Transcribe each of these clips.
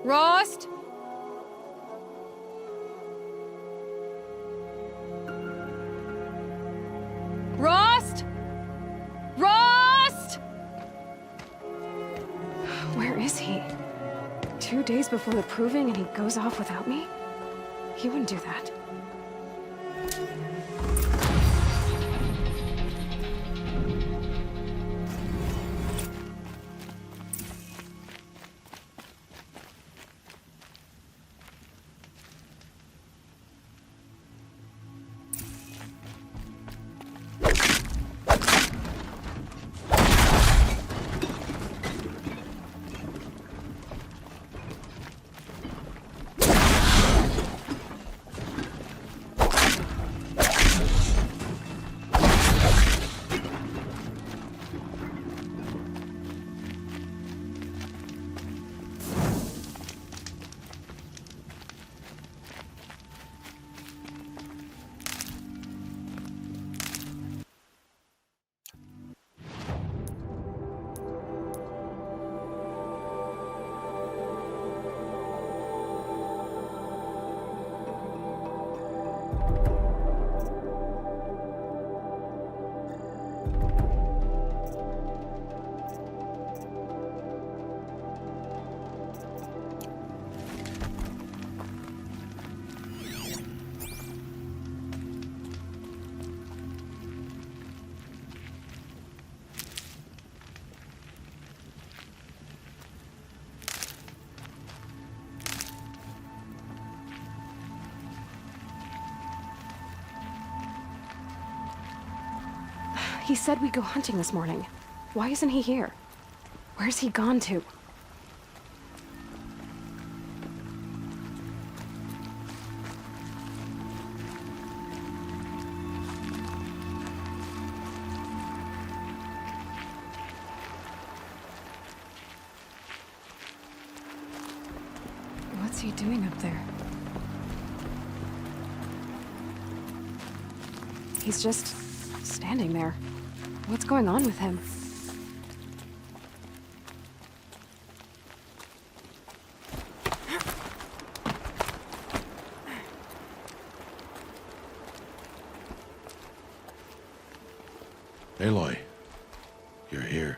Rost? Rost? Rost? Where is he? 2 days before the proving and he goes off without me? He wouldn't do that. He said we'd go hunting this morning. Why isn't he here? Where's he gone to? What's he doing up there? He's just standing there. What's going on with him? Aloy, you're here.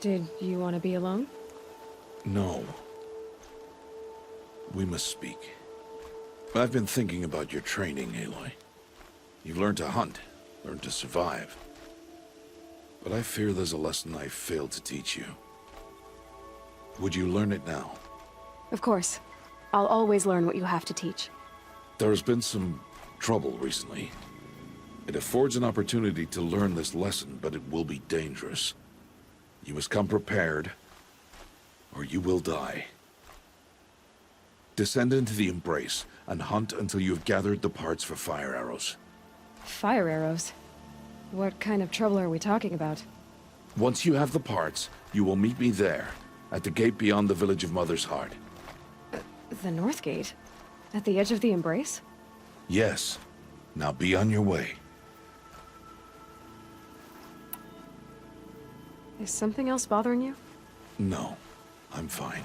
Did you want to be alone? No. We must speak. I've been thinking about your training, Aloy. You've learned to hunt, learned to survive. But I fear there's a lesson I failed to teach you. Would you learn it now? Of course. I'll always learn what you have to teach. There has been some trouble recently. It affords an opportunity to learn this lesson, but it will be dangerous. You must come prepared, or you will die. Descend into the Embrace, and hunt until you have gathered the parts for fire arrows. Fire arrows? What kind of trouble are we talking about? Once you have the parts, you will meet me there, at the gate beyond the village of Mother's Heart. The North Gate? At the edge of the Embrace? Yes. Now be on your way. Is something else bothering you? No, I'm fine.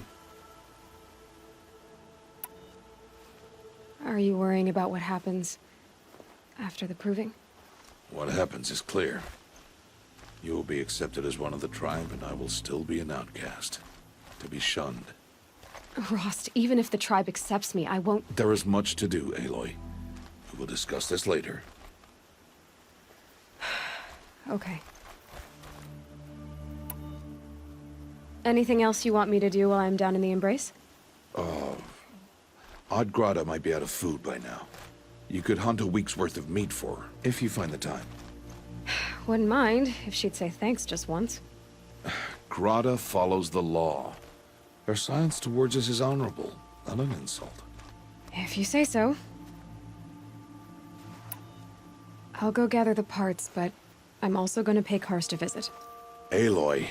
Are you worrying about what happens after the proving? What happens is clear. You will be accepted as one of the tribe, and I will still be an outcast. To be shunned. Rost, even if the tribe accepts me, I won't— There is much to do, Aloy. We will discuss this later. Okay. Anything else you want me to do while I'm down in the Embrace? Oddgrada might be out of food by now. You could hunt a week's worth of meat for her, if you find the time. Wouldn't mind if she'd say thanks just once. Grada follows the law. Her silence towards us is honorable, not an insult. If you say so. I'll go gather the parts, but I'm also gonna pay Karst a visit. Aloy,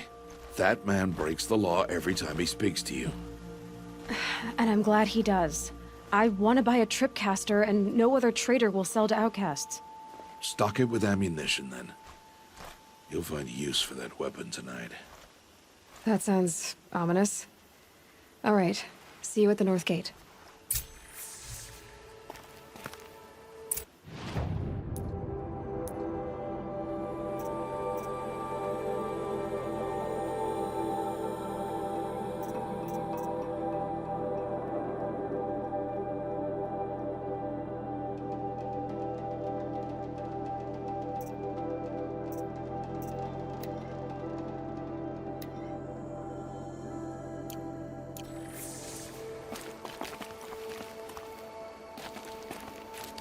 that man breaks the law every time he speaks to you. And I'm glad he does. I want to buy a tripcaster, and no other trader will sell to outcasts. Stock it with ammunition, then. You'll find use for that weapon tonight. That sounds ominous. All right. See you at the North Gate.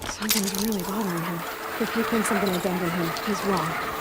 Something's really bothering him. If he thinks I'm gonna abandon him, he's wrong.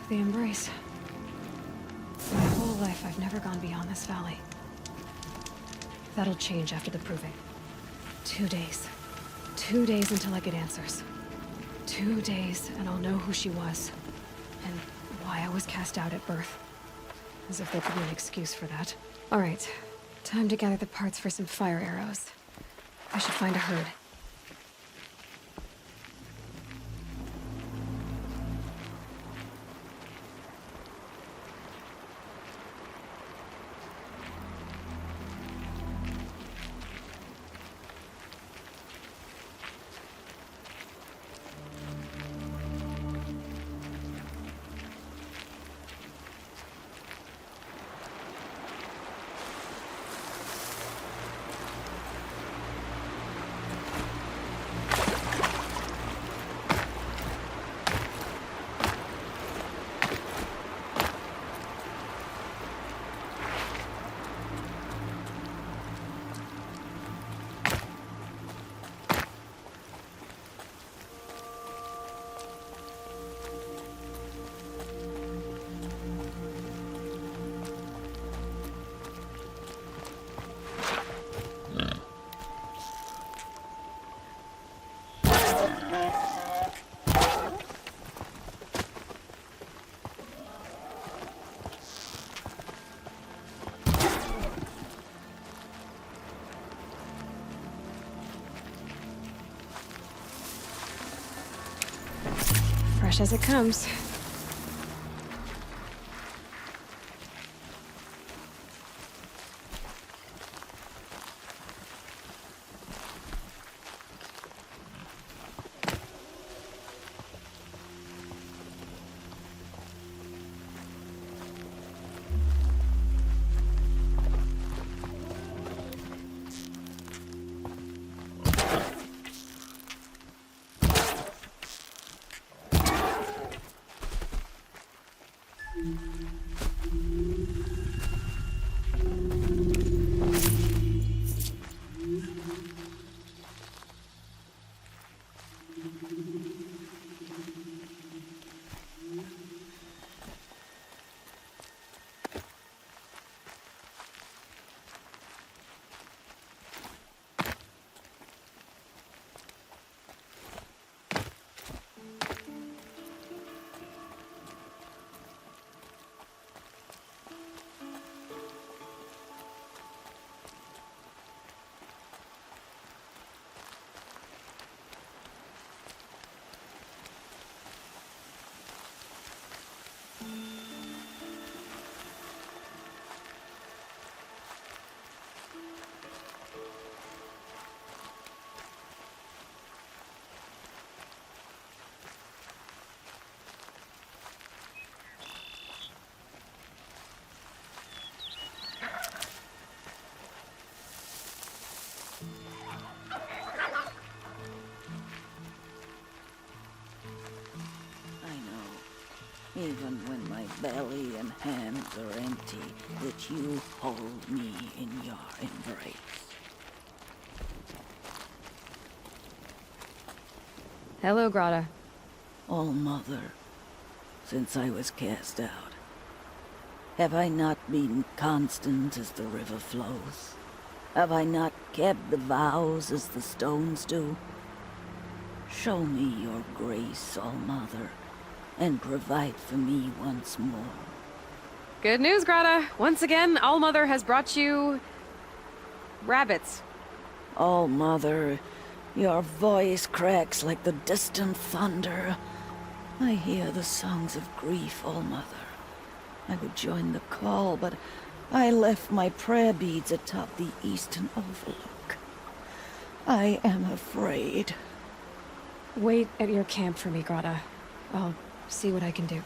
The Embrace. My whole life, I've never gone beyond this valley. That'll change after the proving. 2 days. 2 days until I get answers. 2 days, and I'll know who she was. And why I was cast out at birth. As if there could be an excuse for that. All right. Time to gather the parts for some fire arrows. I should find a herd. Fresh as it comes. even when my belly and hands are empty, that you hold me in your embrace. Hello, Grata. All-Mother, since I was cast out, have I not been constant as the river flows? Have I not kept the vows as the stones do? Show me your grace, All-Mother, and provide for me once more. Good news, Grata. Once again, All-Mother has brought you... rabbits. All-Mother, your voice cracks like the distant thunder. I hear the songs of grief, All-Mother. I would join the call, but I left my prayer beads atop the eastern overlook. I am afraid. Wait at your camp for me, Grata. I'll see what I can do.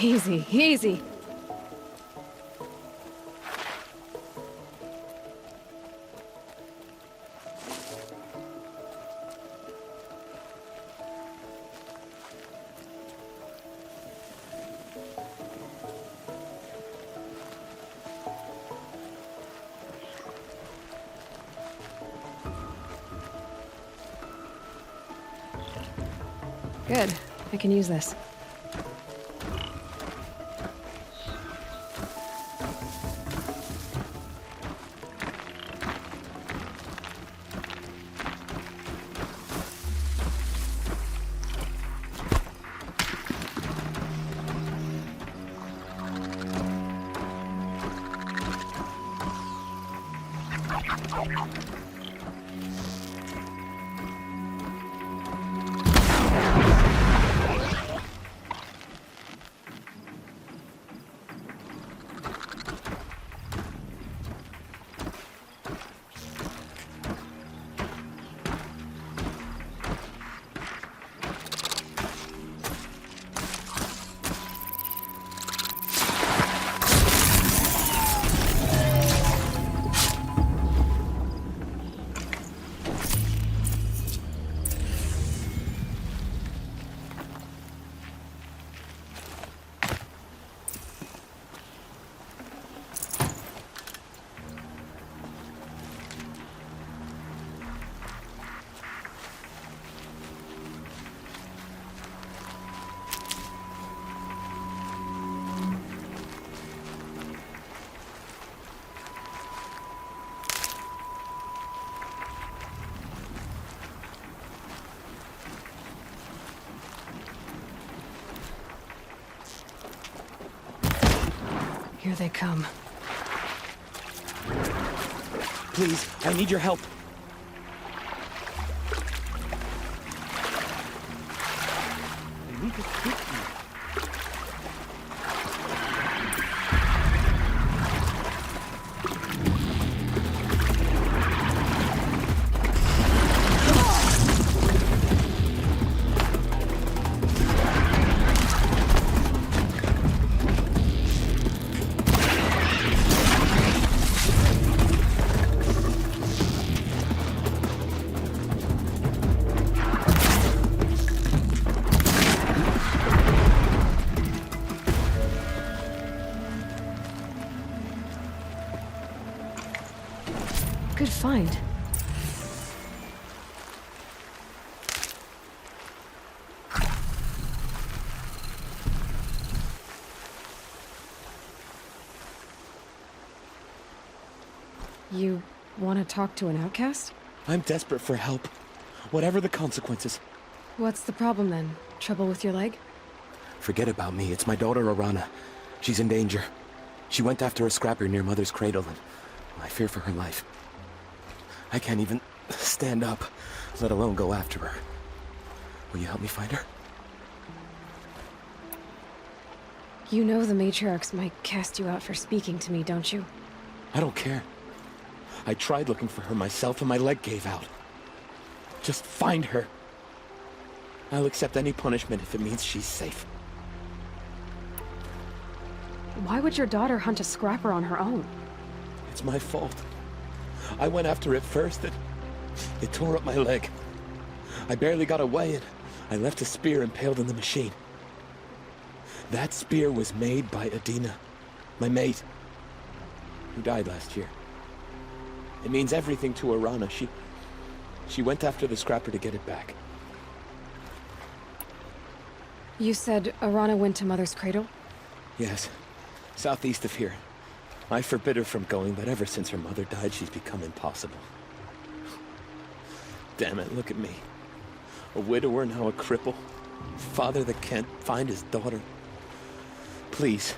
Easy, easy. Good. I can use this. Here they come. Please, I need your help. I need to speak to you. Good find. You want to talk to an outcast? I'm desperate for help. Whatever the consequences. What's the problem then? Trouble with your leg? Forget about me. It's my daughter, Arana. She's in danger. She went after a scrapper near Mother's cradle, and I fear for her life. I can't even stand up, let alone go after her. Will you help me find her? You know the matriarchs might cast you out for speaking to me, don't you? I don't care. I tried looking for her myself, and my leg gave out. Just find her. I'll accept any punishment if it means she's safe. Why would your daughter hunt a scrapper on her own? It's my fault. I went after it first, and it tore up my leg. I barely got away, and I left a spear impaled in the machine. That spear was made by Adina, my mate, who died last year. It means everything to Arana. She went after the scrapper to get it back. You said Arana went to Mother's cradle? Yes, southeast of here. I forbid her from going, but ever since her mother died, she's become impossible. Damn it, look at me. A widower, now a cripple. Father that can't find his daughter. Please,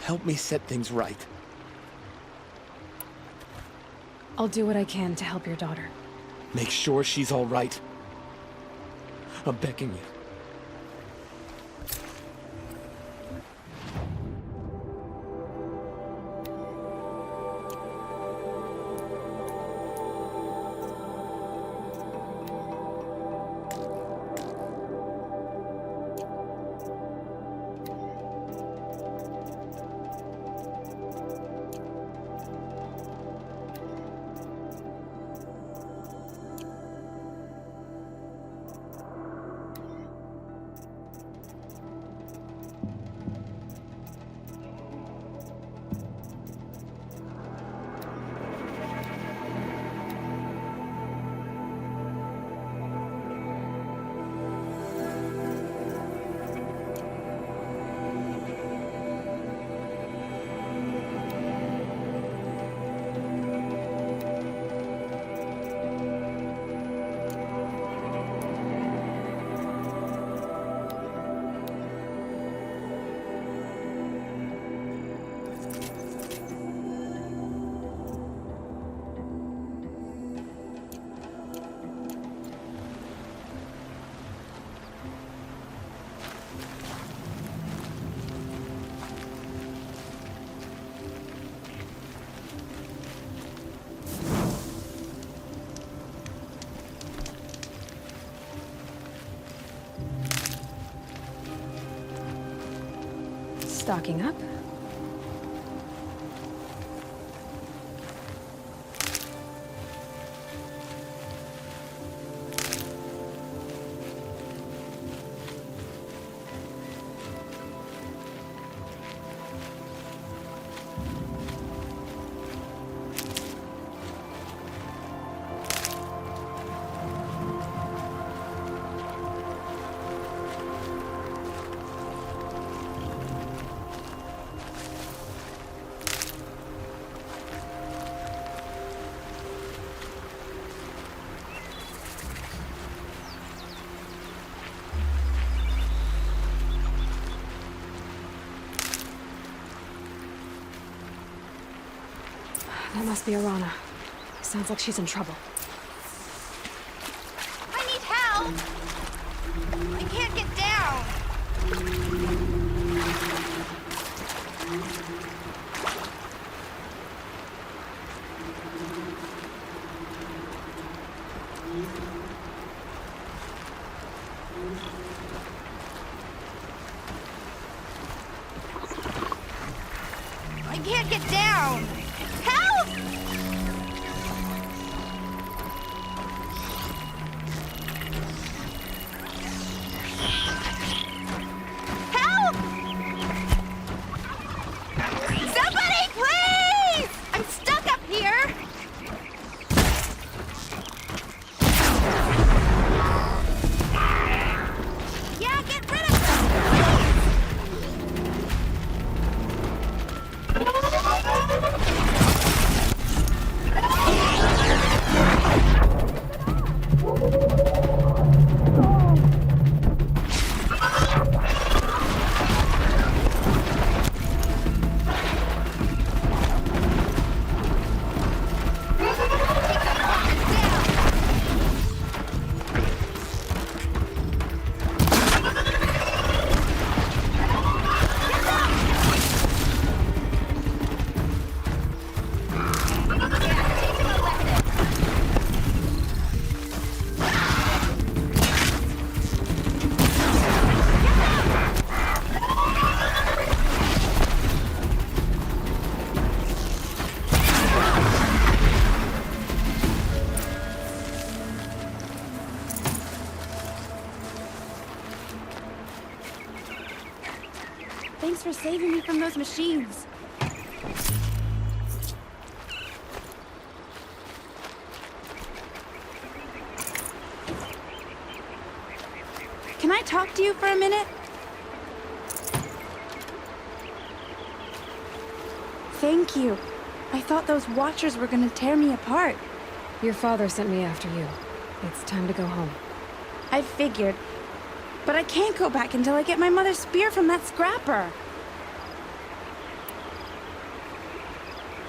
help me set things right. I'll do what I can to help your daughter. Make sure she's all right. I'm begging you. Stocking up. That must be Arana. Sounds like she's in trouble. I need help! I can't get down! I can't get down! Help! Help! Somebody, please! I'm stuck up here! Yeah, get rid of them! Thanks for saving me from those machines. Can I talk to you for a minute? Thank you. I thought those Watchers were gonna tear me apart. Your father sent me after you. It's time to go home. I figured. But I can't go back until I get my mother's spear from that scrapper.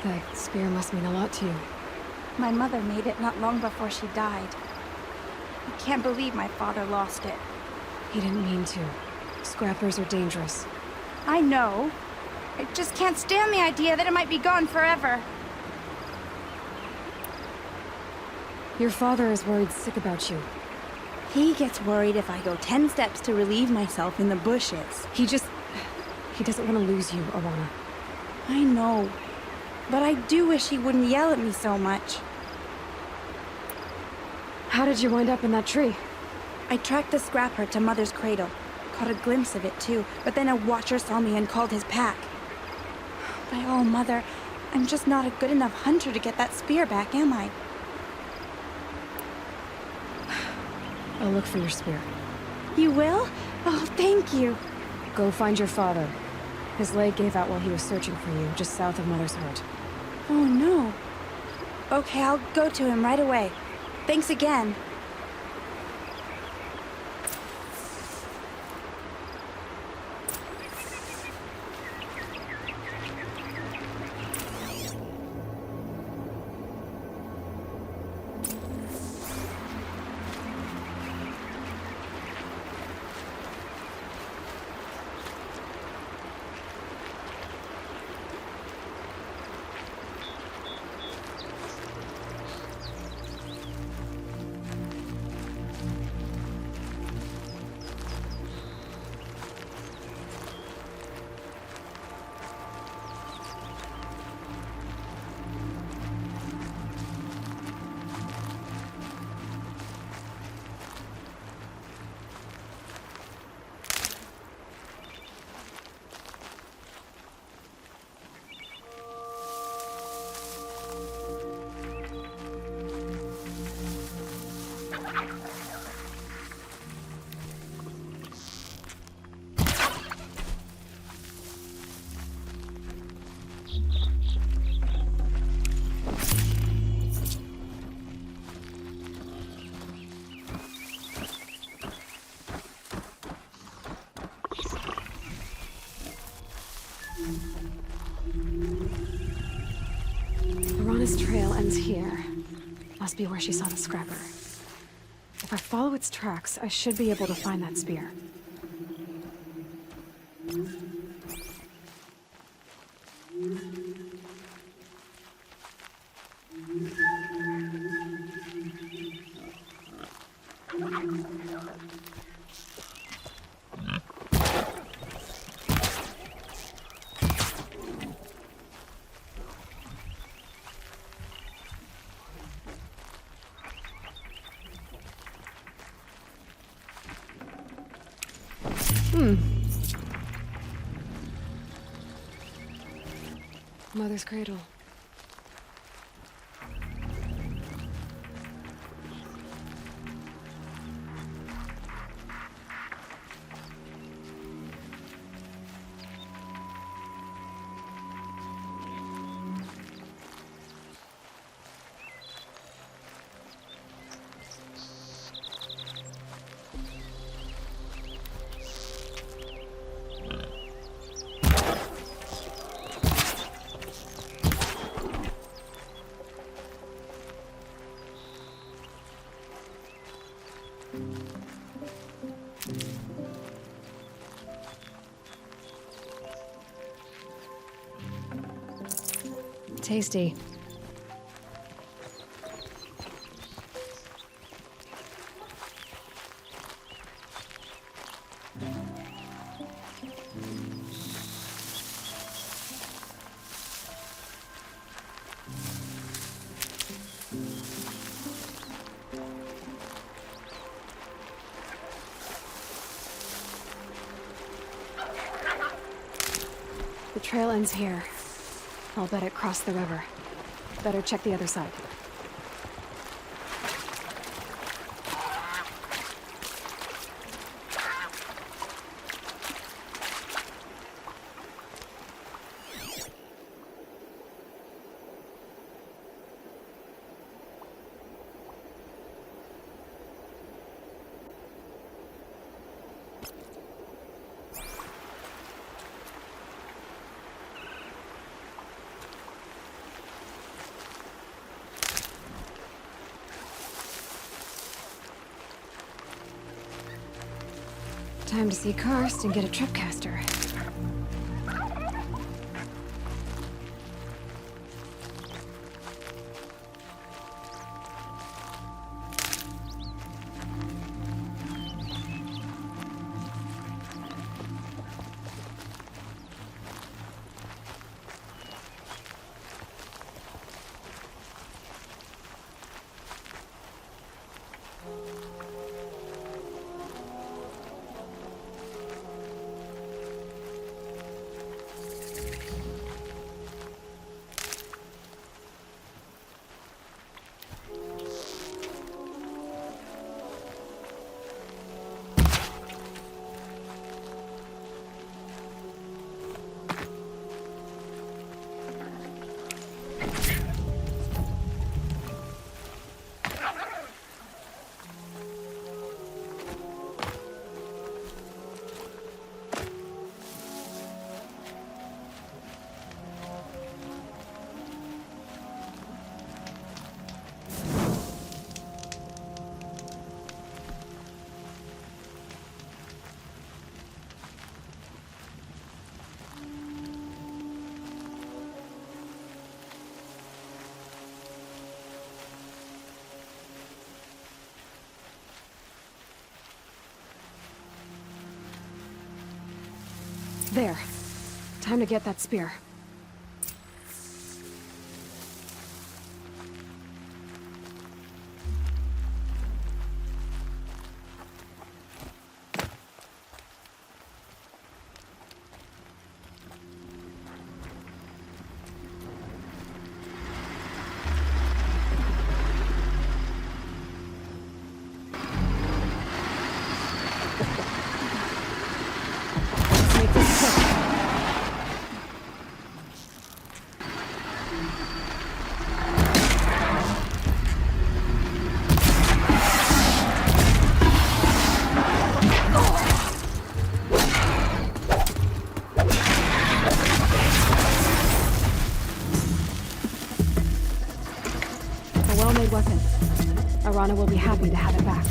That spear must mean a lot to you. My mother made it not long before she died. I can't believe my father lost it. He didn't mean to. Scrappers are dangerous. I know. I just can't stand the idea that it might be gone forever. Your father is worried sick about you. He gets worried if I go 10 steps to relieve myself in the bushes. He doesn't want to lose you, Awana. I know. But I do wish he wouldn't yell at me so much. How did you wind up in that tree? I tracked the scrapper to Mother's cradle. Caught a glimpse of it too, but then a Watcher saw me and called his pack. My oh, Mother, I'm just not a good enough hunter to get that spear back, am I? I'll look for your spear. You will? Oh, thank you. Go find your father. His leg gave out while he was searching for you, just south of Mother's Heart. Oh, no. Okay, I'll go to him right away. Thanks again. Arana's trail ends here. Must be where she saw the scrapper. If I follow its tracks, I should be able to find that spear. Mother's cradle. Tasty. The trail ends here. I'll bet it crossed the river. Better check the other side. Time to see Karst and get a tripcaster. There. Time to get that spear. Let's make this quick. A well-made weapon. Arana will be happy to have it back.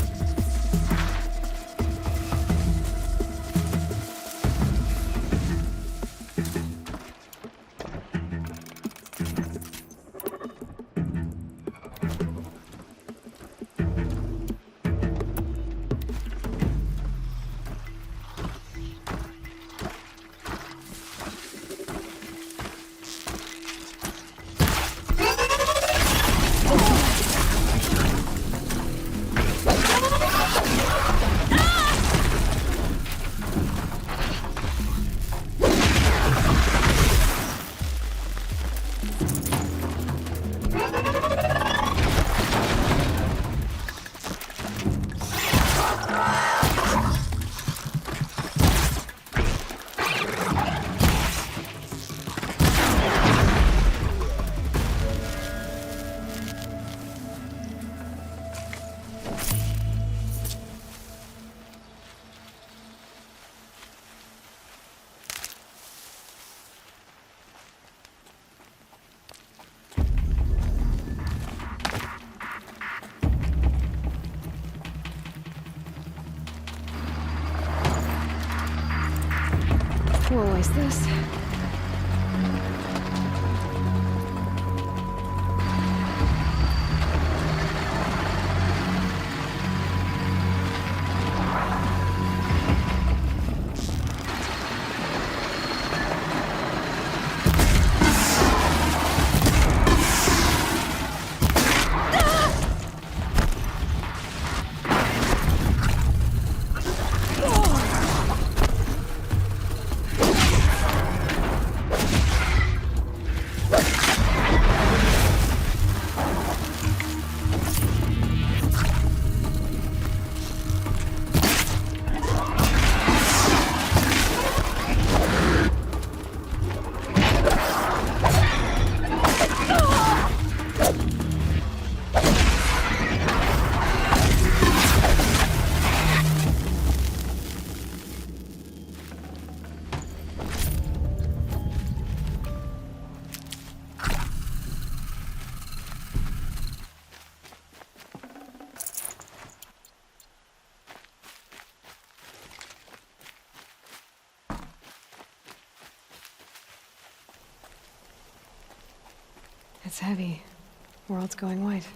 We'll waste this. It's heavy. World's going white.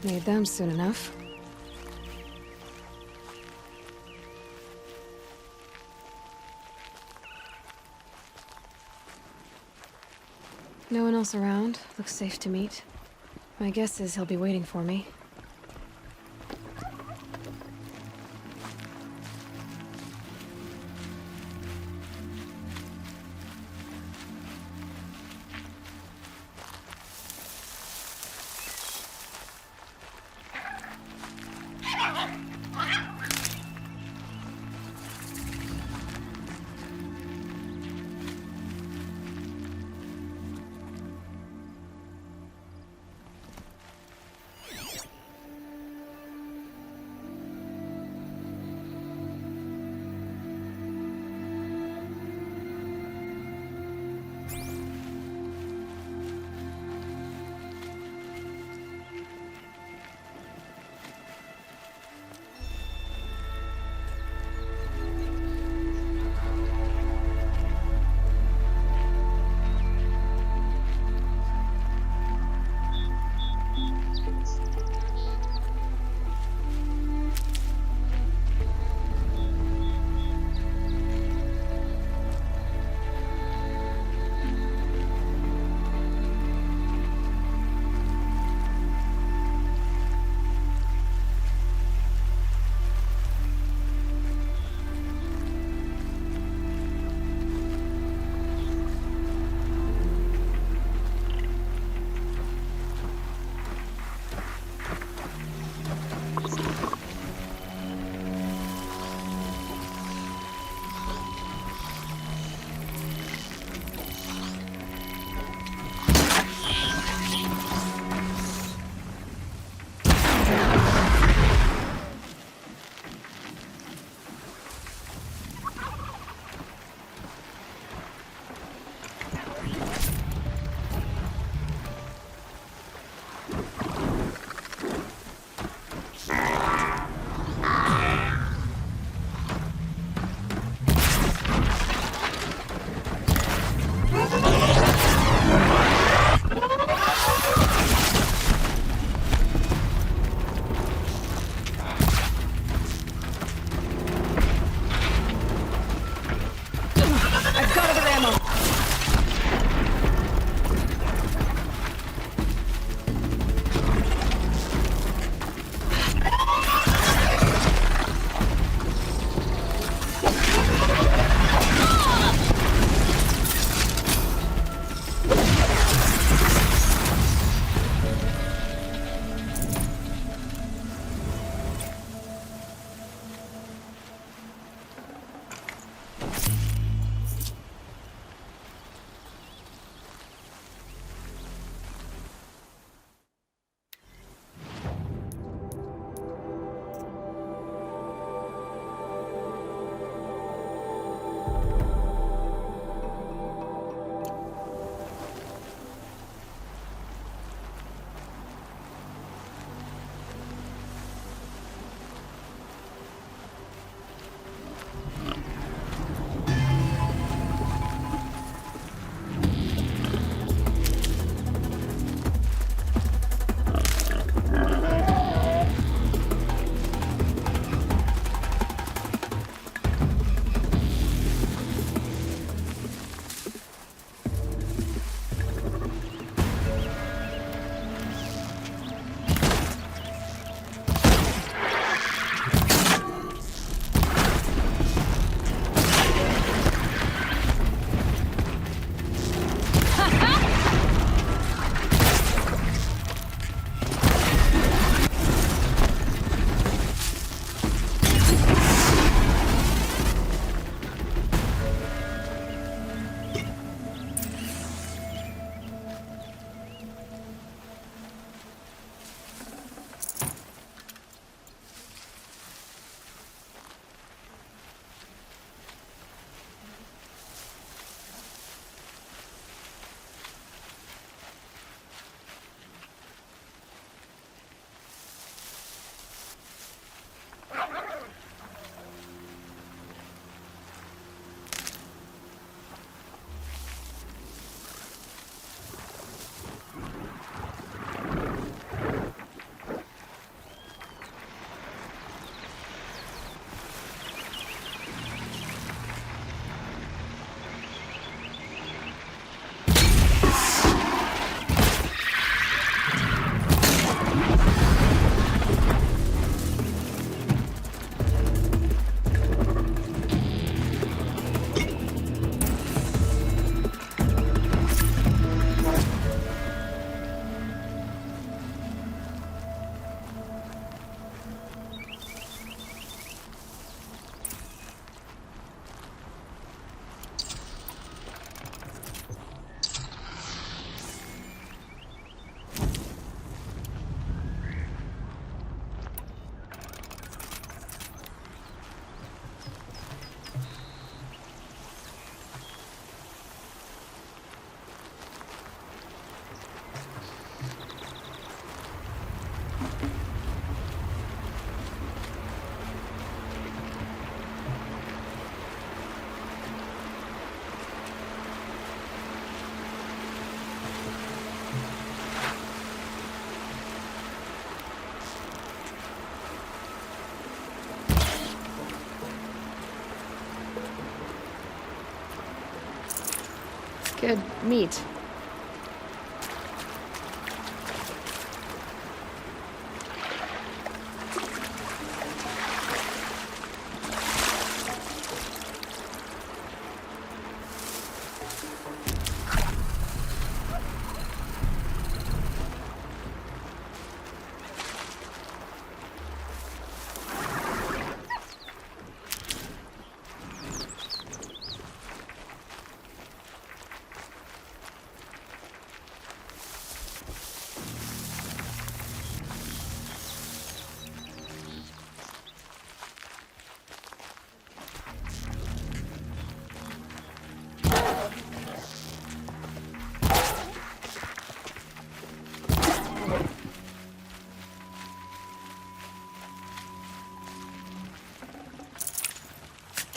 Need them soon enough. No one else around. Looks safe to meet. My guess is he'll be waiting for me. Good meat.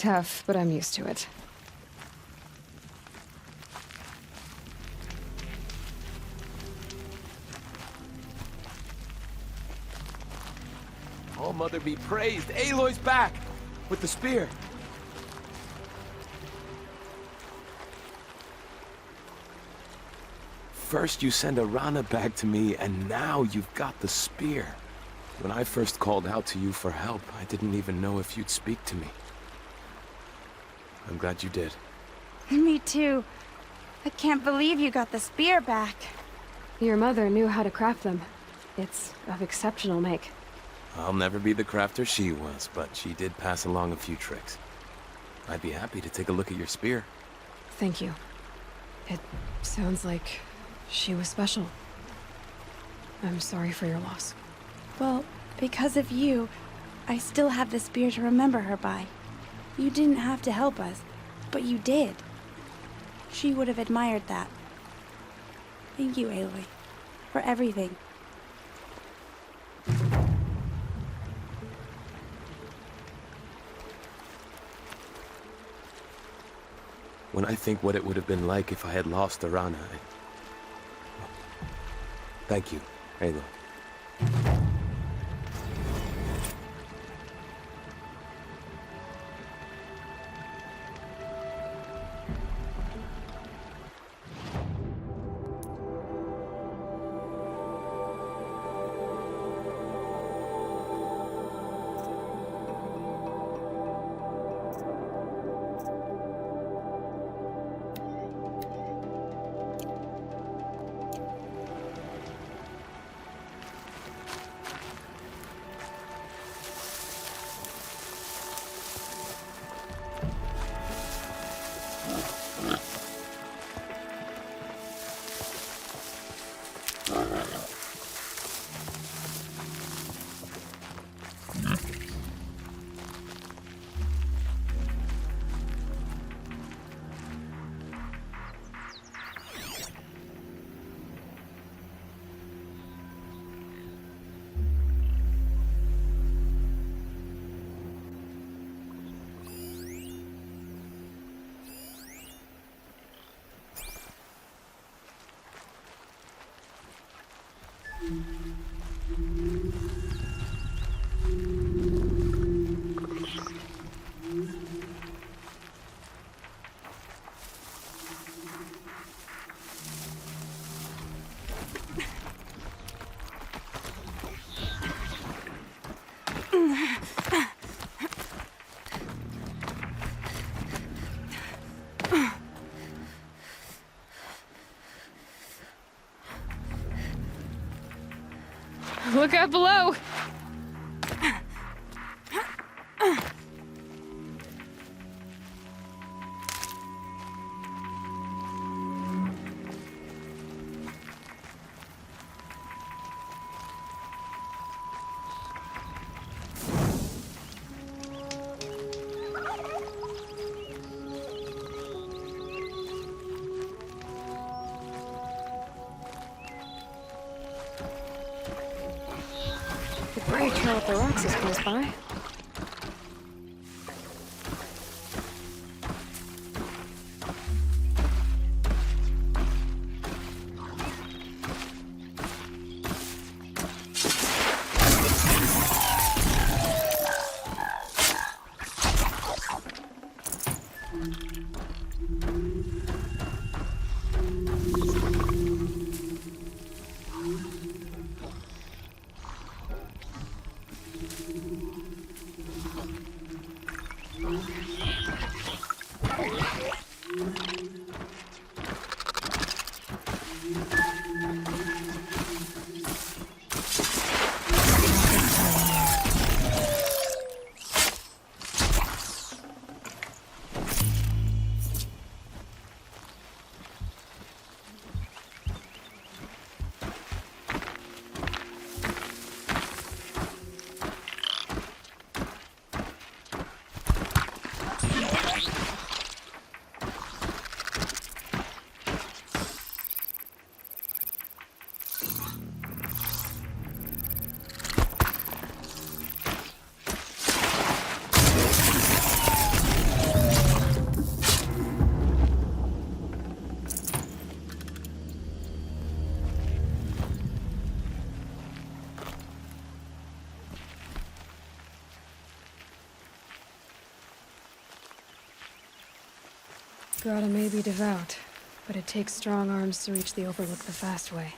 Tough, but I'm used to it. All Mother be praised. Aloy's back! With the spear. First you send Arana back to me, and now you've got the spear. When I first called out to you for help, I didn't even know if you'd speak to me. I'm glad you did. Me too. I can't believe you got the spear back. Your mother knew how to craft them. It's of exceptional make. I'll never be the crafter she was, but she did pass along a few tricks. I'd be happy to take a look at your spear. Thank you. It sounds like she was special. I'm sorry for your loss. Well, because of you, I still have the spear to remember her by. You didn't have to help us, but you did. She would have admired that. Thank you, Aloy, for everything. When I think what it would have been like if I had lost Arana, Thank you, Aloy. Look out below! Great trail up the rocks is close by. Grata may be devout, but it takes strong arms to reach the Overlook the fast way.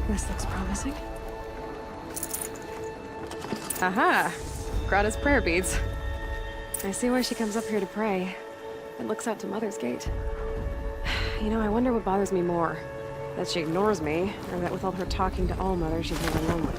This looks promising. Aha! Grata's prayer beads. I see why she comes up here to pray. It looks out to Mother's Gate. You know, I wonder what bothers me more. That she ignores me, or that with all her talking to All-Mother, she's never lonely.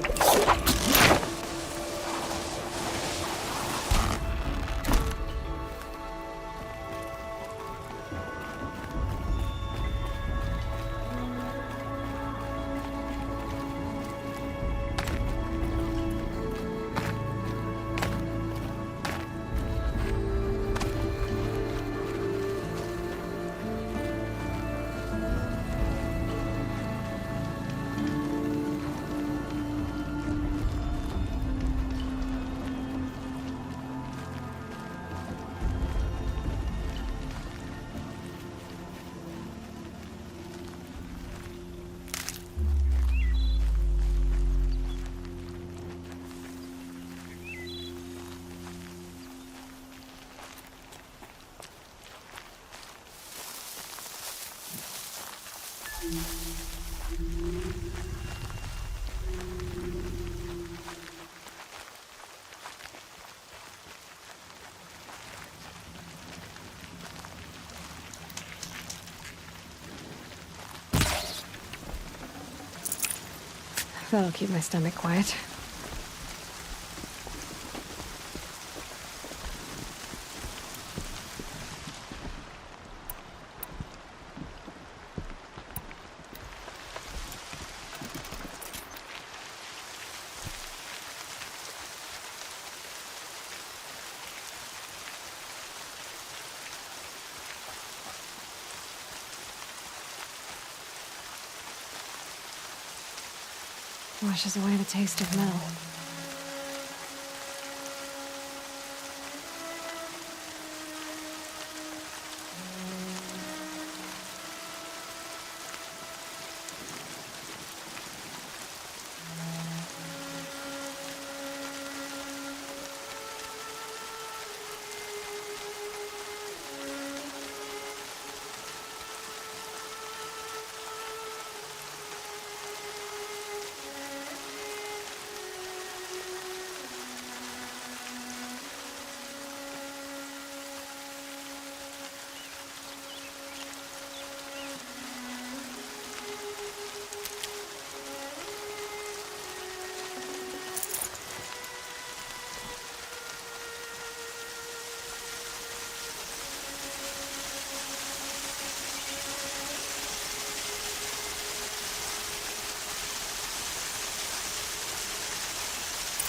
That'll keep my stomach quiet. Washes away the taste of metal.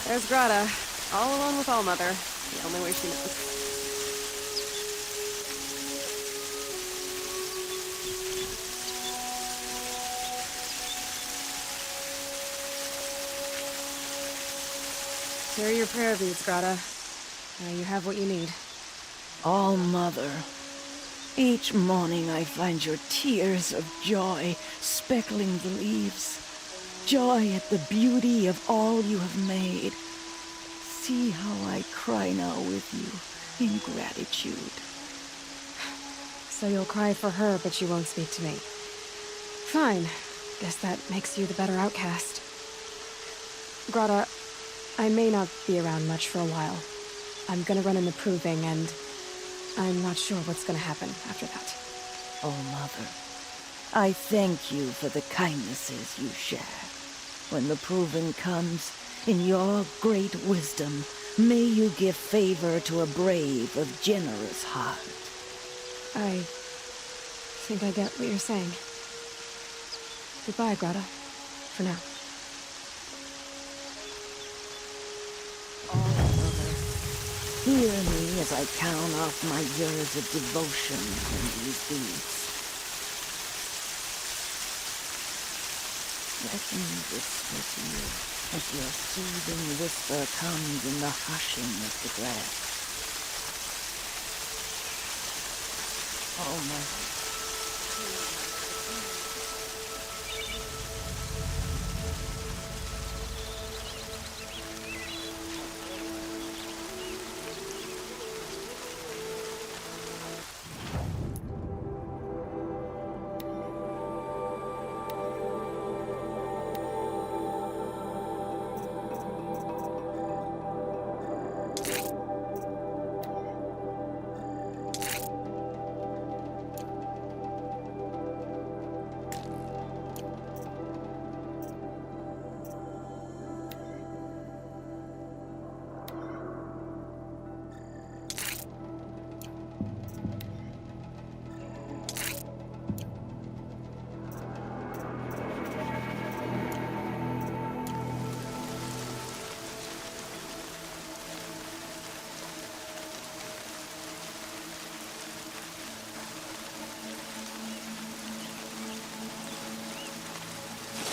There's Grata, all alone with Allmother, the only way she knows. Here are your prayer beads, Grata. Now you have what you need. All Mother, each morning I find your tears of joy speckling the leaves. Joy at the beauty of all you have made. See how I cry now with you in gratitude. So you'll cry for her, but you won't speak to me. Fine. Guess that makes you the better outcast. Grata, I may not be around much for a while. I'm gonna run in the proving, and I'm not sure what's gonna happen after that. Oh, Mother, I thank you for the kindnesses you share. When the proving comes, in your great wisdom, may you give favor to a brave of generous heart. I think I get what you're saying. Goodbye, Grata. For now. Oh, Mother, hear me as I count off my years of devotion in these deeds. Let me whisper to you as your soothing whisper comes in the hushing of the grass. Oh, Mother.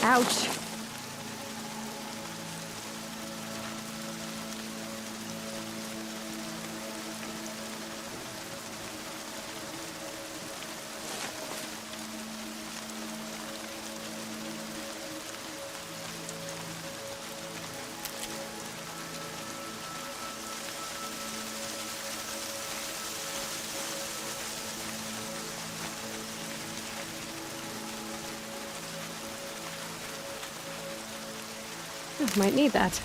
Ouch! Might need that.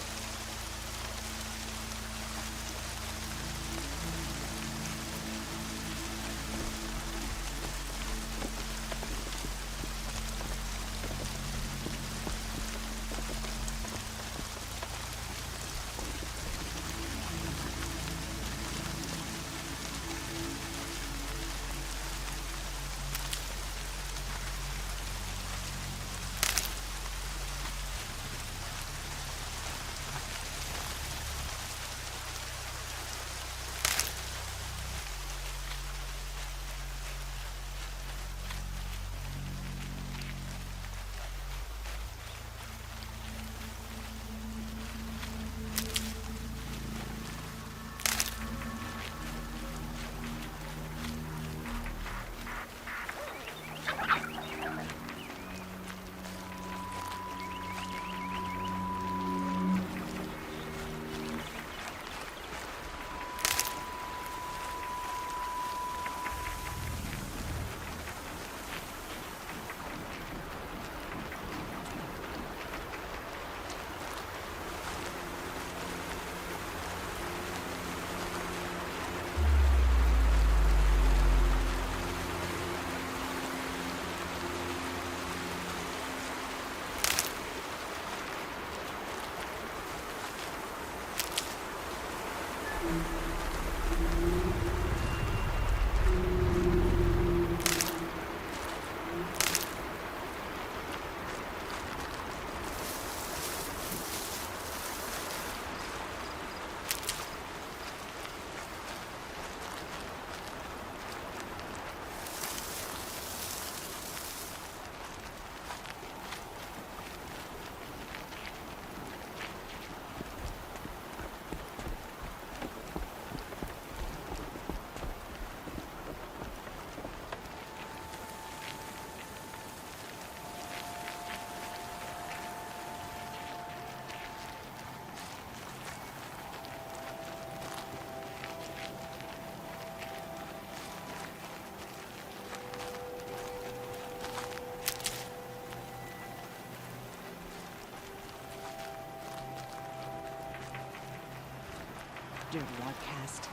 dirty outcast.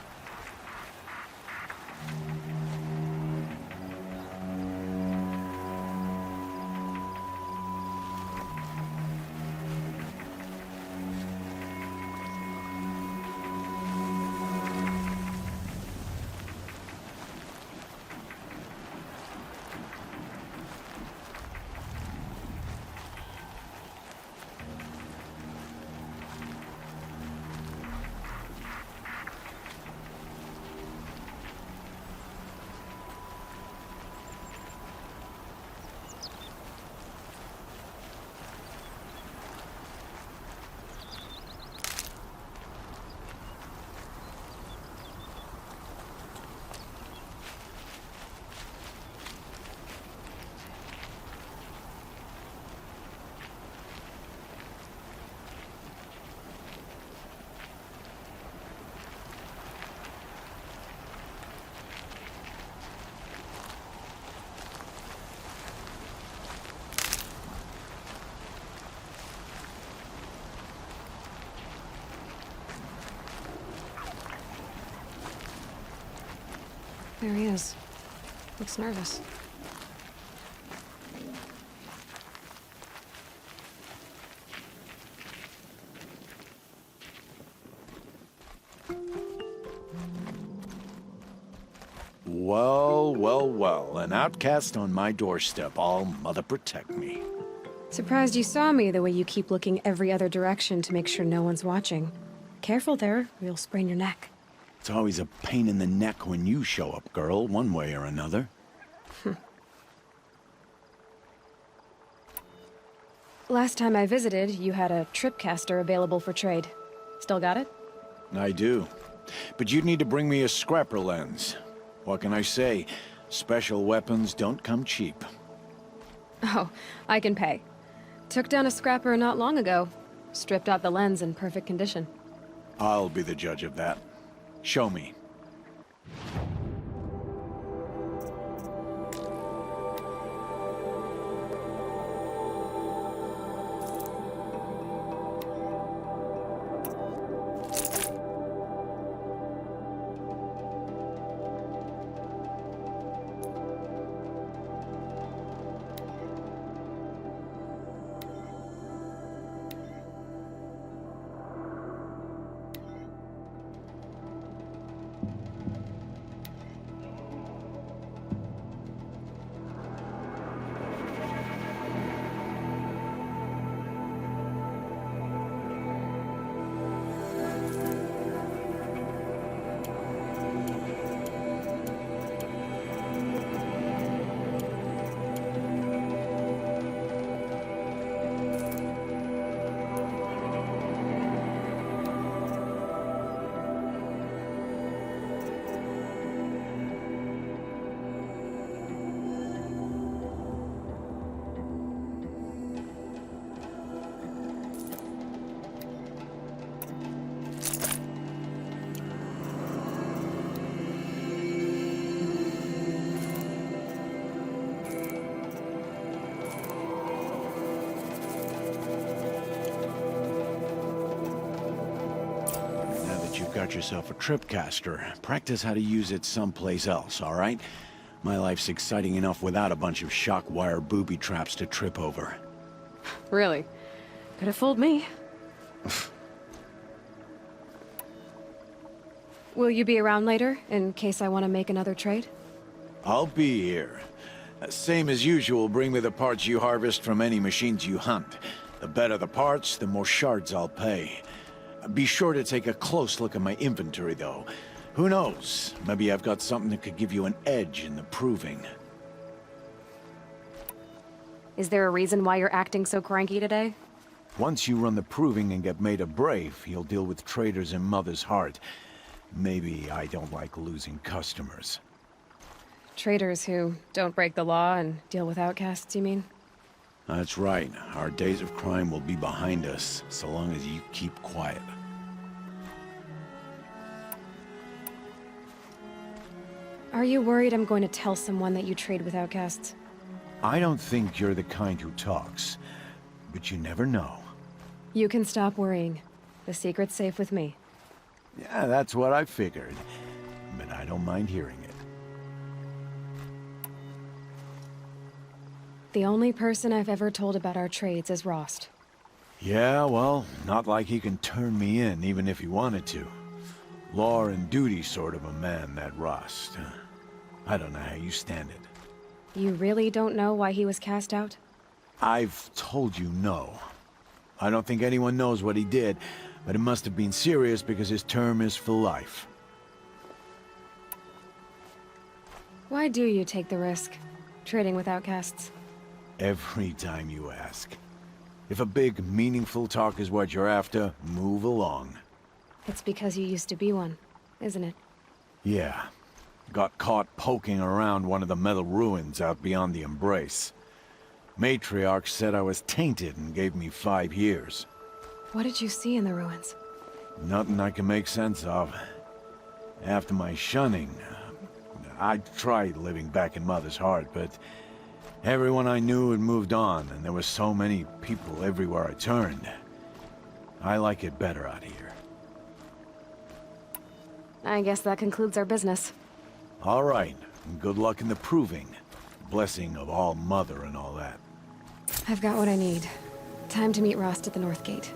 There he is. Looks nervous. Well, well, well. An outcast on my doorstep. All mother protect me. Surprised you saw me the way you keep looking every other direction to make sure no one's watching. Careful there, or you'll sprain your neck. It's always a pain in the neck when you show up, girl, one way or another. Last time I visited, you had a tripcaster available for trade. Still got it? I do. But you'd need to bring me a scrapper lens. What can I say? Special weapons don't come cheap. Oh, I can pay. Took down a scrapper not long ago. Stripped out the lens in perfect condition. I'll be the judge of that. Show me. Got yourself a tripcaster. Practice how to use it someplace else, all right? My life's exciting enough without a bunch of shock wire booby traps to trip over. Really? Could have fooled me. Will you be around later, in case I want to make another trade? I'll be here. Same as usual, bring me the parts you harvest from any machines you hunt. The better the parts, the more shards I'll pay. Be sure to take a close look at my inventory, though. Who knows? Maybe I've got something that could give you an edge in the proving. Is there a reason why you're acting so cranky today? Once you run the proving and get made a brave, you'll deal with traitors in Mother's Heart. Maybe I don't like losing customers. Traitors who don't break the law and deal with outcasts, you mean? That's right. Our days of crime will be behind us, so long as you keep quiet. Are you worried I'm going to tell someone that you trade with outcasts? I don't think you're the kind who talks, but you never know. You can stop worrying. The secret's safe with me. Yeah, that's what I figured. But I don't mind hearing it. The only person I've ever told about our trades is Rost. Yeah, well, not like he can turn me in, even if he wanted to. Law and duty sort of a man, that Rost. I don't know how you stand it. You really don't know why he was cast out? I've told you no. I don't think anyone knows what he did, but it must have been serious because his term is for life. Why do you take the risk, trading with outcasts? Every time you ask. If a big, meaningful talk is what you're after, move along. It's because you used to be one, isn't it? Yeah. Got caught poking around one of the metal ruins out beyond the Embrace. Matriarch said I was tainted and gave me 5 years. What did you see in the ruins? Nothing I can make sense of. After my shunning, I tried living back in Mother's heart, but everyone I knew had moved on, and there were so many people everywhere I turned. I like it better out here. I guess that concludes our business. All right, and good luck in the proving. Blessing of All Mother and all that. I've got what I need. Time to meet Rost at the North Gate.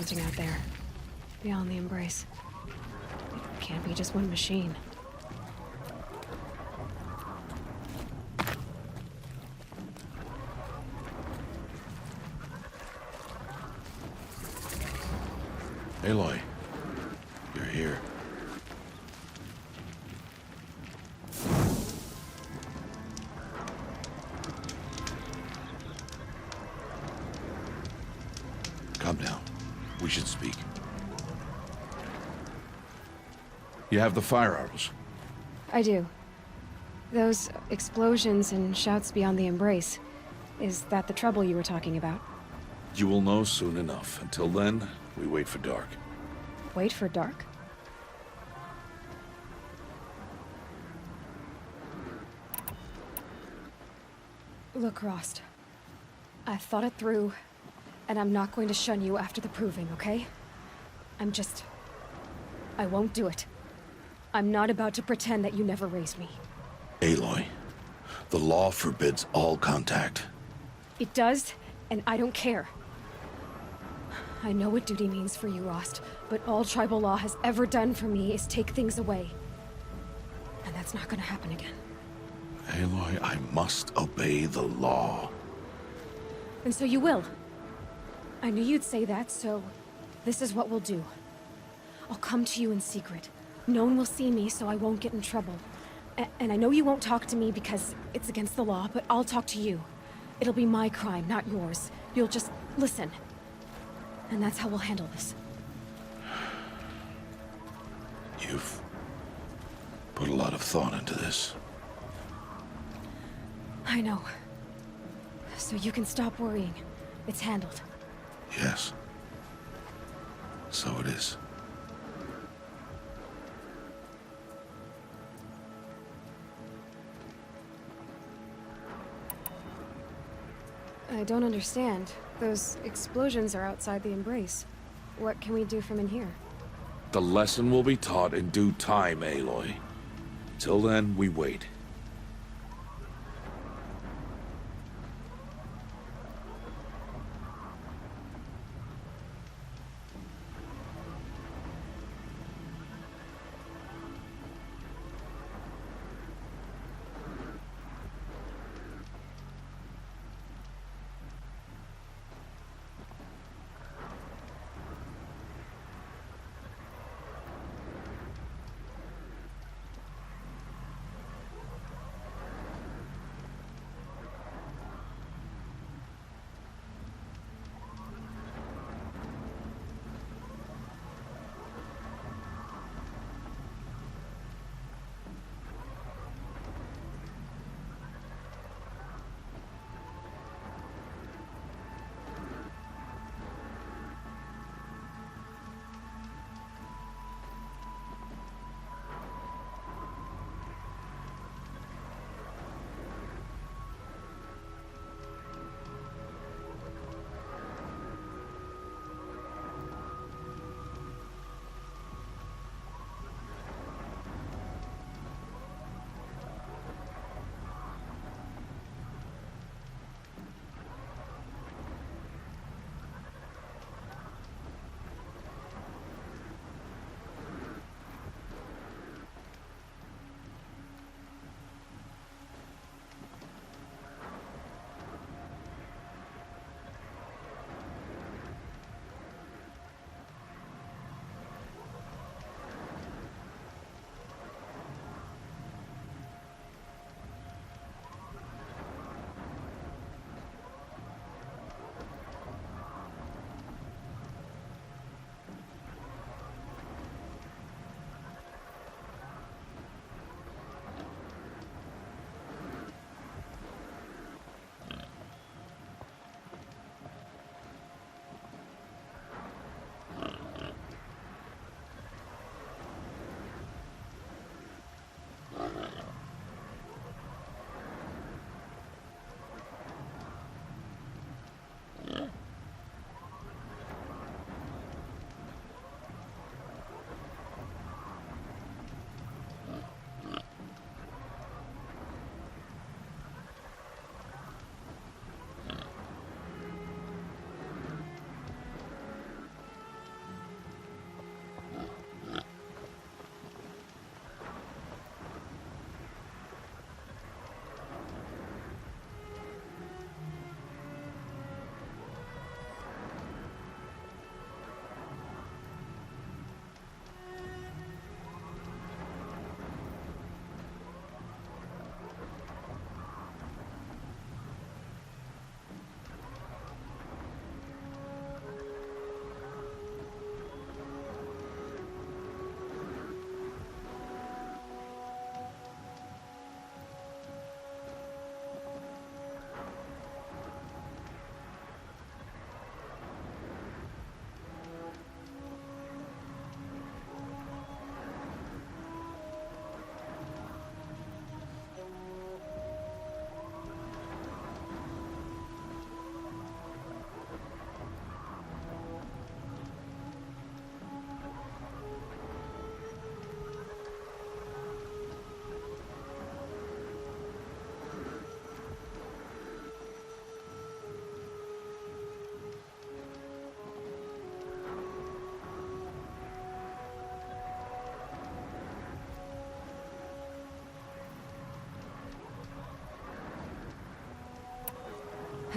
something out there. Beyond the Embrace. It can't be just one machine. Aloy, you're here. Come now. We should speak. You have the fire arrows. I do. Those explosions and shouts beyond the Embrace. Is that the trouble you were talking about? You will know soon enough. Until then, we wait for dark. Wait for dark? Look, Rost. I've thought it through, and I'm not going to shun you after the proving, okay? I won't do it. I'm not about to pretend that you never raised me. Aloy, the law forbids all contact. It does, and I don't care. I know what duty means for you, Rost, but all tribal law has ever done for me is take things away. And that's not gonna happen again. Aloy, I must obey the law. And so you will. I knew you'd say that, so this is what we'll do. I'll come to you in secret. No one will see me, so I won't get in trouble. And I know you won't talk to me because it's against the law, but I'll talk to you. It'll be my crime, not yours. You'll just listen. And that's how we'll handle this. You've put a lot of thought into this. I know. So you can stop worrying. It's handled. Yes. So it is. I don't understand. Those explosions are outside the Embrace. What can we do from in here? The lesson will be taught in due time, Aloy. Till then, we wait.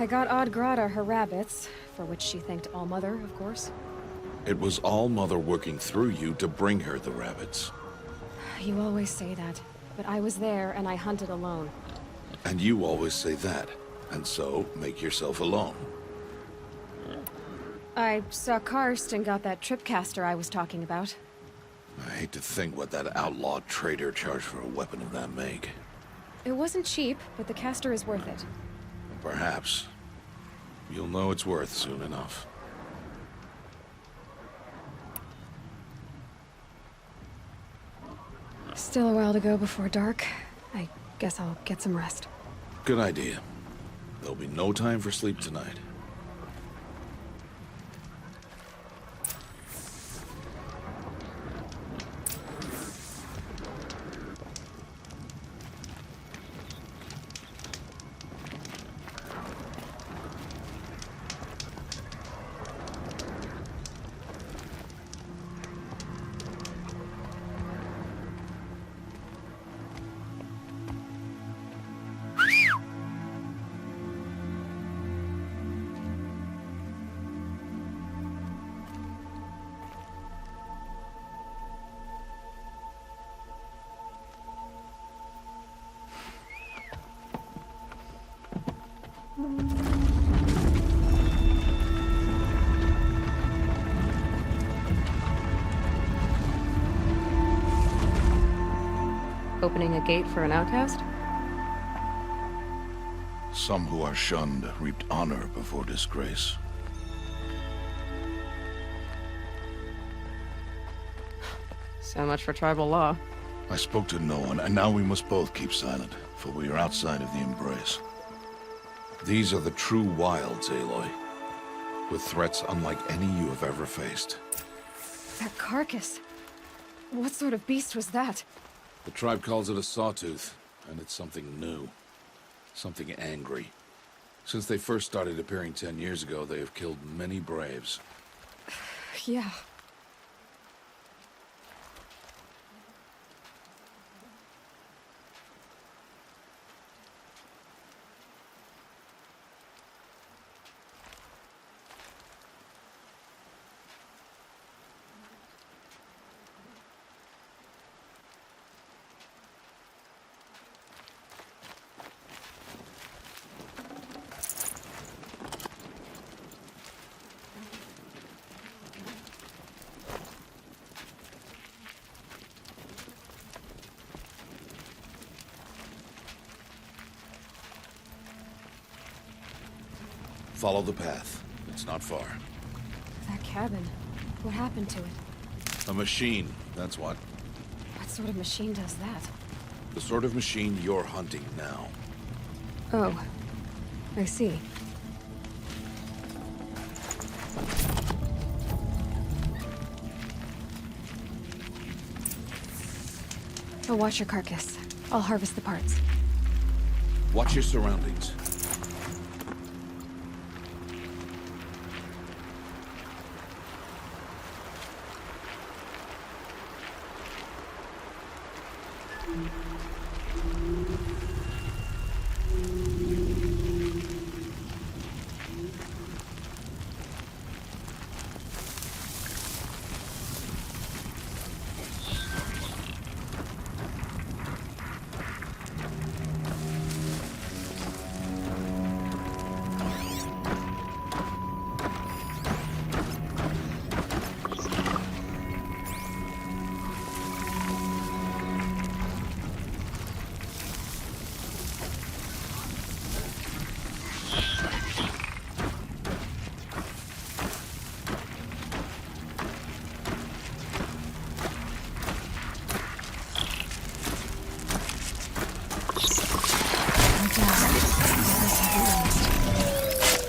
I got Odd Grata her rabbits, for which she thanked All-Mother, of course. It was All-Mother working through you to bring her the rabbits. You always say that, but I was there and I hunted alone. And you always say that, and so make yourself alone. I saw Karst and got that tripcaster I was talking about. I hate to think what that outlaw trader charged for a weapon of that make. It wasn't cheap, but the caster is worth it. Perhaps. You'll know it's worth soon enough. Still a while to go before dark. I guess I'll get some rest. Good idea. There'll be no time for sleep tonight. Opening a gate for an outcast? Some who are shunned reaped honor before disgrace. So much for tribal law. I spoke to no one, and now we must both keep silent, for we are outside of the Embrace. These are the true wilds, Aloy, with threats unlike any you have ever faced. That carcass. What sort of beast was that? The tribe calls it a sawtooth, and it's something new. Something angry. Since they first started appearing 10 years ago, they have killed many braves. Yeah. Follow the path. It's not far. That cabin. What happened to it? A machine, that's what. What sort of machine does that? The sort of machine you're hunting now. Oh. I see. I'll watch your carcass. I'll harvest the parts. Watch your surroundings.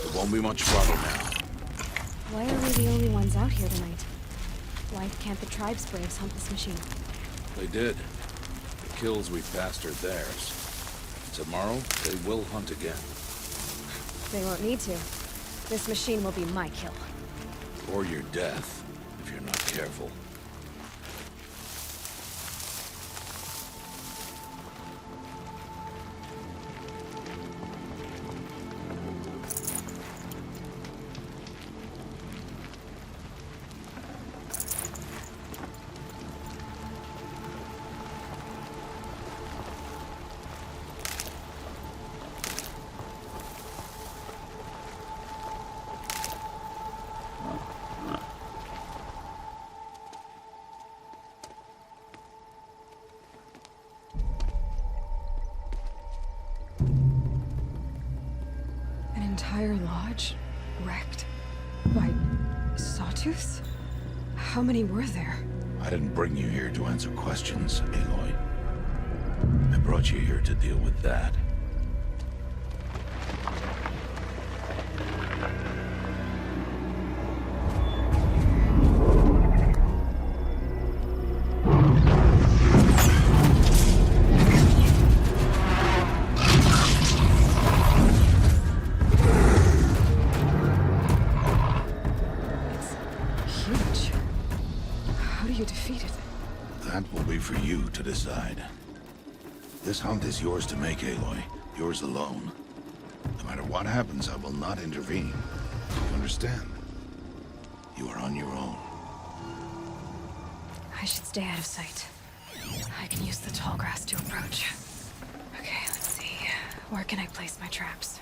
It won't be much trouble now. Why are we the only ones out here tonight? Why can't the tribe's braves hunt this machine? They did. The kills we passed are theirs. Tomorrow, they will hunt again. They won't need to. This machine will be my kill. Or your death, if you're not careful. An entire lodge wrecked by sawtooths? How many were there? I didn't bring you here to answer questions, Aloy. I brought you here to deal with that. Huge. How do you defeat it? That will be for you to decide. This hunt is yours to make, Aloy. Yours alone. No matter what happens, I will not intervene. You understand? You are on your own. I should stay out of sight. I can use the tall grass to approach. Okay, let's see. Where can I place my traps?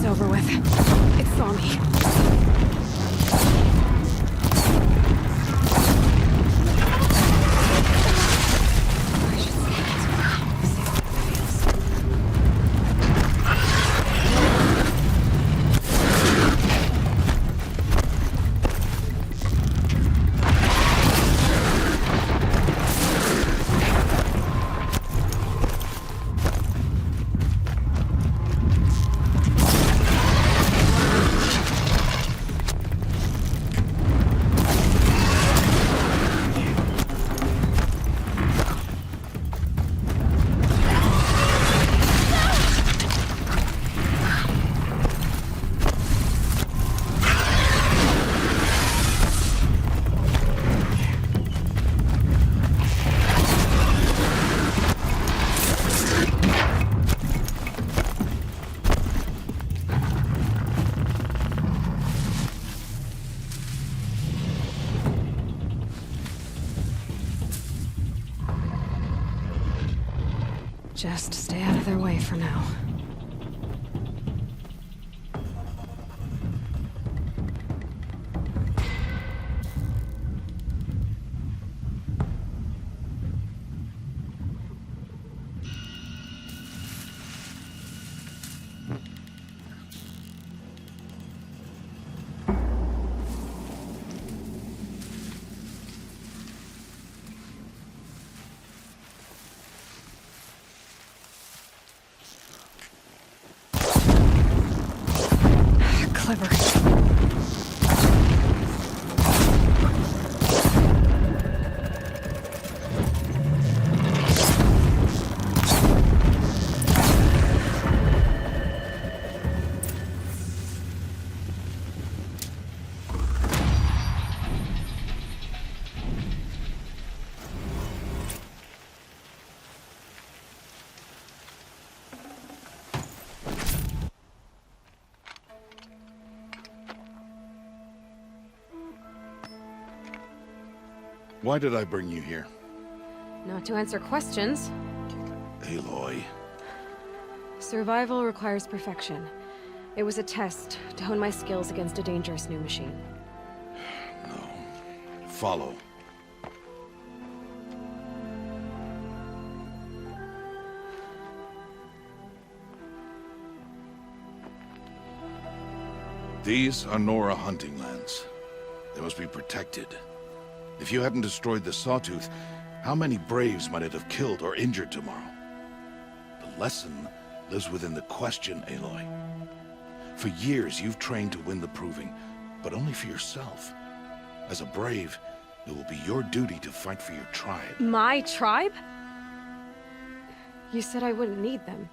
Over with. It saw me. I should see it as well. See how it feels. Just stay out of their way for now. Clever. Why did I bring you here? Not to answer questions. Aloy. Survival requires perfection. It was a test to hone my skills against a dangerous new machine. No. Follow. These are Nora hunting lands. They must be protected. If you hadn't destroyed the Sawtooth, how many Braves might it have killed or injured tomorrow? The lesson lives within the question, Aloy. For years, you've trained to win the Proving, but only for yourself. As a Brave, it will be your duty to fight for your tribe. My tribe? You said I wouldn't need them.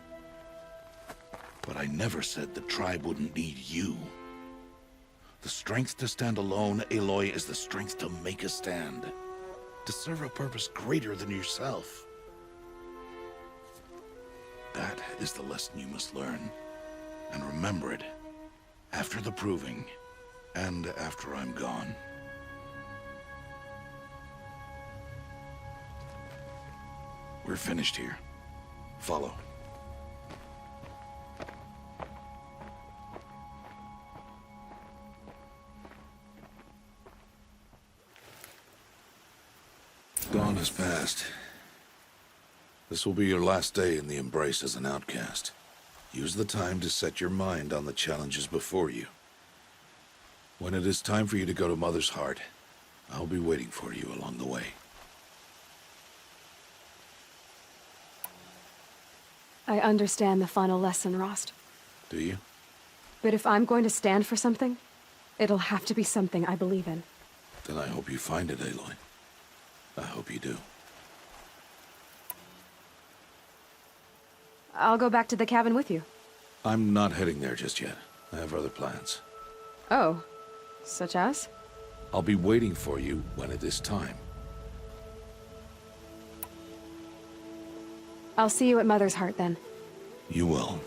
But I never said the tribe wouldn't need you. The strength to stand alone, Aloy, is the strength to make a stand. To serve a purpose greater than yourself. That is the lesson you must learn. And remember it. After the Proving. And after I'm gone. We're finished here. Follow. Dawn has passed. This will be your last day in the Embrace as an outcast. Use the time to set your mind on the challenges before you. When it is time for you to go to Mother's Heart, I'll be waiting for you along the way. I understand the final lesson, Rost. Do you? But if I'm going to stand for something, it'll have to be something I believe in. Then I hope you find it, Aloy. I hope you do. I'll go back to the cabin with you. I'm not heading there just yet. I have other plans. Oh, such as? I'll be waiting for you when it is time. I'll see you at Mother's Heart then. You will.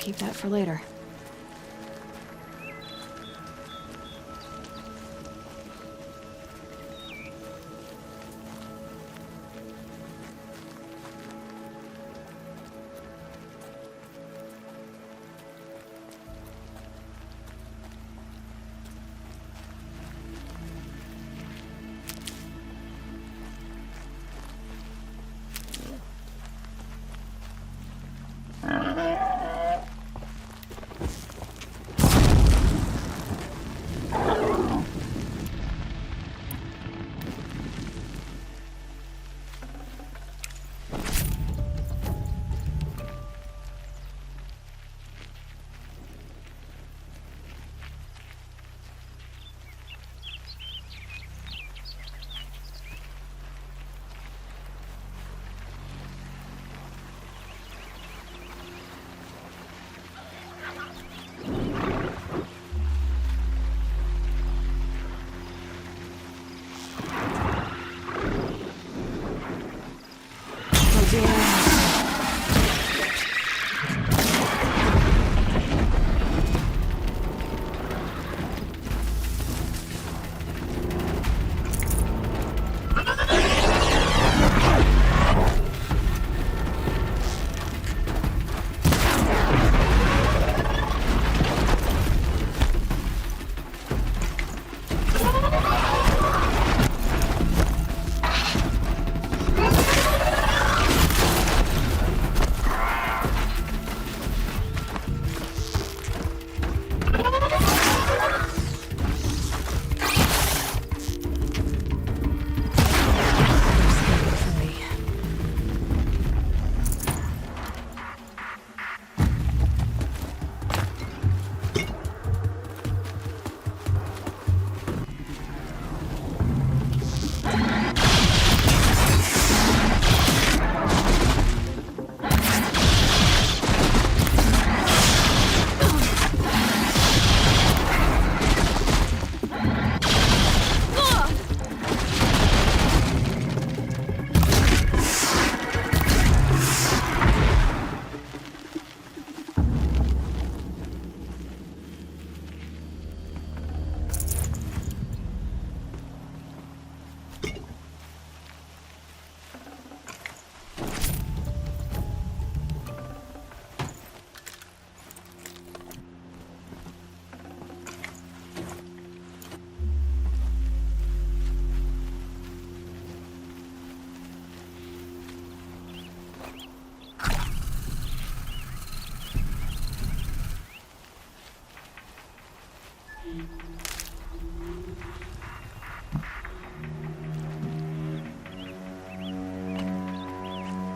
keep that for later.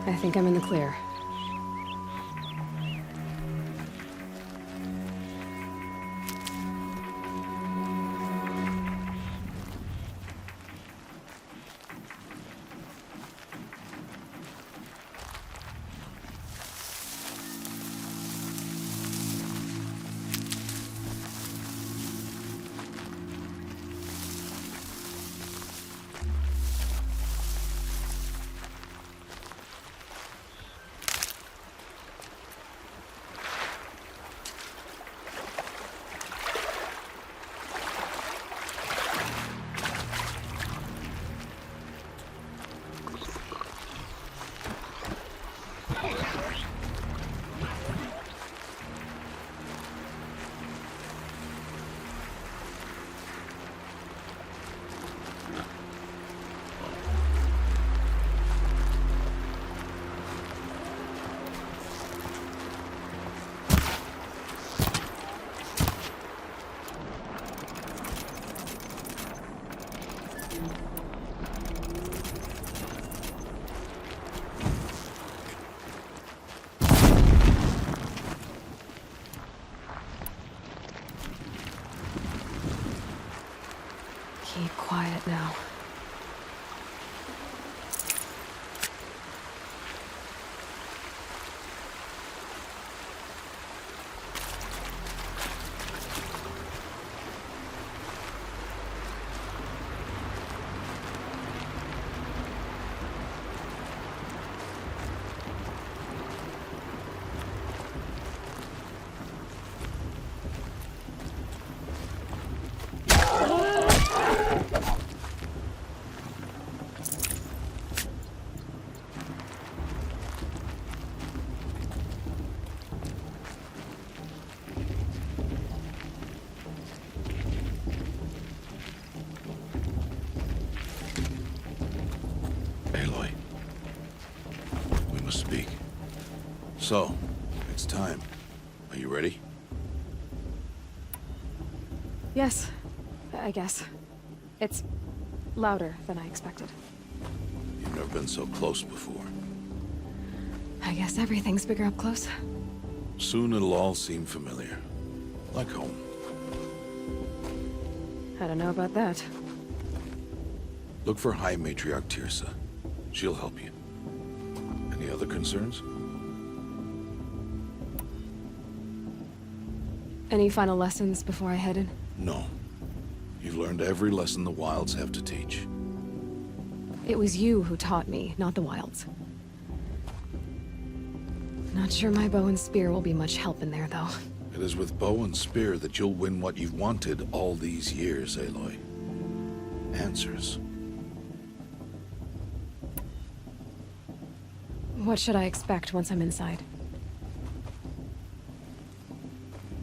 I think I'm in the clear. Keep quiet now. So, it's time. Are you ready? Yes, I guess. It's louder than I expected. You've never been so close before. I guess everything's bigger up close. Soon it'll all seem familiar. Like home. I don't know about that. Look for High Matriarch Tirsa. She'll help you. Any other concerns? Any final lessons before I head in? No. You've learned every lesson the Wilds have to teach. It was you who taught me, not the Wilds. Not sure my bow and spear will be much help in there, though. It is with bow and spear that you'll win what you've wanted all these years, Aloy. Answers. What should I expect once I'm inside?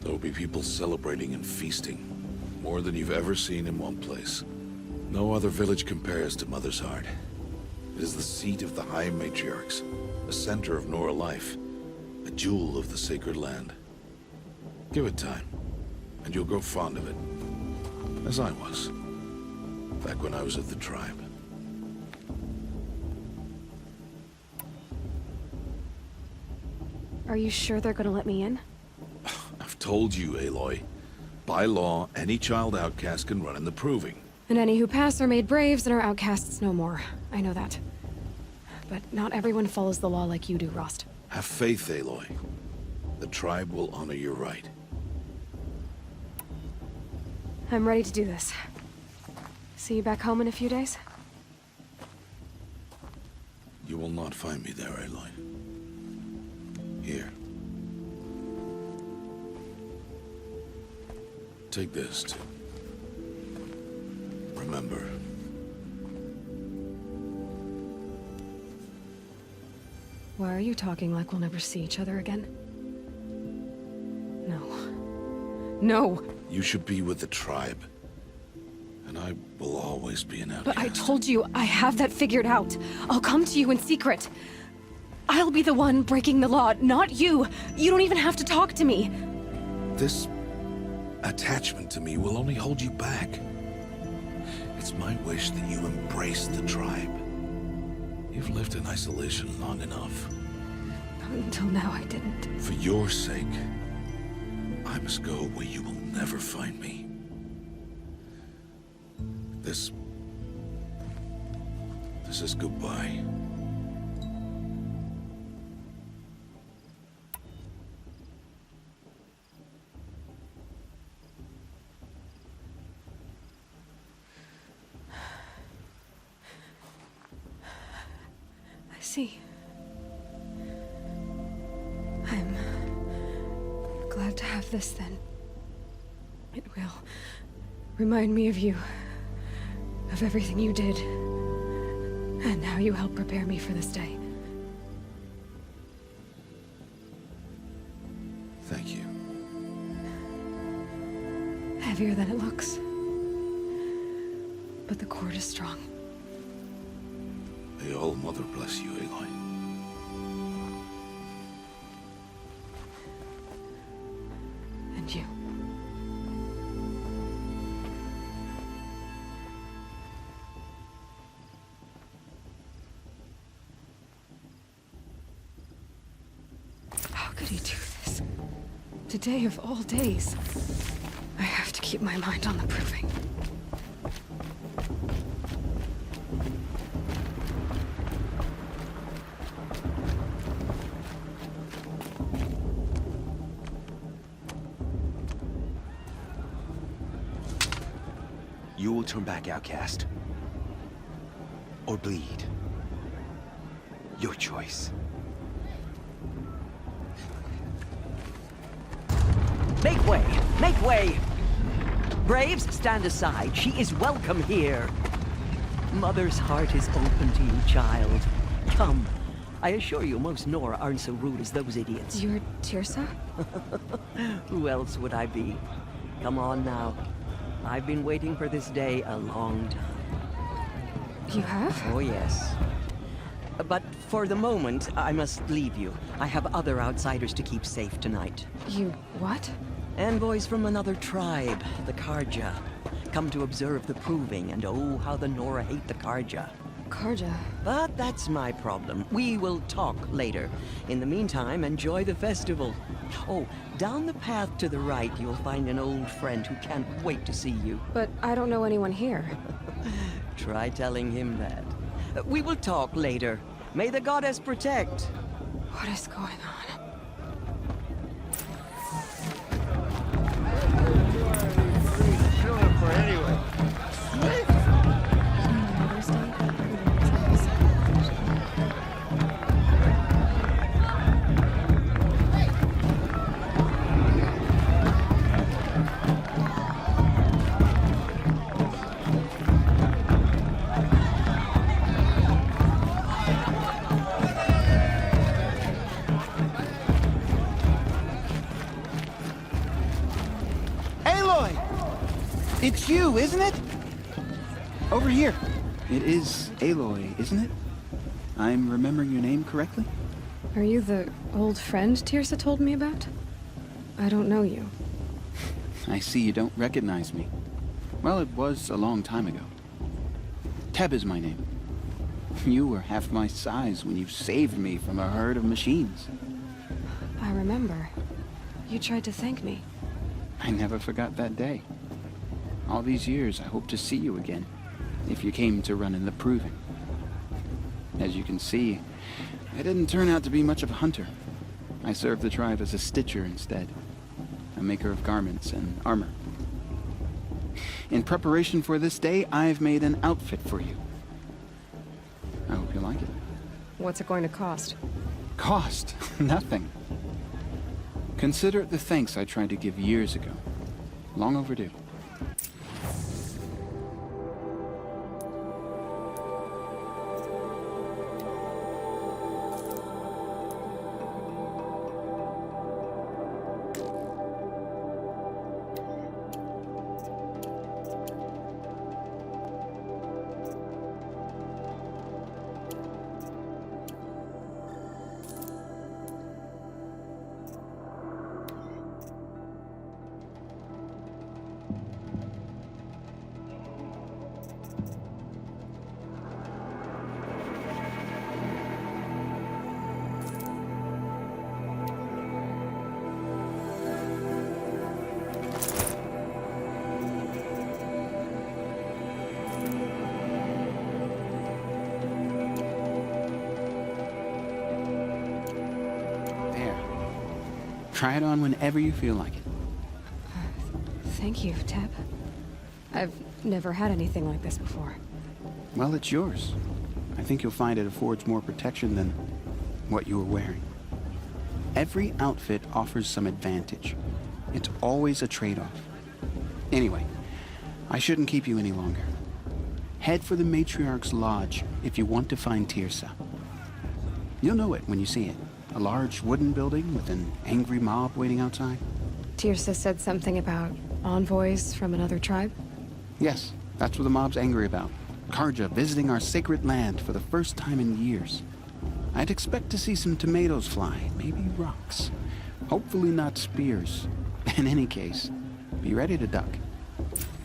There will be people celebrating and feasting. More than you've ever seen in one place. No other village compares to Mother's Heart. It is the seat of the High Matriarchs, the center of Nora life, a jewel of the sacred land. Give it time, and you'll grow fond of it. As I was, back when I was at the tribe. Are you sure they're gonna let me in? I've told you, Aloy. By law, any child outcast can run in the Proving. And any who pass are made braves and are outcasts no more. I know that. But not everyone follows the law like you do, Rost. Have faith, Aloy. The tribe will honor your right. I'm ready to do this. See you back home in a few days? You will not find me there, Aloy. Here. Take this to remember. Why are you talking like we'll never see each other again? No. No! You should be with the tribe. And I will always be an outcast. But I told you, I have that figured out. I'll come to you in secret. I'll be the one breaking the law, not you. You don't even have to talk to me. This attachment to me will only hold you back. It's my wish that you embrace the tribe. You've lived in isolation long enough. Until now, I didn't. For your sake, I must go where you will never find me. This is goodbye. I see. I'm glad to have this then. It will remind me of you, of everything you did, and how you helped prepare me for this day. Thank you. Heavier than it looks. But the cord is strong. May All-Mother bless you, Aloy. And you. How could he do this? Today of all days. I have to keep my mind on the Proving. You will turn back outcast. Or bleed. Your choice. Make way! Make way! Braves, stand aside. She is welcome here. Mother's heart is open to you, child. Come. I assure you, most Nora aren't so rude as those idiots. You're Tirsa? Who else would I be? Come on now. I've been waiting for this day a long time. You have? Oh, yes. But For the moment, I must leave you. I have other outsiders to keep safe tonight. You what? Envoys from another tribe, the Karja. Come to observe the proving, and oh, how the Nora hate the Karja. Karja. But that's my problem. We will talk later. In the meantime, enjoy the festival. Oh, down the path to the right, you'll find an old friend who can't wait to see you. But I don't know anyone here. Try telling him that. We will talk later. May the goddess protect. What is going on? It's you, isn't it? Over here. It is Aloy, isn't it? I'm remembering your name correctly? Are you the old friend Tirsa told me about? I don't know you. I see you don't recognize me. Well, it was a long time ago. Teb is my name. You were half my size when you saved me from a herd of machines. I remember. You tried to thank me. I never forgot that day. All these years, I hope to see you again, if you came to run in the Proving. As you can see, I didn't turn out to be much of a hunter. I served the tribe as a stitcher instead, a maker of garments and armor. In preparation for this day, I've made an outfit for you. I hope you like it. What's it going to cost? Cost? Nothing. Consider it the thanks I tried to give years ago. Long overdue. Try it on whenever you feel like it. Thank you, Teb. I've never had anything like this before. Well, it's yours. I think you'll find it affords more protection than what you were wearing. Every outfit offers some advantage. It's always a trade-off. Anyway, I shouldn't keep you any longer. Head for the Matriarch's Lodge if you want to find Tirsa. You'll know it when you see it. A large wooden building with an angry mob waiting outside? Tirsa said something about envoys from another tribe? Yes, that's what the mob's angry about. Karja visiting our sacred land for the first time in years. I'd expect to see some tomatoes fly, maybe rocks. Hopefully not spears. In any case, be ready to duck.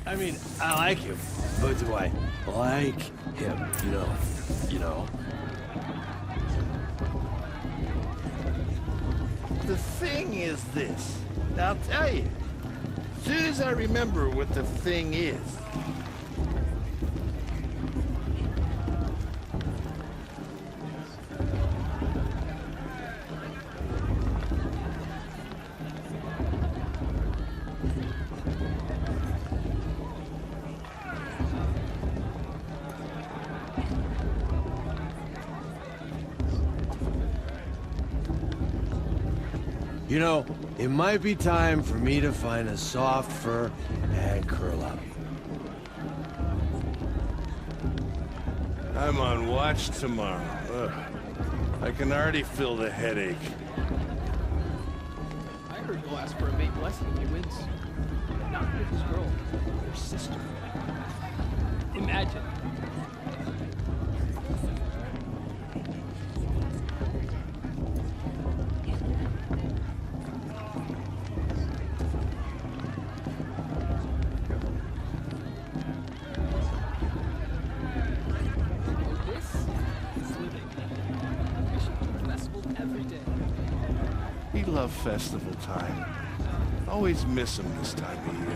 I mean, I like him, but do I like him? You know. The thing is this. I'll tell you. As soon as I remember what the thing is. You know, it might be time for me to find a soft fur and curl up. I'm on watch tomorrow. Ugh. I can already feel the headache. I heard you'll ask for a mate blessing if he wins. Not with his girl, your sister. Imagine. We love festival time. Always miss them this time of year.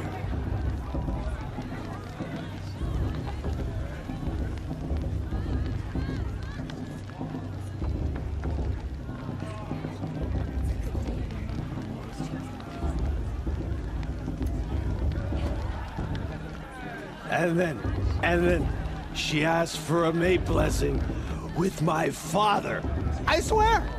And then she asked for a mate blessing with my father. I swear!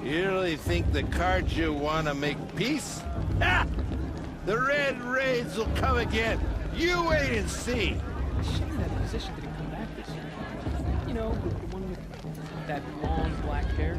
You really think the Carja want to make peace? Ha! The Red Raids will come again. You wait and see. She in that position didn't come back this year. You know, the one with that long black hair.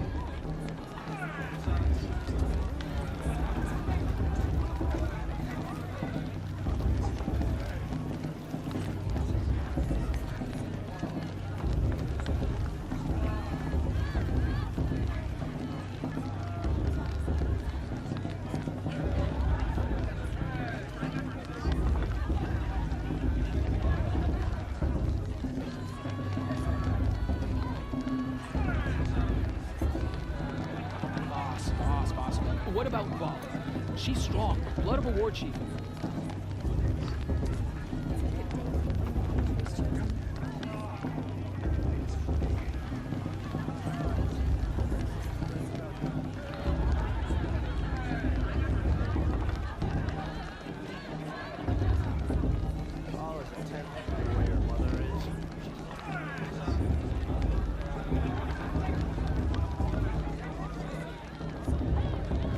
What about Vala? She's strong, blood of a war chief.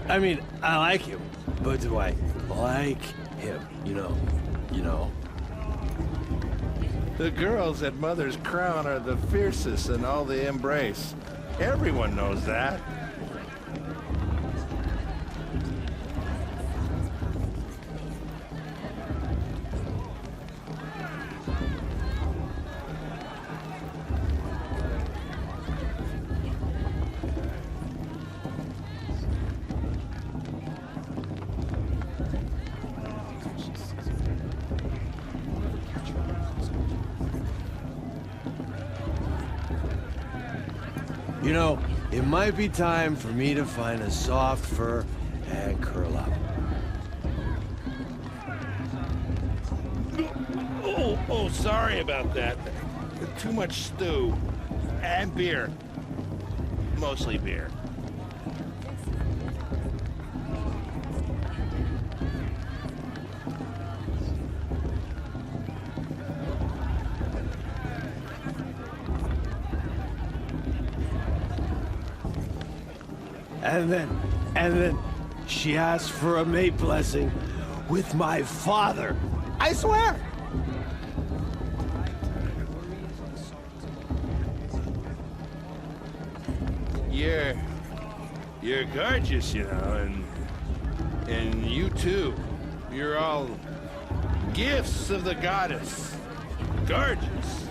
I mean, I like him, but do I like him? You know. The girls at Mother's Crown are the fiercest in all the embrace. Everyone knows that. You know, it might be time for me to find a soft fur and curl up. Oh, sorry about that. Too much stew. And beer. Mostly beer. And then she asked for a mate blessing with my father. I swear! You're gorgeous, you know, and you too. You're all gifts of the goddess. Gorgeous.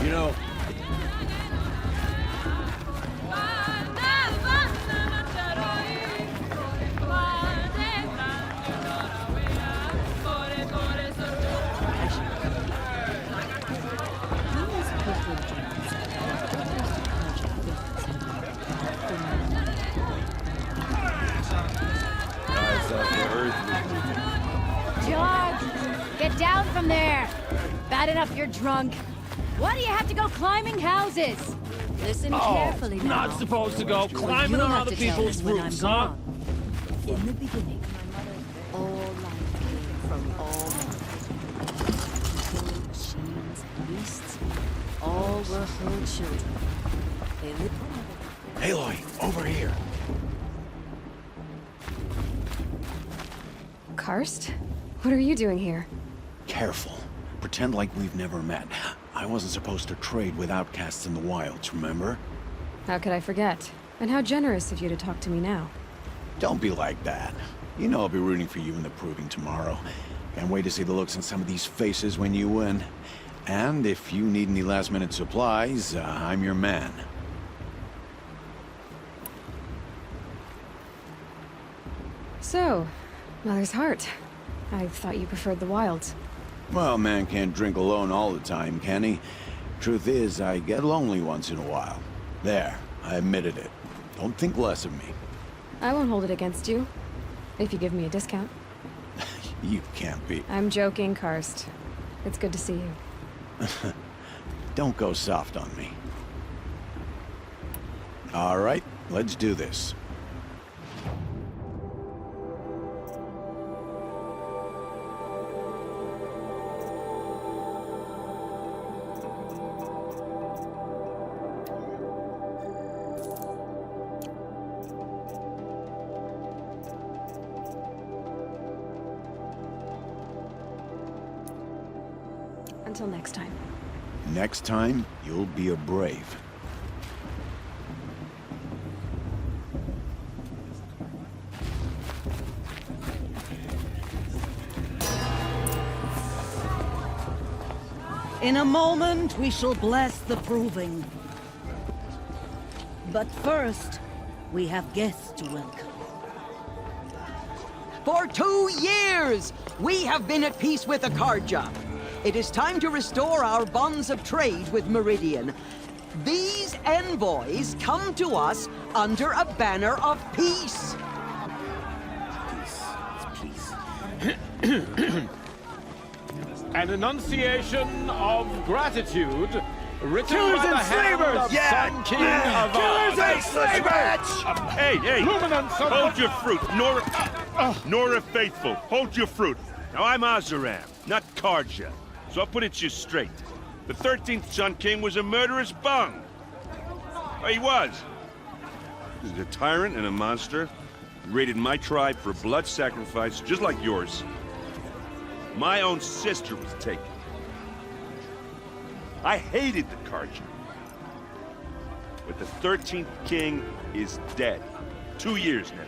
You know, George, get down from there. Bad enough you're drunk. Why do you have to go climbing houses? Listen carefully now. not supposed to go climbing You'll on have other to tell people's us when I'm roofs, huh? gone. In the beginning, all life came from all men. Machines, beasts, all were her children. They lived. Aloy, over here. Karst? What are you doing here? Careful. Pretend like we've never met. I wasn't supposed to trade with outcasts in the wilds, remember? How could I forget? And how generous of you to talk to me now. Don't be like that. You know I'll be rooting for you in the proving tomorrow. Can't wait to see the looks on some of these faces when you win. And if you need any last-minute supplies, I'm your man. So, Mother's Heart. I thought you preferred the wilds. Well, man can't drink alone all the time, can he? Truth is, I get lonely once in a while. There, I admitted it. Don't think less of me. I won't hold it against you. If you give me a discount. You can't be. I'm joking, Karst. It's good to see you. Don't go soft on me. All right, let's do this. Until next time. Next time, you'll be a brave. In a moment, we shall bless the proving. But first, we have guests to welcome. For 2 years, we have been at peace with Akarja. It is time to restore our bonds of trade with Meridian. These envoys come to us under a banner of peace. An enunciation of gratitude written Killers by the and hand slavers! of Yeah! Sun King Yeah! of Killers and slavers! Hey, hey! Luminance of Hold your fruit, Nora Faithful. Hold your fruit. Now I'm Oseram, not Karja, so I'll put it to you straight. The 13th Sun King was a murderous bung. Oh, he was. He's a tyrant and a monster. He raided my tribe for blood sacrifice, just like yours. My own sister was taken. I hated the Karja. But the 13th king is dead. 2 years now.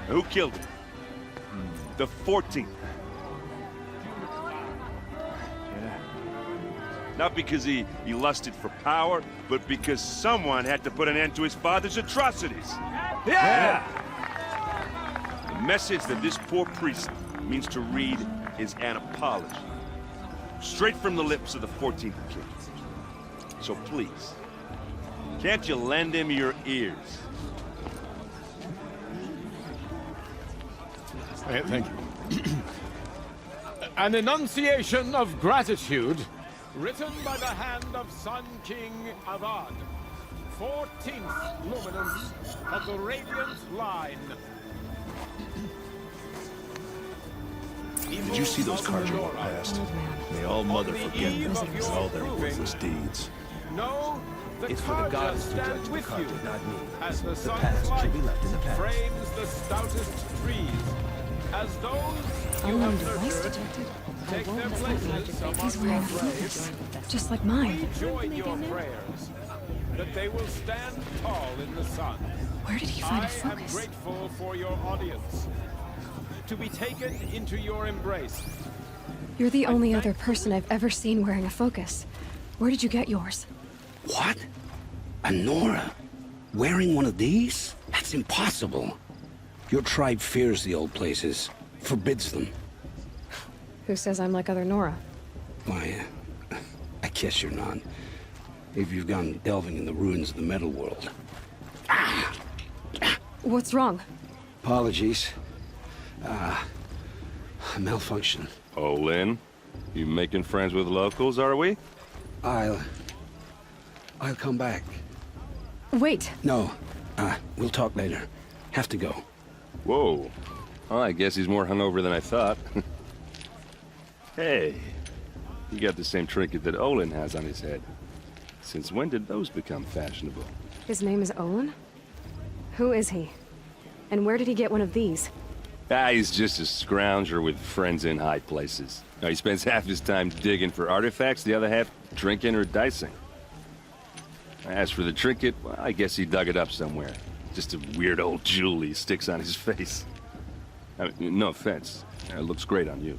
Now, who killed him? The 14th. Not because he lusted for power, but because someone had to put an end to his father's atrocities. Yeah! The message that this poor priest means to read is an apology. Straight from the lips of the 14th king. So please, can't you lend him your ears? Thank you. An enunciation of gratitude written by the hand of Sun King Avad, 14th luminance of the Radiant line. Did you see those Karja walk past? May all mother forget them and all their worthless deeds. No, the It's for the gods to stand judge the with Karja, you, not me. as the The sun's past light should be left in the past. frames the stoutest trees, as those you Unknown have device nurtured detected. take their That's not places magic. among He's your wearing a braves. focus, just like mine. We join your prayers that they will stand tall in the sun. Where did he find a I am focus? grateful for your audience. To be taken into your embrace. You're the only other person I've ever seen wearing a focus. Where did you get yours? What? A Nora? Wearing one of these? That's impossible. Your tribe fears the old places, forbids them. Who says I'm like other Nora? Why, I guess you're not. If you've gone delving in the ruins of the metal world. What's wrong? Apologies. Malfunction. Oh, Lynn, you making friends with locals, are we? I'll come back. Wait. No, we'll talk later. Have to go. Whoa. Well, I guess he's more hungover than I thought. Hey, you got the same trinket that Olin has on his head. Since when did those become fashionable? His name is Olin? Who is he? And where did he get one of these? He's just a scrounger with friends in high places. Now, he spends half his time digging for artifacts, the other half drinking or dicing. As for the trinket, well, I guess he dug it up somewhere. Just a weird old jewel he sticks on his face. I mean, no offense. It looks great on you.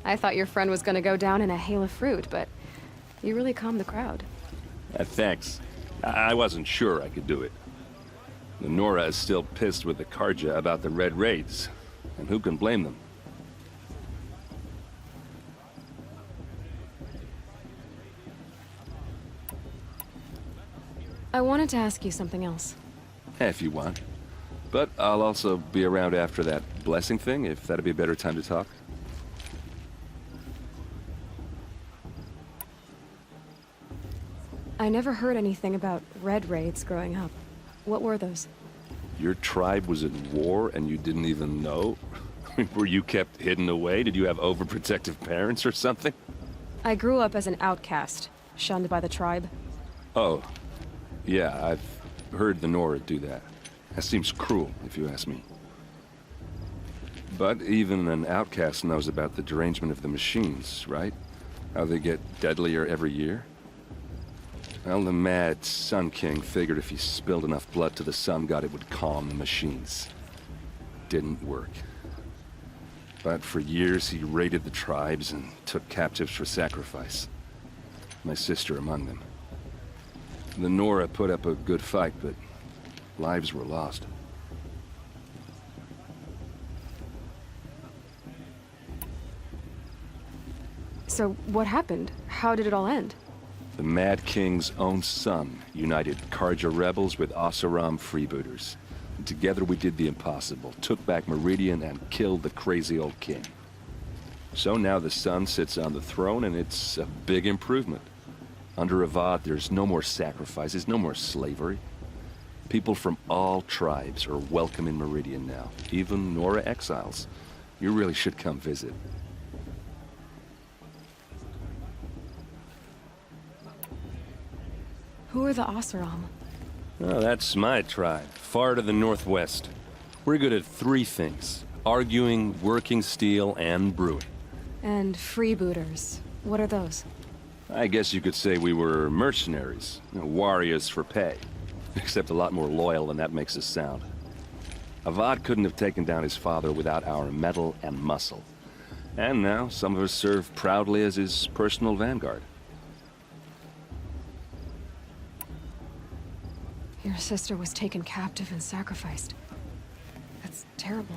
I thought your friend was gonna go down in a hail of fruit, but you really calmed the crowd. Thanks. I wasn't sure I could do it. The Nora is still pissed with the Karja about the Red Raids, and who can blame them? I wanted to ask you something else. If you want. But I'll also be around after that blessing thing, if that'd be a better time to talk. I never heard anything about Red Raids growing up. What were those? Your tribe was in war and you didn't even know? Were you kept hidden away? Did you have overprotective parents or something? I grew up as an outcast, shunned by the tribe. Oh. Yeah, I've heard the Nora do that. That seems cruel, if you ask me. But even an outcast knows about the derangement of the machines, right? How they get deadlier every year? Well, the mad Sun King figured if he spilled enough blood to the Sun God, it would calm the machines. Didn't work. But for years, he raided the tribes and took captives for sacrifice. My sister among them. The Nora put up a good fight, but lives were lost. So what happened? How did it all end? The Mad King's own son united Karja rebels with Oseram freebooters. And together we did the impossible, took back Meridian and killed the crazy old king. So now the son sits on the throne and it's a big improvement. Under Avad, there's no more sacrifices, no more slavery. People from all tribes are welcome in Meridian now, even Nora exiles. You really should come visit. Who are the Oseram? Oh, that's my tribe, far to the northwest. We're good at 3 things: arguing, working steel, and brewing. And freebooters. What are those? I guess you could say we were mercenaries, warriors for pay. Except a lot more loyal than that makes us sound. Avad couldn't have taken down his father without our metal and muscle. And now, some of us serve proudly as his personal vanguard. Your sister was taken captive and sacrificed. That's terrible.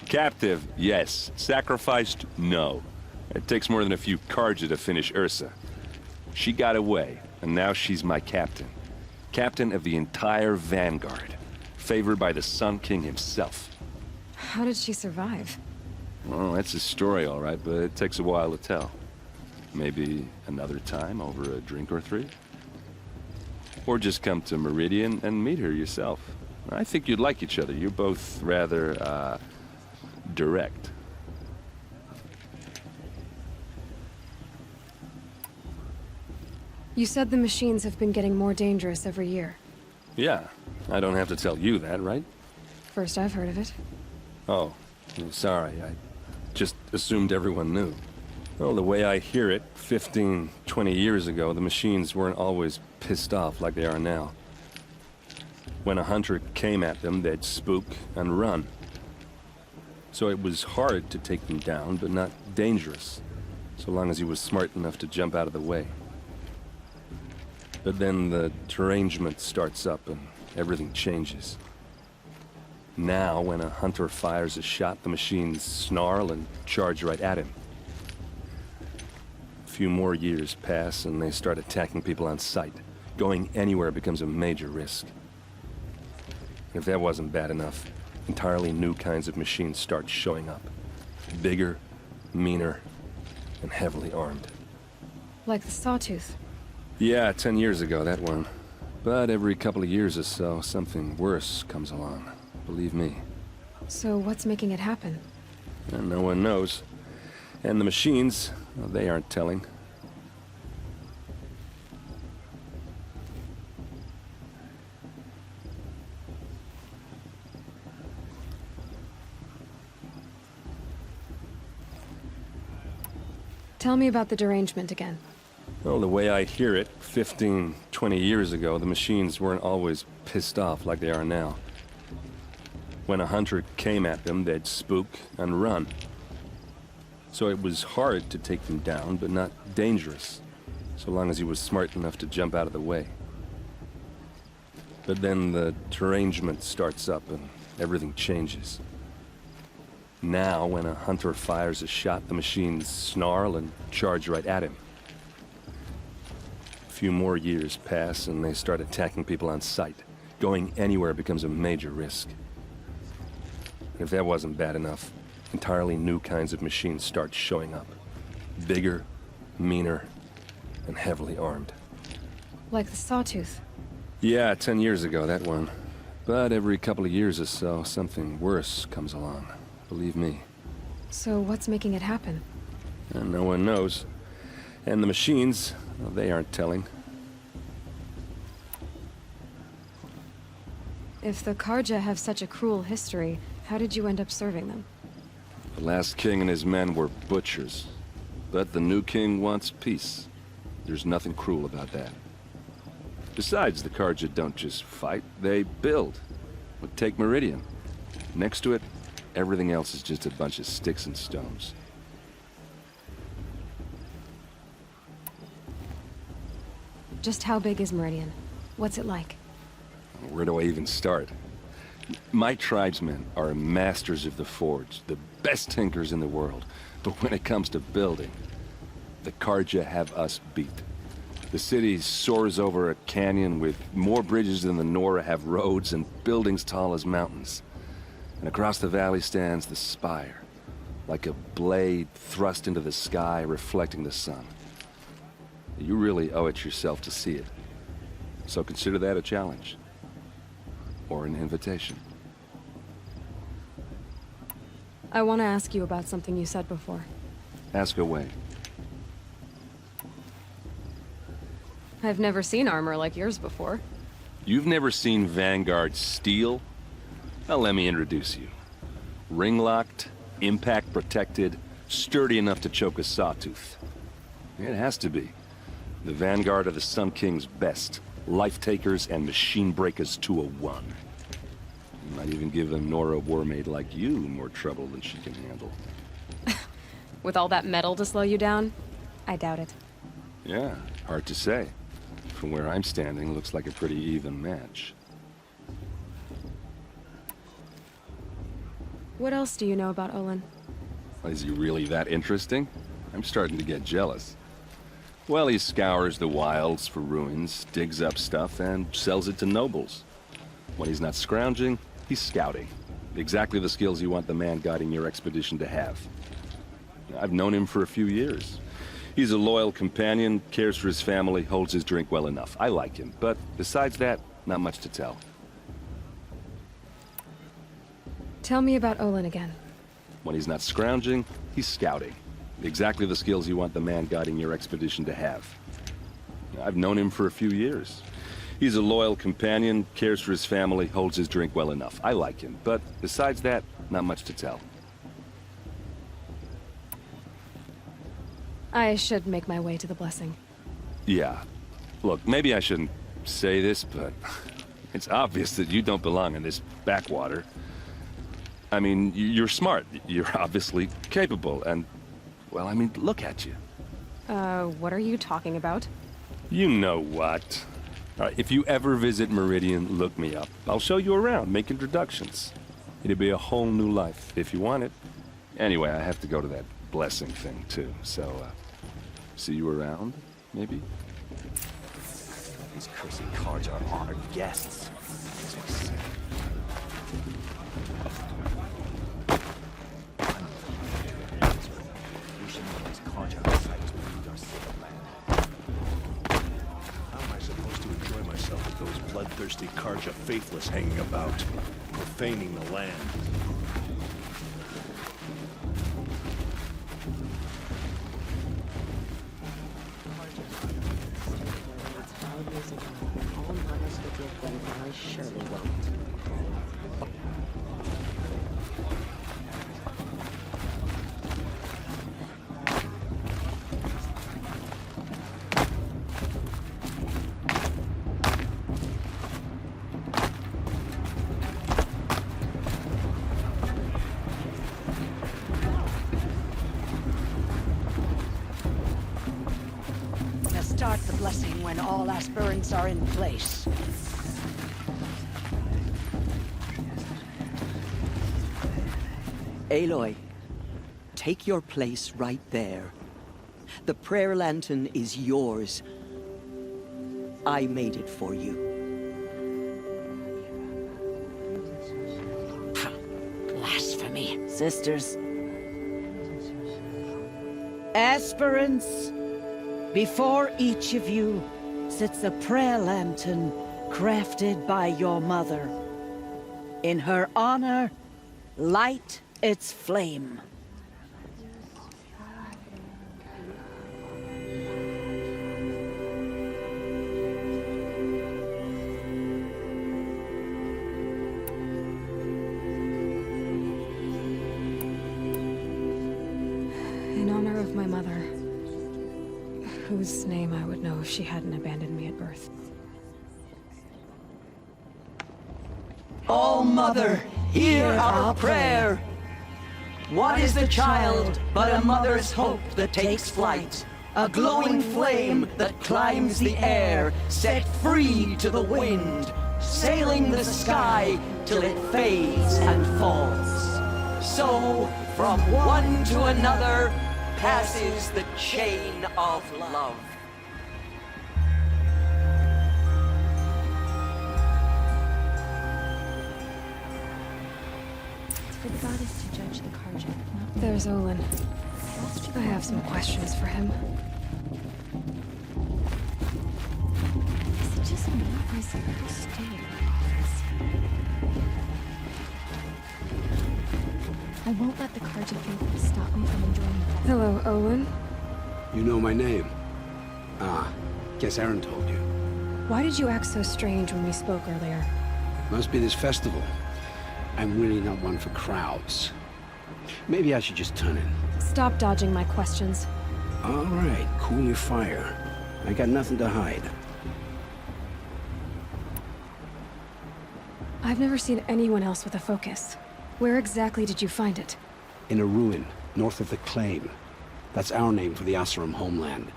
Captive, yes. Sacrificed, no. It takes more than a few Karja to finish Ursa. She got away, and now she's my captain. Captain of the entire Vanguard. Favored by the Sun King himself. How did she survive? Well, that's a story, all right, but it takes a while to tell. Maybe another time over a drink or 3? Or just come to Meridian and meet her yourself. I think you'd like each other. You're both rather, direct. You said the machines have been getting more dangerous every year. Yeah, I don't have to tell you that, right? First I've heard of it. Oh, I'm sorry. I just assumed everyone knew. Well, the way I hear it, 15, 20 years ago, the machines weren't always pissed off like they are now. When a hunter came at them, they'd spook and run. So it was hard to take them down, but not dangerous, so long as he was smart enough to jump out of the way. But then the derangement starts up and everything changes. Now, when a hunter fires a shot, the machines snarl and charge right at him. A few more years pass and they start attacking people on sight. Going anywhere becomes a major risk. If that wasn't bad enough, entirely new kinds of machines start showing up. Bigger, meaner, and heavily armed. Like the Sawtooth. Yeah, 10 years ago, that one. But every couple of years or so, something worse comes along. Believe me. So what's making it happen? And no one knows. And the machines, well, they aren't telling. Tell me about the derangement again. Well, the way I hear it, 15, 20 years ago, the machines weren't always pissed off like they are now. When a hunter came at them, they'd spook and run. So it was hard to take them down, but not dangerous, so long as he was smart enough to jump out of the way. But then the derangement starts up and everything changes. Now, when a hunter fires a shot, the machines snarl and charge right at him. A few more years pass and they start attacking people on sight. Going anywhere becomes a major risk. If that wasn't bad enough, entirely new kinds of machines start showing up. Bigger, meaner, and heavily armed. Like the Sawtooth. Yeah, 10 years ago, that one. But every couple of years or so, something worse comes along. Believe me. So what's making it happen? And no one knows. And the machines, well, they aren't telling. If the Carja have such a cruel history, how did you end up serving them? The last king and his men were butchers. But the new king wants peace. There's nothing cruel about that. Besides, the Carja don't just fight, they build. But take Meridian. Next to it, everything else is just a bunch of sticks and stones. Just how big is Meridian? What's it like? Where do I even start? My tribesmen are masters of the forge, the best tinkers in the world. But when it comes to building, the Carja have us beat. The city soars over a canyon with more bridges than the Nora have roads and buildings tall as mountains. And across the valley stands the spire, like a blade thrust into the sky, reflecting the sun. You really owe it yourself to see it. So consider that a challenge. Or an invitation. I want to ask you about something you said before. Ask away. I've never seen armor like yours before. You've never seen Vanguard steel? Well, let me introduce you. Ring-locked, impact-protected, sturdy enough to choke a sawtooth. It has to be. The Vanguard are the Sun King's best. Life-takers and machine breakers to a one. You might even give a Nora warmaid like you more trouble than she can handle. With all that metal to slow you down? I doubt it. Yeah, hard to say. From where I'm standing, looks like a pretty even match. What else do you know about Olin? Is he really that interesting? I'm starting to get jealous. Well, he scours the wilds for ruins, digs up stuff, and sells it to nobles. When he's not scrounging, he's scouting. Exactly the skills you want the man guiding your expedition to have. I've known him for a few years. He's a loyal companion, cares for his family, holds his drink well enough. I like him, but besides that, not much to tell. Tell me about Olin again. When he's not scrounging, he's scouting. Exactly the skills you want the man guiding your expedition to have. I've known him for a few years. He's a loyal companion, cares for his family, holds his drink well enough. I like him, but besides that, not much to tell. I should make my way to the blessing. Yeah. Look, maybe I shouldn't say this, but it's obvious that you don't belong in this backwater. I mean, you're smart. You're obviously capable, and, well, I mean, look at you. What are you talking about? You know what. All right, if you ever visit Meridian, look me up. I'll show you around, make introductions. It'll be a whole new life, if you want it. Anyway, I have to go to that blessing thing, too, so, see you around, maybe? These cursed cards are honored guests. How am I supposed to enjoy myself with those bloodthirsty Carja faithless hanging about, profaning the land? start the blessing when all aspirants are in place. Aloy, take your place right there. The prayer lantern is yours. I made it for you. Blasphemy. Sisters. Aspirants, before each of you sits a prayer lantern crafted by your mother. In her honor, light its flame. In honor of my mother, whose name I would know if she hadn't abandoned me at birth. All Mother, hear our prayer. What is the child but a mother's hope that takes flight? A glowing flame that climbs the air, set free to the wind, sailing the sky till it fades and falls. So, from one to another, passes the chain of love. For the goddess to judge the Carja. There's Olin. I have some questions for him. Is it just me, or is it staying? I won't let the Carja faith stop me from enjoying the festival. Hello, Olin. You know my name? Ah, guess Aaron told you. Why did you act so strange when we spoke earlier? Must be this festival. I'm really not one for crowds. Maybe I should just turn in. Stop dodging my questions. All right, cool your fire. I got nothing to hide. I've never seen anyone else with a focus. Where exactly did you find it? In a ruin, north of the Claim. That's our name for the Oseram homeland.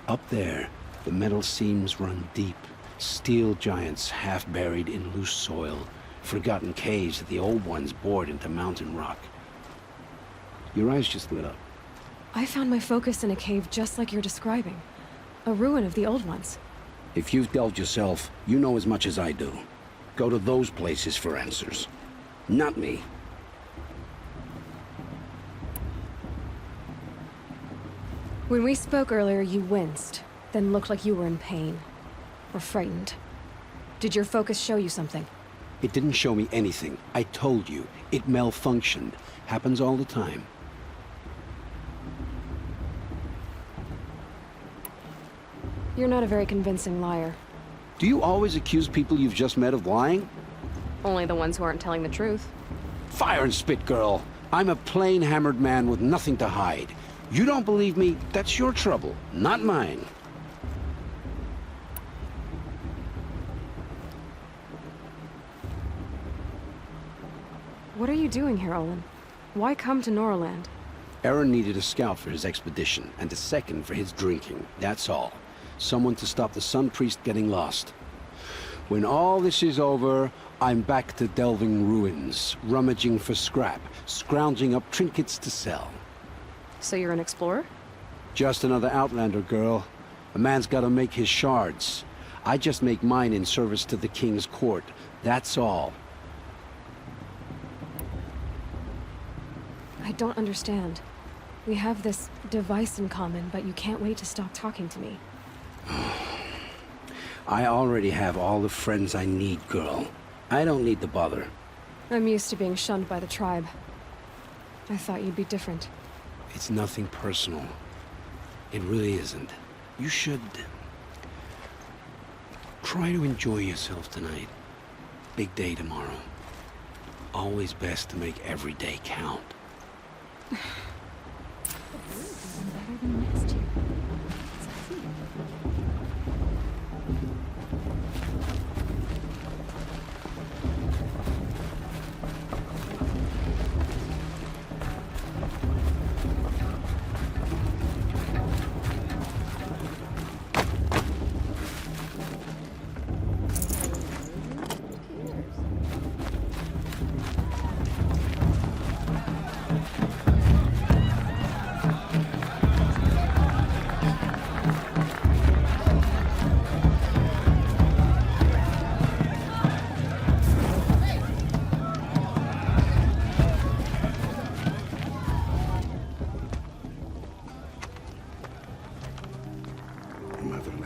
Up there, the metal seams run deep. Steel giants half buried in loose soil. Forgotten caves that the old ones bored into mountain rock. Your eyes just lit up. I found my focus in a cave just like you're describing. A ruin of the old ones. If you've delved yourself, you know as much as I do. Go to those places for answers. Not me. When we spoke earlier, you winced, then looked like you were in pain. Or frightened. Did your focus show you something? It didn't show me anything. I told you. It malfunctioned. Happens all the time. You're not a very convincing liar. Do you always accuse people you've just met of lying? Only the ones who aren't telling the truth. Fire and spit, girl. I'm a plain hammered man with nothing to hide. You don't believe me, that's your trouble, not mine. What are you doing here, Olin? Why come to Norland? Aaron needed a scout for his expedition, and a second for his drinking, that's all. Someone to stop the Sun Priest getting lost. When all this is over, I'm back to delving ruins, rummaging for scrap, scrounging up trinkets to sell. So you're an explorer? Just another Outlander, girl. A man's gotta make his shards. I just make mine in service to the King's court, that's all. I don't understand. We have this device in common, but you can't wait to stop talking to me. I already have all the friends I need, girl. I don't need the bother. I'm used to being shunned by the tribe. I thought you'd be different. It's nothing personal. It really isn't. You should... try to enjoy yourself tonight. Big day tomorrow. Always best to make every day count.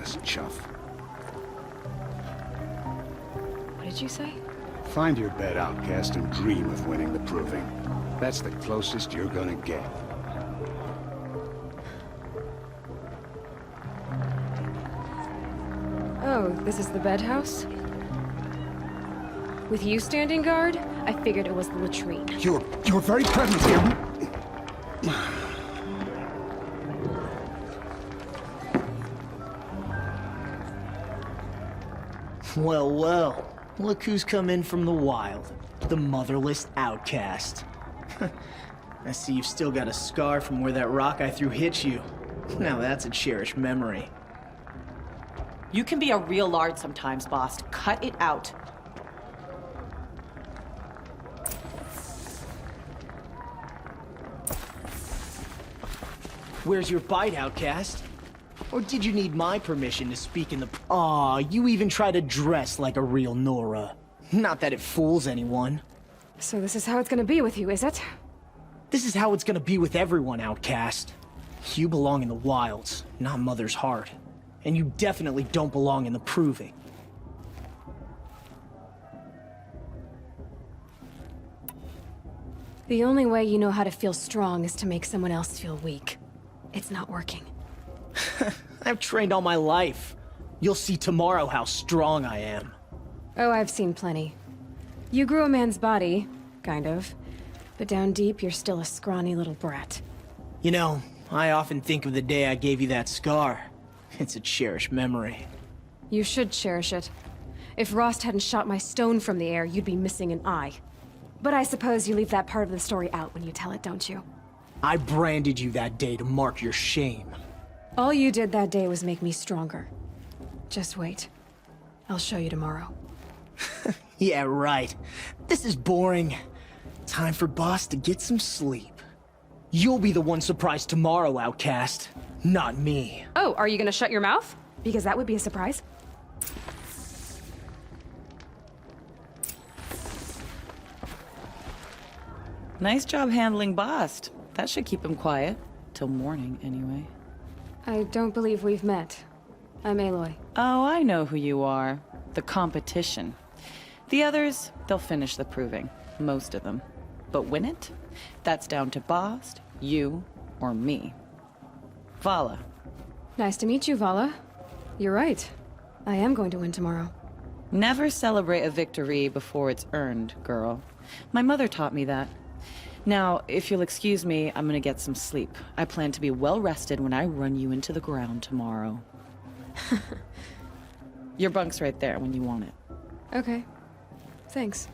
useless chuff. What did you say? Find your bed, outcast, and dream of winning the proving. That's the closest you're gonna get. Oh, this is the bed house? With you standing guard, I figured it was the latrine. Your very presence here... Well, well. Look who's come in from the wild. The motherless outcast. I see you've still got a scar from where that rock I threw hit you. Now that's a cherished memory. You can be a real lard sometimes, boss. Cut it out. Where's your bite, outcast? Or did you need my permission to speak in the... Aw, you even try to dress like a real Nora. Not that it fools anyone. So this is how it's gonna be with you, is it? This is how it's gonna be with everyone, outcast. You belong in the wilds, not Mother's heart. And you definitely don't belong in the proving. The only way you know how to feel strong is to make someone else feel weak. It's not working. I've trained all my life. You'll see tomorrow how strong I am. Oh, I've seen plenty. You grew a man's body, kind of. But down deep, you're still a scrawny little brat. You know, I often think of the day I gave you that scar. It's a cherished memory. You should cherish it. If Rost hadn't shot my stone from the air, you'd be missing an eye. But I suppose you leave that part of the story out when you tell it, don't you? I branded you that day to mark your shame. All you did that day was make me stronger. Just wait. I'll show you tomorrow. Yeah, right. This is boring. Time for Boss to get some sleep. You'll be the one surprised tomorrow, outcast. Not me. Oh, are you gonna shut your mouth? Because that would be a surprise. Nice job handling Bast. That should keep him quiet. Till morning, anyway. I don't believe we've met. I'm Aloy. Oh, I know who you are. The competition. The others, they'll finish the proving. Most of them. But win it? That's down to Bast, you, or me. Vala. Nice to meet you, Vala. You're right. I am going to win tomorrow. Never celebrate a victory before it's earned, girl. My mother taught me that. Now, if you'll excuse me, I'm gonna get some sleep. I plan to be well rested when I run you into the ground tomorrow. Your bunk's right there when you want it. Okay. Thanks.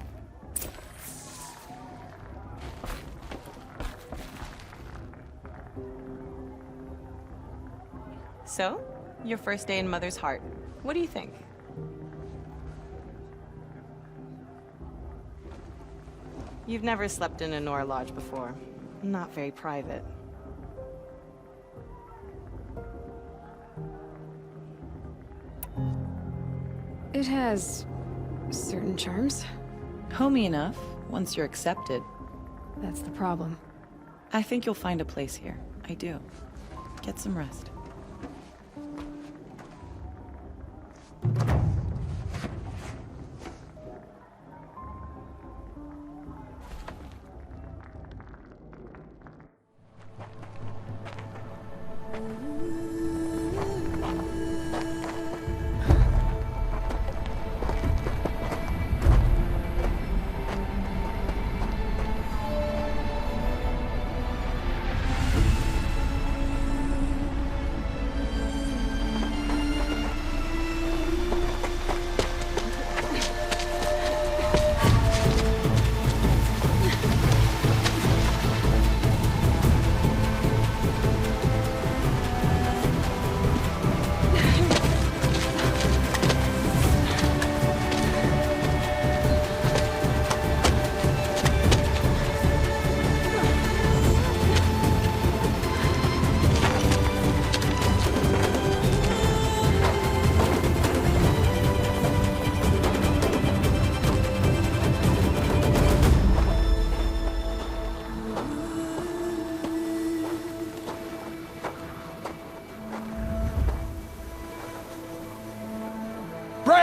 So, your first day in Mother's heart. What do you think? You've never slept in a Nora lodge before. Not very private. It has certain charms. Homey enough, once you're accepted. That's the problem. I think you'll find a place here. I do. Get some rest.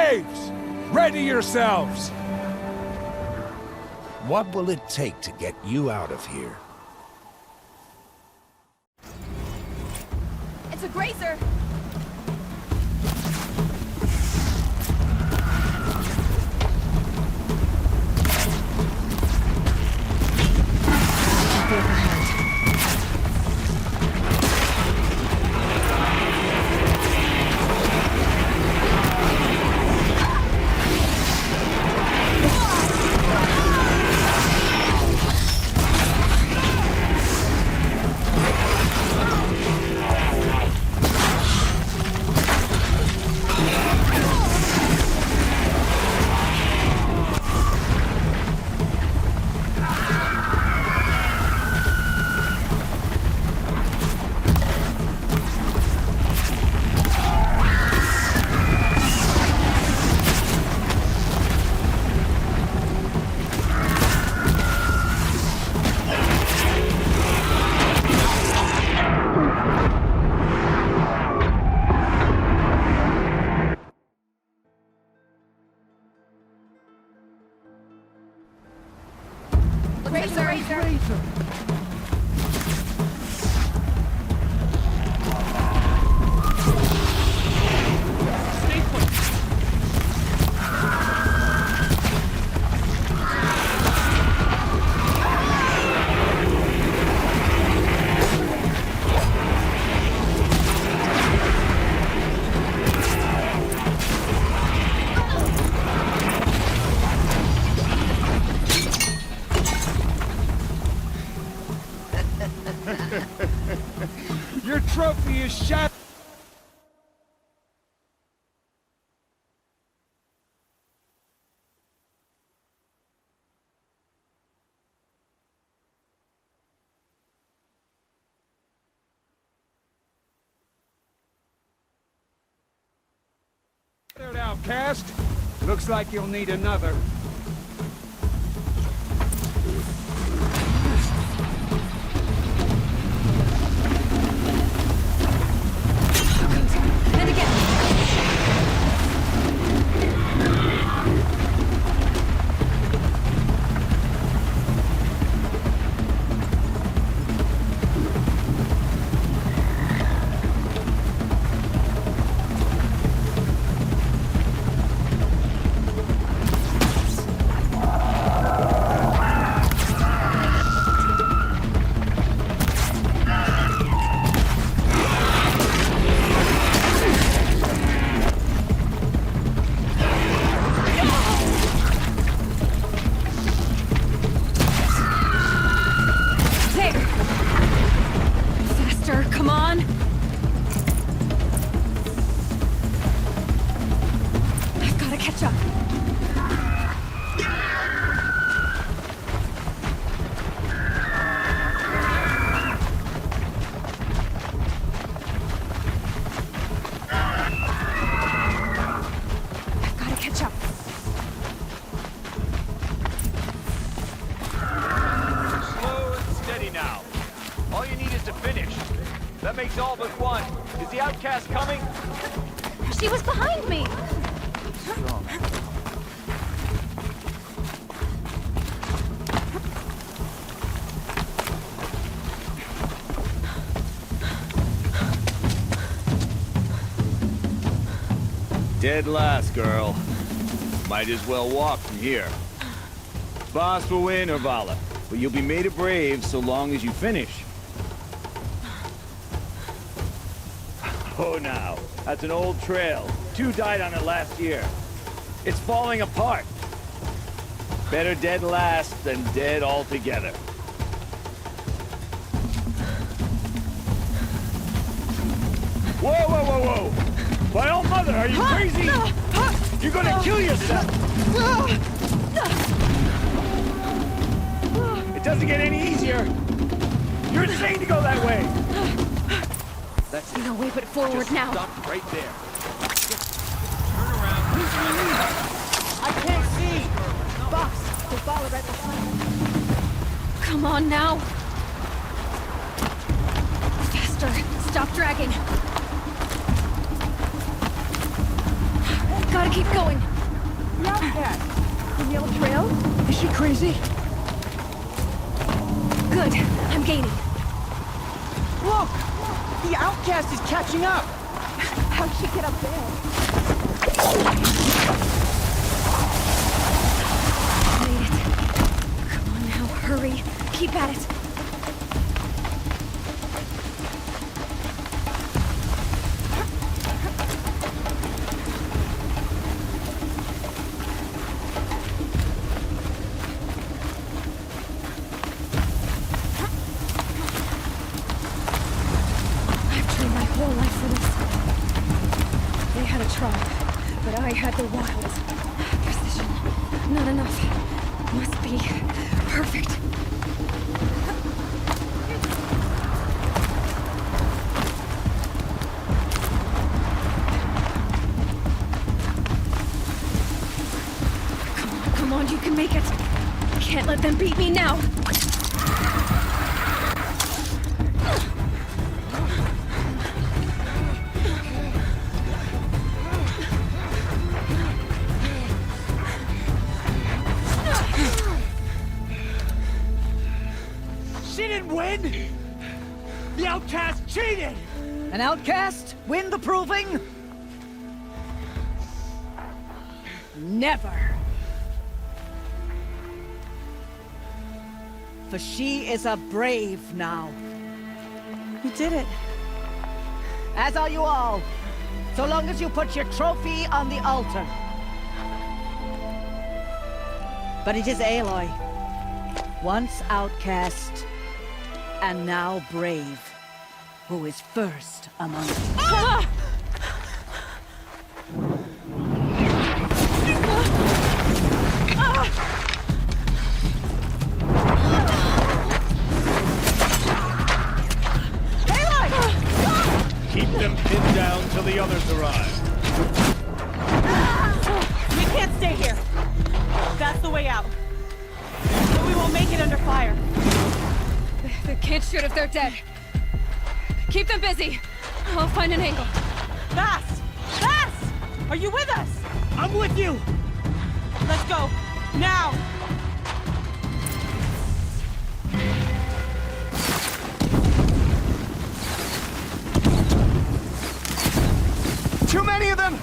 Braves! Ready yourselves! What will it take to get you out of here? It's a grazer! Your trophy is shattered. Outcast. Looks like you'll need another. And again! Come on! I've gotta catch up. I've gotta catch up. Slow and steady now. All you need is to finish. That makes all but one. Is the outcast coming? She was behind me! Dead last, girl. Might as well walk from here. Boss will win, or Vala, but you'll be made a brave so long as you finish. Oh, now. That's an old trail. 2 died on it last year. It's falling apart. Better dead last than dead altogether. Whoa, whoa, whoa, whoa! My own mother, are you crazy? You're gonna kill yourself! It doesn't get any easier! You're insane to go that way! That's No way but forward just now. Stop right there. Turn around. I can't see! Boss, the ball right behind. Come on now. Faster. Stop dragging. Gotta gotta keep going. The outcast. The yellow trail? Is she crazy? Good. I'm gaining. Look! The outcast is catching up! How'd she get up there? Made it. Come on now, hurry. Keep at it. But I had the wilds. Precision. Not enough. Must be perfect. Come on, you can make it. Can't let them beat me now. Win? The outcast cheated! An outcast win the proving? Never. For she is a brave now. You did it. As are you all. So long as you put your trophy on the altar. But it is Aloy. Once outcast, and now brave, who is first among you. Ah! Keep them pinned down till the others arrive. We can't stay here. That's the way out. But we won't make it under fire. They can't shoot if they're dead. Keep them busy. I'll find an angle. Bass! Bass! Are you with us? I'm with you! Let's go. Now! Too many of them!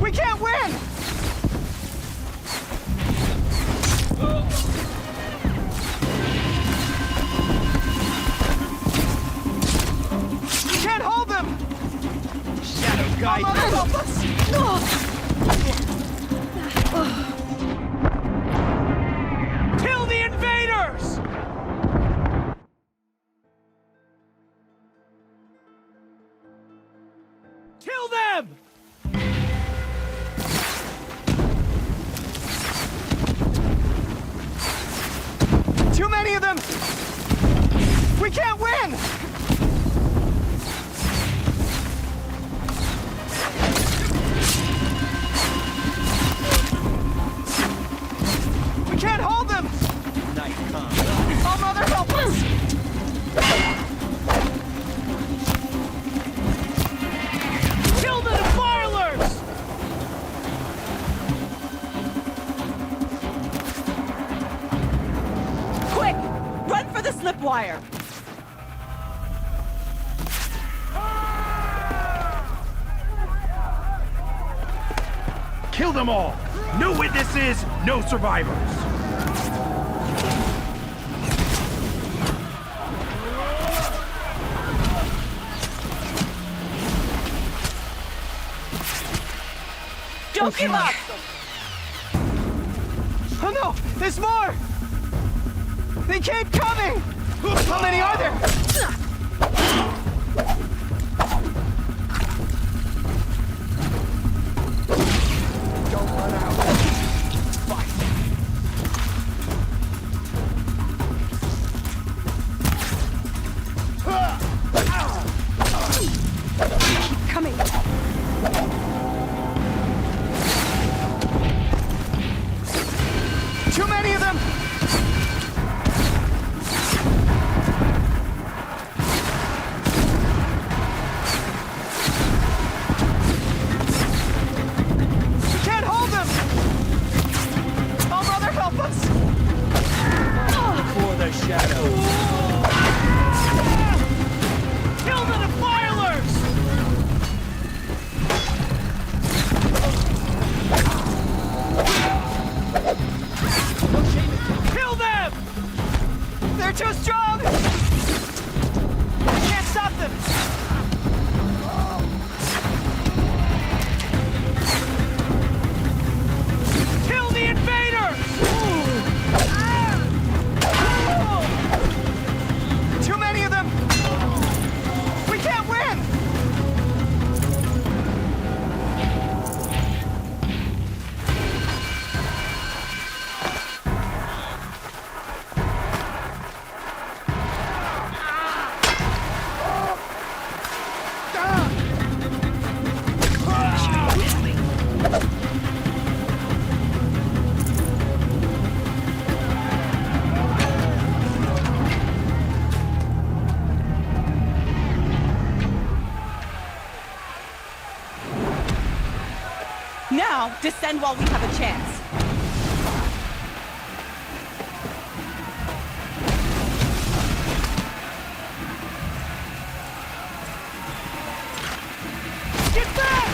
We can't win! Can't hold them! Shadow guide. Mother, help us! Kill the invaders! Kill them! Too many of them! We can't win! We can't hold them! Night come. Oh, Mother, help us! Kill the defilers! Quick! Run for the slip wire! Kill them all! No witnesses, no survivors! Don't give up! Oh no! There's more! They keep coming! How many are there? Don't run out. Fight. Keep coming. Too many of them! Now, descend while we have a chance. Get back!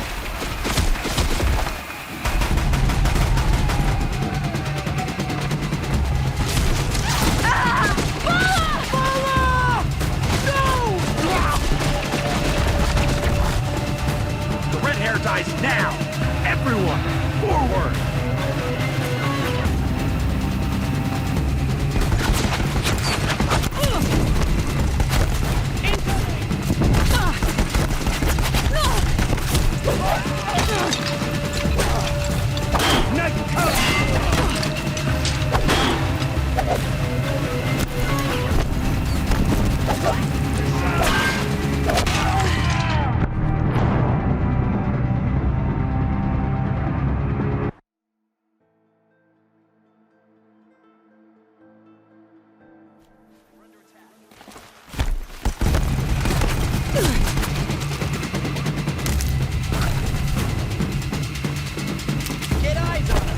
The red hair dies now! Everyone, forward! Get eyes on us!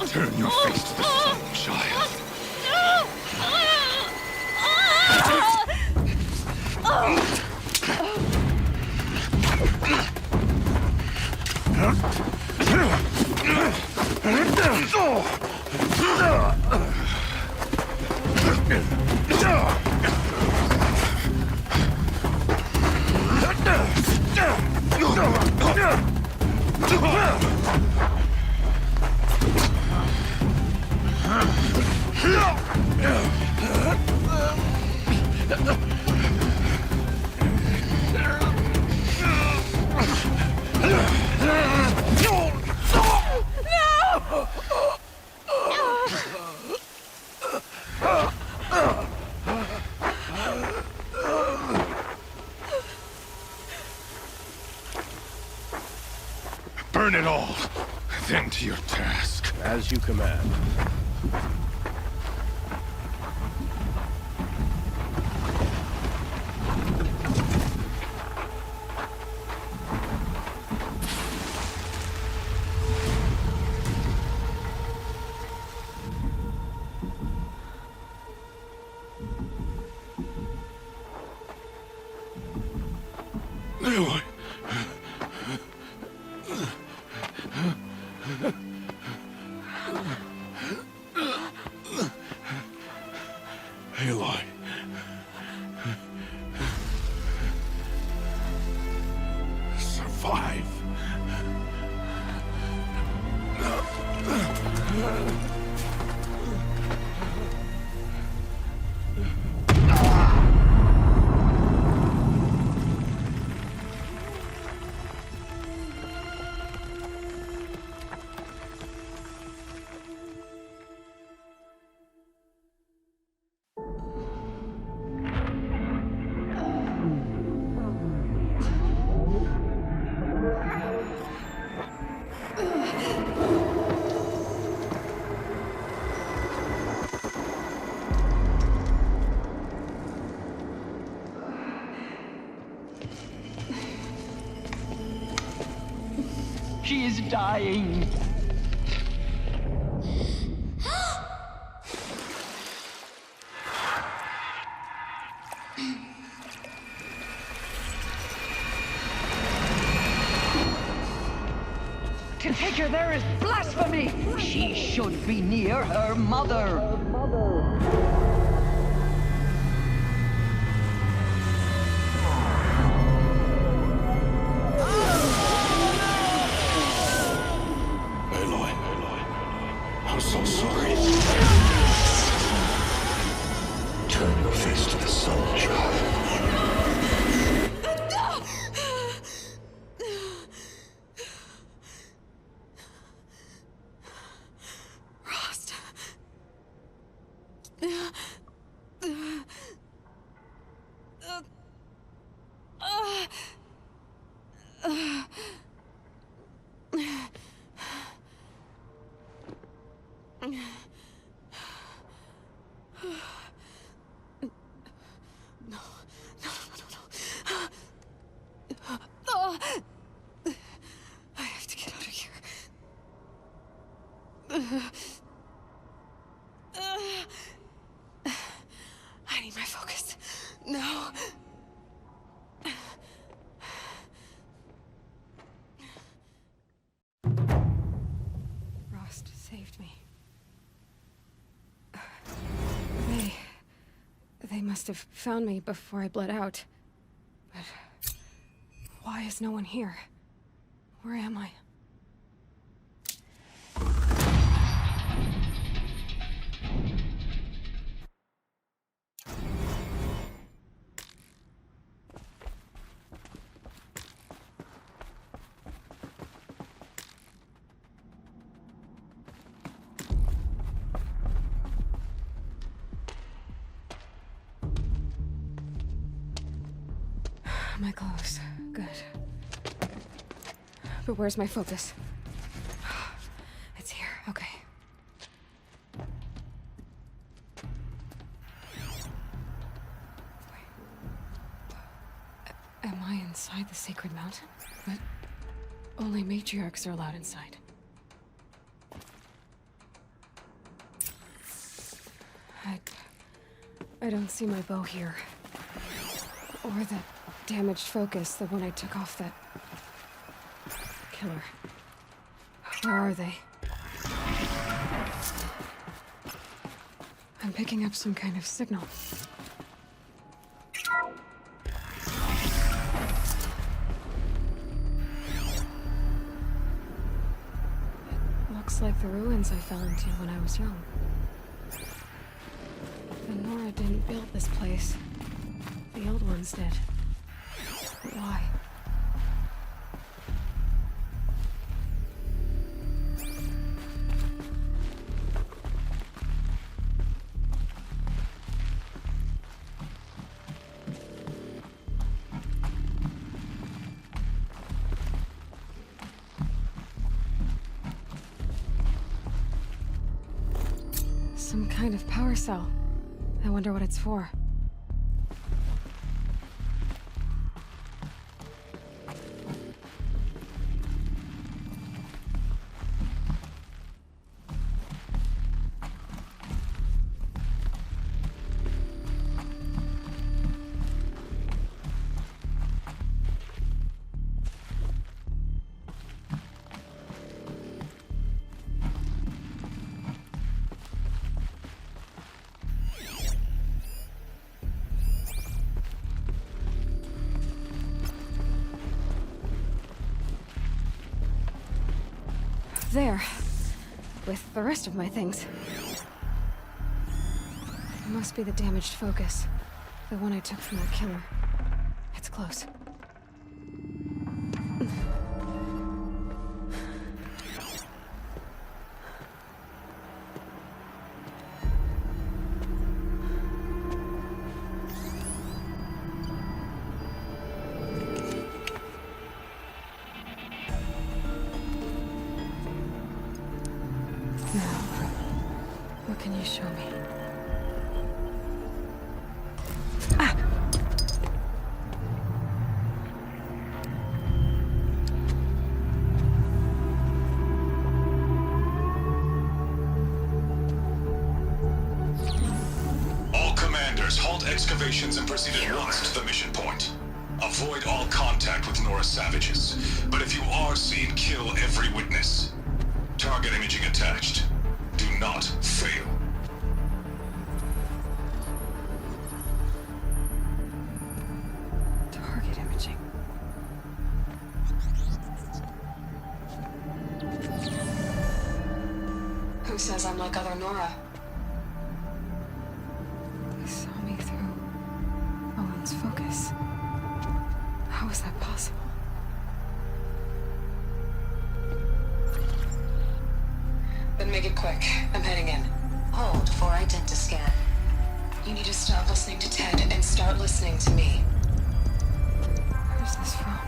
Turn your face to the sun, child. Burn it all, then to your task. As you command. Aloy. Aloy. Survive. She is dying. To take her there is blasphemy. She should be near her mother. I'm so sorry. Turn your face to the sun, child. Rost. I have to get out of here. I need my focus. No. Rost saved me. They must have found me before I bled out. But why is no one here? Where am I? My clothes. Good. But where's my focus? It's here. Okay. Wait. Am I inside the sacred mountain? But only matriarchs are allowed inside. I don't see my bow here. Or that damaged focus, the one I took off that killer. Where are they? I'm picking up some kind of signal. It looks like the ruins I fell into when I was young. The Nora didn't build this place. The old ones did. Why? Some kind of power cell. I wonder what it's for. There. With the rest of my things. It must be the damaged focus. The one I took from that killer. It's close. What can you show me? All commanders, halt excavations and proceed at once to the mission point. Avoid all contact with Nora savages. But if you are seen, kill every witness. Target imaging attached. Do not fail. Target imaging. Who says I'm like other Nora? They saw me through Owen's focus. How is that possible? Then make it quick. I'm heading in. Hold for identiscan. You need to stop listening to Ted and start listening to me. Where's this from?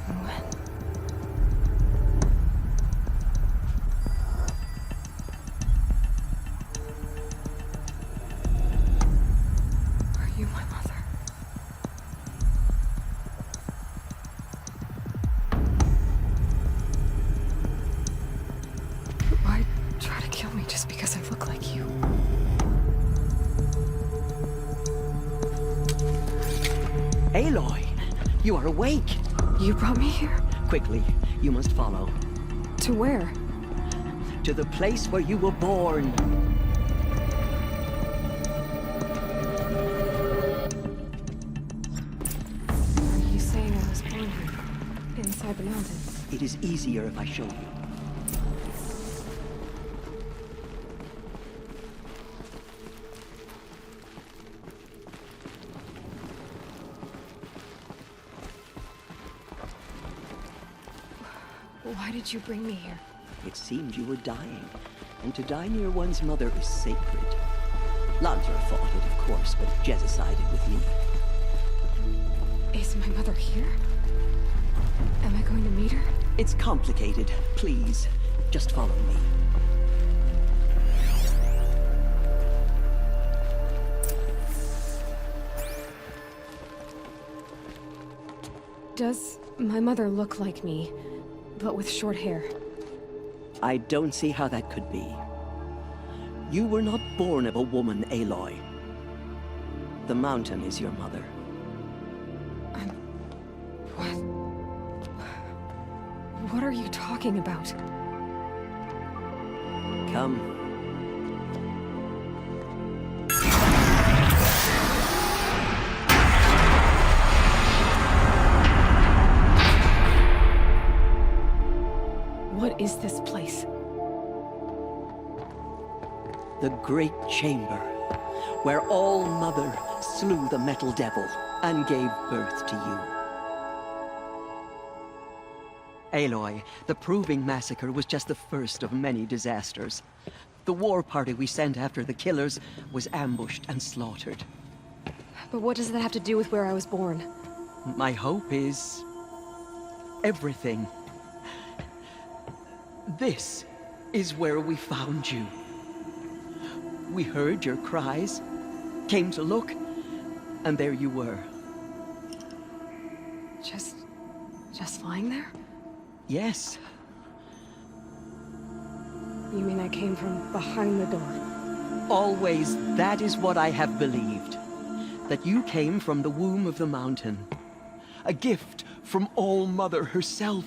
And when? Are you my mother? Why try to kill me just because I look like you? Aloy, you are awake. You brought me here? Quickly, you must follow. To where? To the place where you were born. Are you saying I was born here? Inside the mountains? It is easier if I show you. Why did you bring me here? It seemed you were dying, and to die near one's mother is sacred. Lansra fought it, of course, but Jezza sided with me. Is my mother here? Am I going to meet her? It's complicated. Please, just follow me. Does my mother look like me, but with short hair? I don't see how that could be. You were not born of a woman, Aloy. The mountain is your mother. What are you talking about? Come. What is this place? The Great Chamber, where All Mother slew the Metal Devil and gave birth to you. Aloy, the Proving Massacre was just the first of many disasters. The war party we sent after the killers was ambushed and slaughtered. But what does that have to do with where I was born? My hope is... everything. This is where we found you. We heard your cries, came to look, and there you were. Just lying there? Yes. You mean I came from behind the door? Always, that is what I have believed. That you came from the womb of the mountain. A gift from All Mother herself.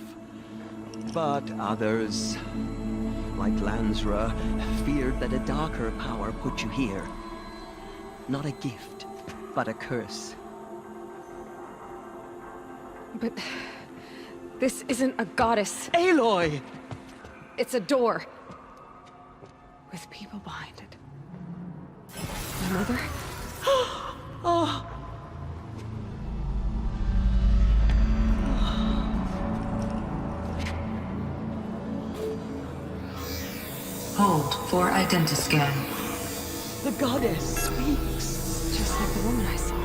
But others, like Lansra, feared that a darker power put you here. Not a gift, but a curse. But... this isn't a goddess. Aloy! It's a door. With people behind it. My mother? Oh! Hold for identiscan. The goddess speaks. Just like the woman I saw.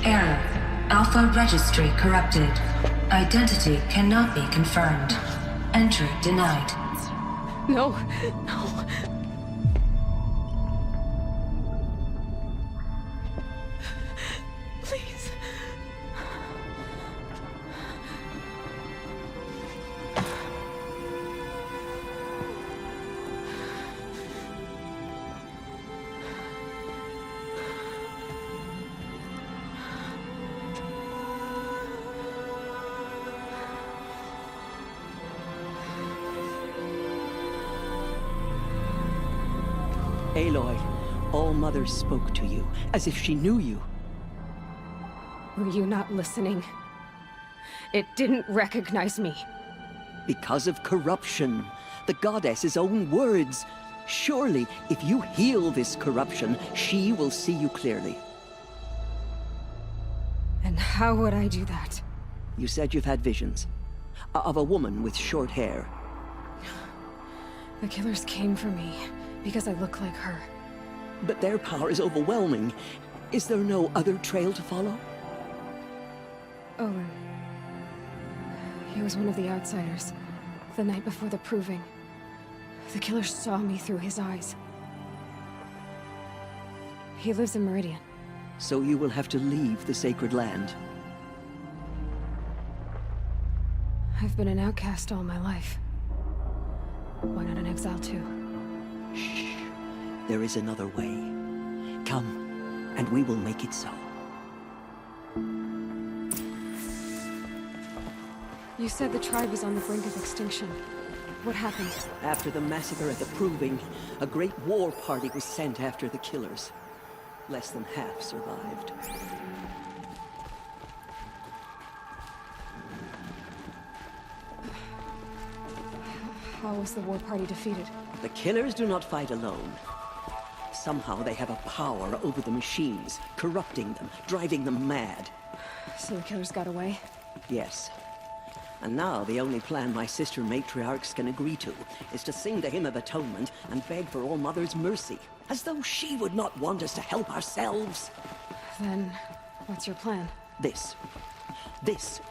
Error. Alpha registry corrupted. Identity cannot be confirmed. Entry denied. No, no. Please. Aloy, All Mother spoke to you, as if she knew you. Were you not listening? It didn't recognize me. Because of corruption. The goddess's own words. Surely, if you heal this corruption, she will see you clearly. And how would I do that? You said you've had visions. Of a woman with short hair. The killers came for me because I look like her. But their power is overwhelming. Is there no other trail to follow? Olin. He was one of the outsiders. The night before the Proving. The killers saw me through his eyes. He lives in Meridian. So you will have to leave the sacred land. I've been an outcast all my life. Why not an exile too? Shh. There is another way. Come, and we will make it so. You said the tribe was on the brink of extinction. What happened? After the massacre at the Proving, a great war party was sent after the killers. Less than half survived. How was the war party defeated? The killers do not fight alone. Somehow they have a power over the machines, corrupting them, driving them mad. So the killers got away? Yes. And now the only plan my sister matriarchs can agree to is to sing the Hymn of Atonement and beg for All Mother's mercy, as though she would not want us to help ourselves. Then, what's your plan? This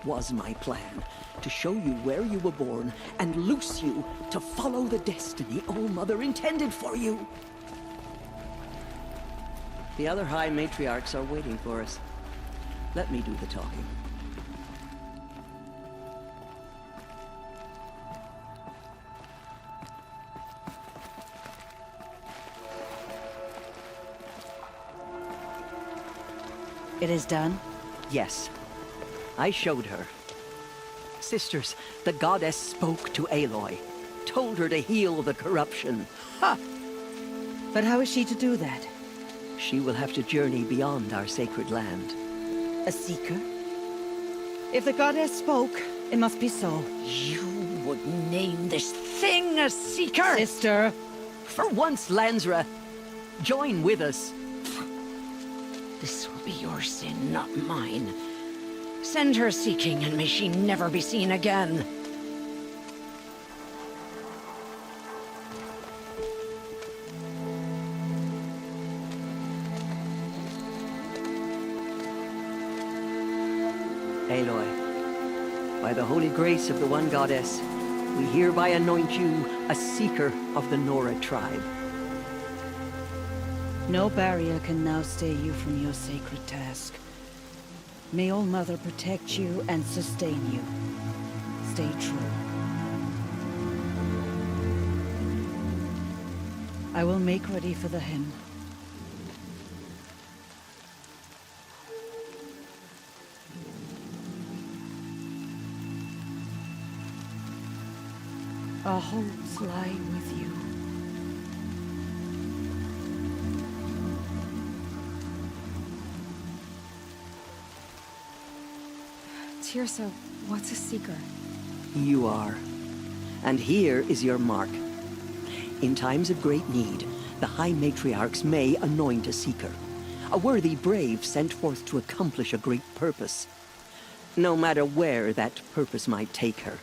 was my plan. To show you where you were born and loose you to follow the destiny All Mother intended for you. The other High Matriarchs are waiting for us. Let me do the talking. It is done? Yes. I showed her. Sisters, the goddess spoke to Aloy. Told her to heal the corruption. Ha! But how is she to do that? She will have to journey beyond our sacred land. A seeker? If the goddess spoke, It must be so. You would name this thing a Seeker? Sister. For once, Lansra, join with us. This will be your sin, not mine. Send her seeking, and may she never be seen again. Aloy, by the holy grace of the One Goddess, we hereby anoint you a Seeker of the Nora tribe. No barrier can now stay you from your sacred task. May All Mother protect you and sustain you. Stay true. I will make ready for the hymn. Our hopes lie with you. Tirsa, what's a Seeker? You are. And here is your mark. In times of great need, the High Matriarchs may anoint a Seeker. A worthy brave sent forth to accomplish a great purpose. No matter where that purpose might take her.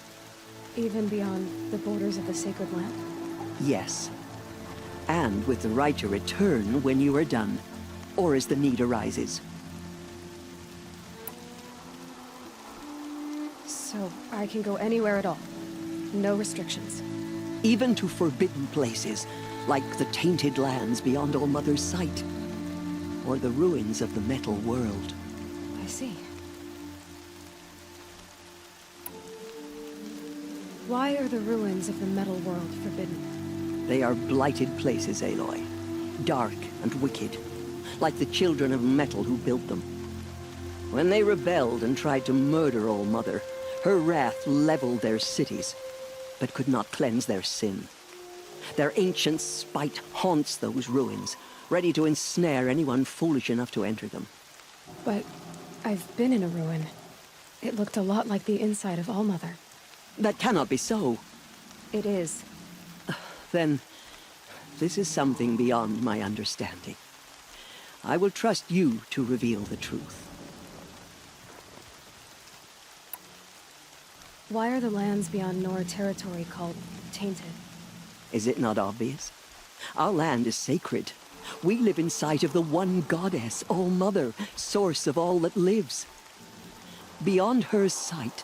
Even beyond the borders of the Sacred Land? Yes. And with the right to return when you are done, or as the need arises. So I can go anywhere at all? No restrictions? Even to forbidden places, like the tainted lands beyond All Mother's sight. Or the ruins of the Metal World. I see. Why are the ruins of the Metal World forbidden? They are blighted places, Aloy. Dark and wicked. Like the children of metal who built them. When they rebelled and tried to murder All Mother, her wrath leveled their cities, but could not cleanse their sin. Their ancient spite haunts those ruins, ready to ensnare anyone foolish enough to enter them. But I've been in a ruin. It looked a lot like the inside of All Mother. That cannot be so. It is. Then, this is something beyond my understanding. I will trust you to reveal the truth. Why are the lands beyond Nora territory called tainted? Is it not obvious? Our land is sacred. We live in sight of the One Goddess, All Mother, source of all that lives. Beyond her sight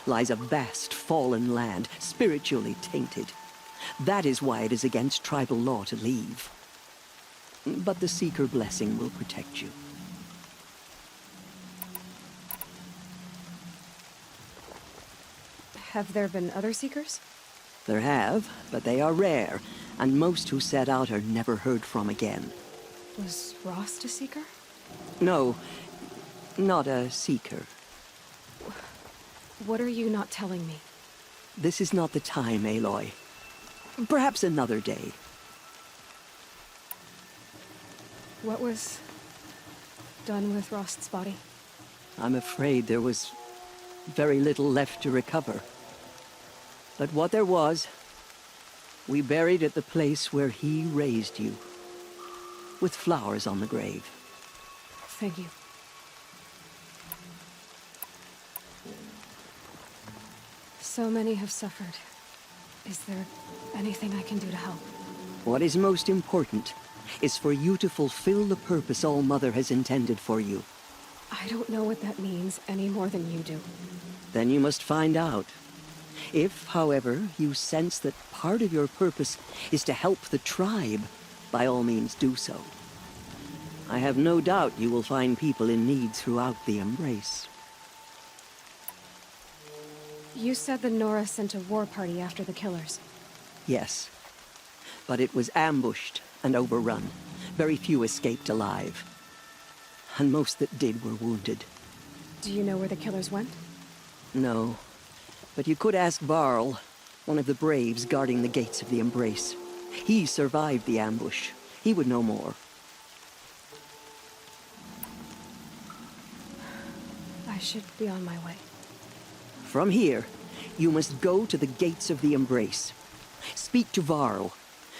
lies a vast fallen land, spiritually tainted. That is why it is against tribal law to leave. But the Seeker blessing will protect you. Have there been other Seekers? There have, but they are rare, and most who set out are never heard from again. Was Rost a Seeker? No, not a Seeker. What are you not telling me? This is not the time, Aloy. Perhaps another day. What was done with Rost's body? I'm afraid there was very little left to recover. But what there was, we buried at the place where he raised you, with flowers on the grave. Thank you. So many have suffered. Is there anything I can do to help? What is most important is for you to fulfill the purpose All Mother has intended for you. I don't know what that means any more than you do. Then you must find out. If, however, you sense that part of your purpose is to help the tribe, by all means do so. I have no doubt you will find people in need throughout the Embrace. You said the Nora sent a war party after the killers. Yes. But it was ambushed and overrun. Very few escaped alive. And most that did were wounded. Do you know where the killers went? No. But you could ask Varl, one of the braves guarding the gates of the Embrace. He survived the ambush. He would know more. I should be on my way. From here, you must go to the gates of the Embrace. Speak to Varl,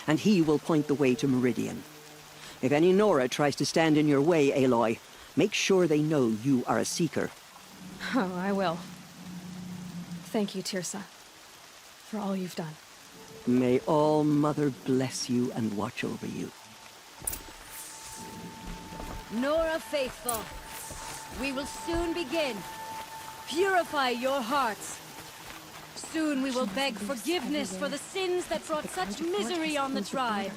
and he will point the way to Meridian. If any Nora tries to stand in your way, Aloy, make sure they know you are a Seeker. Oh, I will. Thank you, Tirsa, for all you've done. May All Mother bless you and watch over you. Nora Faithful, we will soon begin. Purify your hearts. Soon we will beg forgiveness for the sins that brought such misery on the tribe.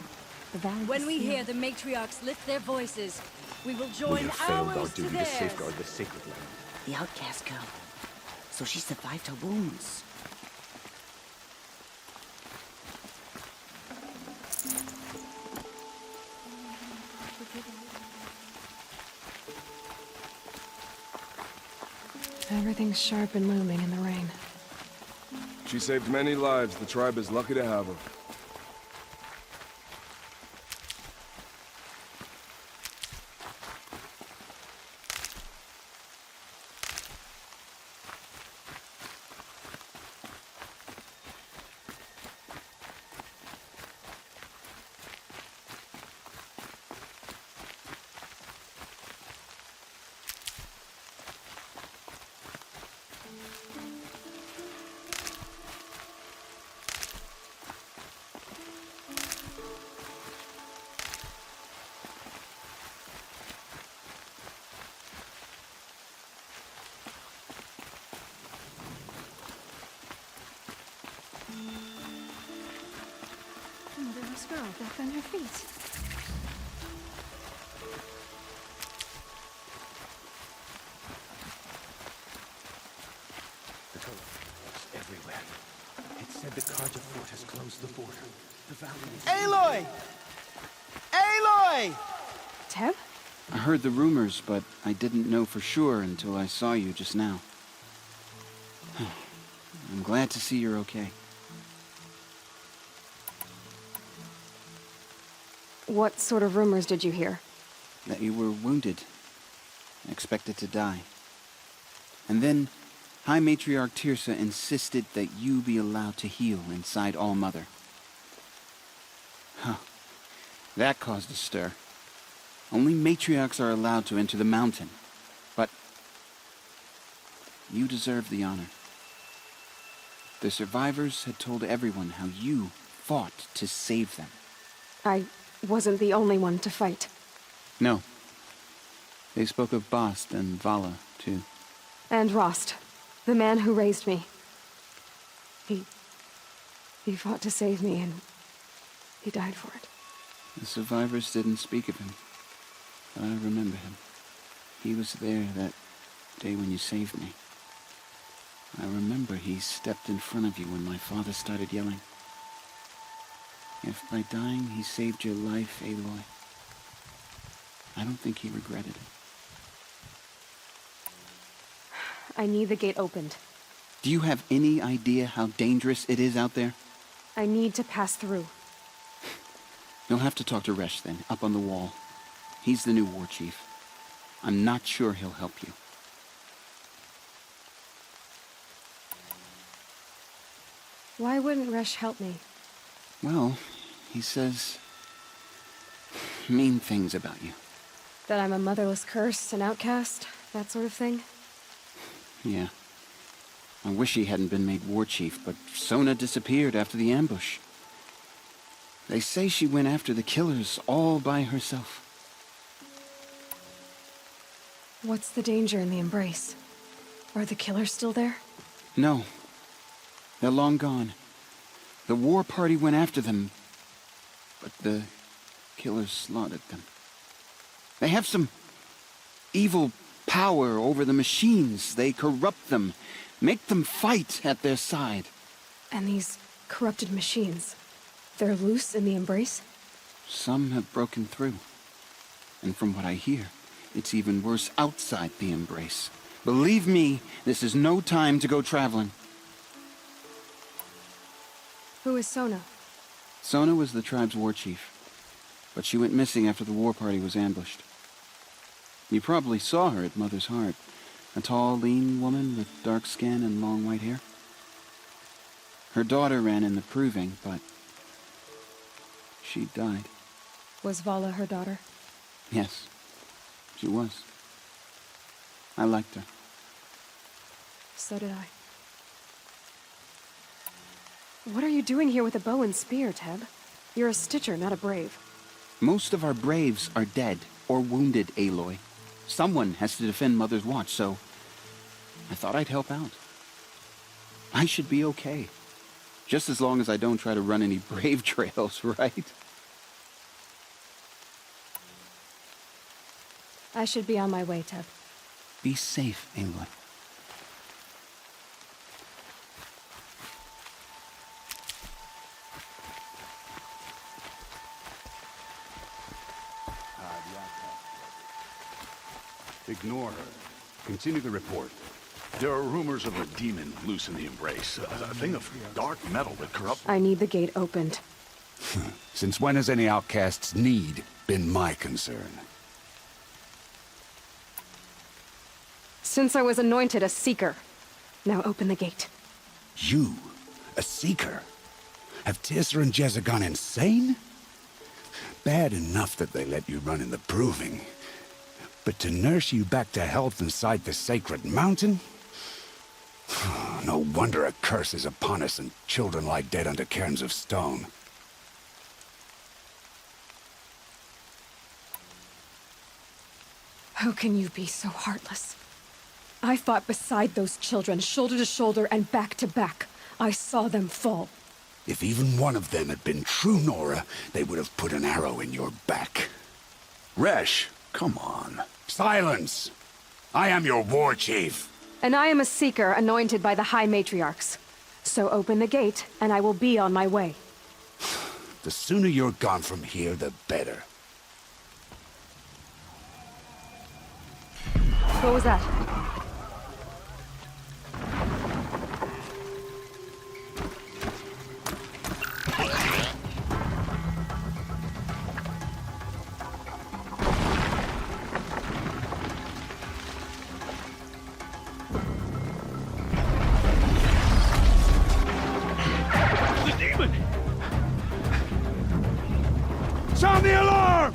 When we hear the matriarchs lift their voices, we will join ours to theirs. the sacred land. The outcast girl. So she survived her wounds. Everything's sharp and looming in the rain. She saved many lives. The tribe is lucky to have her. The motherless girl back on her feet. The telephone everywhere. It said the Carja fort has closed the border. The valley is... Aloy! Aloy! Teb? I heard the rumors, but I didn't know for sure until I saw you just now. I'm glad to see you're okay. What sort of rumors did you hear? That you were wounded, expected to die. And then High Matriarch Tirsa insisted that you be allowed to heal inside All-Mother. Huh. That caused a stir. Only matriarchs are allowed to enter the mountain. But you deserve the honor. The survivors had told everyone how you fought to save them. I wasn't the only one to fight. No. They spoke of Bast and Vala, too. And Rost, the man who raised me. He fought to save me, and he died for it. The survivors didn't speak of him, but I remember him. He was there that day when you saved me. I remember he stepped in front of you when my father started yelling. If by dying he saved your life, Aloy, I don't think he regretted it. I need the gate opened. Do you have any idea how dangerous it is out there? I need to pass through. You'll have to talk to Resh then, up on the wall. He's the new war chief. I'm not sure he'll help you. Why wouldn't Resh help me? Well, he says mean things about you. That I'm a motherless curse, an outcast, that sort of thing? Yeah. I wish he hadn't been made war chief, but Sona disappeared after the ambush. They say she went after the killers all by herself. What's the danger in the Embrace? Are the killers still there? No. They're long gone. The war party went after them, but the killers slaughtered them. They have some evil power over the machines. They corrupt them, make them fight at their side. And these corrupted machines, they're loose in the Embrace? Some have broken through. And from what I hear, it's even worse outside the Embrace. Believe me, this is no time to go traveling. Who is Sona? Sona was the tribe's war chief, but she went missing after the war party was ambushed. You probably saw her at Mother's Heart. A tall, lean woman with dark skin and long white hair. Her daughter ran in the proving, but she died. Was Vala her daughter? Yes, she was. I liked her. So did I. What are you doing here with a bow and spear, Teb? You're a Stitcher, not a Brave. Most of our Braves are dead or wounded, Aloy. Someone has to defend Mother's Watch, so I thought I'd help out. I should be okay. Just as long as I don't try to run any Brave trails, right? I should be on my way, Teb. Be safe, Aloy. Ignore her. Continue the report. There are rumors of a demon loose in the Embrace. A thing of dark metal that corrupts... I need the gate opened. Since when has any outcast's need been my concern? Since I was anointed a Seeker. Now open the gate. You? A Seeker? Have Teersa and Jezza gone insane? Bad enough that they let you run in the Proving. But to nurse you back to health inside the sacred mountain? No wonder a curse is upon us and children lie dead under cairns of stone. How can you be so heartless? I fought beside those children, shoulder to shoulder and back to back. I saw them fall. If even one of them had been true Nora, they would have put an arrow in your back. Resh, come on. Silence! I am your war chief. And I am a Seeker anointed by the High Matriarchs. So open the gate, and I will be on my way. The sooner you're gone from here, the better. What was that? Sound the alarm!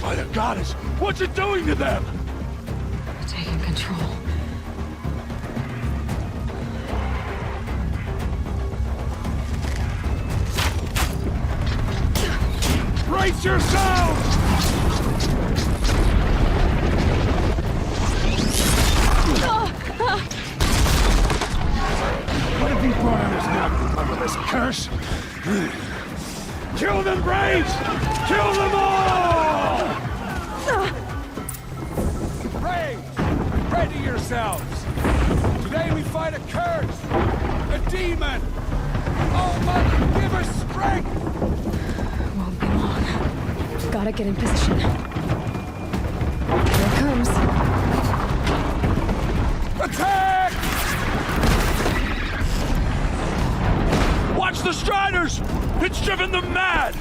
By the goddess, what's it doing to them? Taking control. Brace yourselves! What have you brought on us now, motherless curse? Kill them, Braves! Kill them all! Braves, ready yourselves! Today we fight a curse! A demon! Oh, Mother, give us strength! Won't be long. Gotta get in position. Here it comes. Attack! Watch the Striders! It's driven them mad!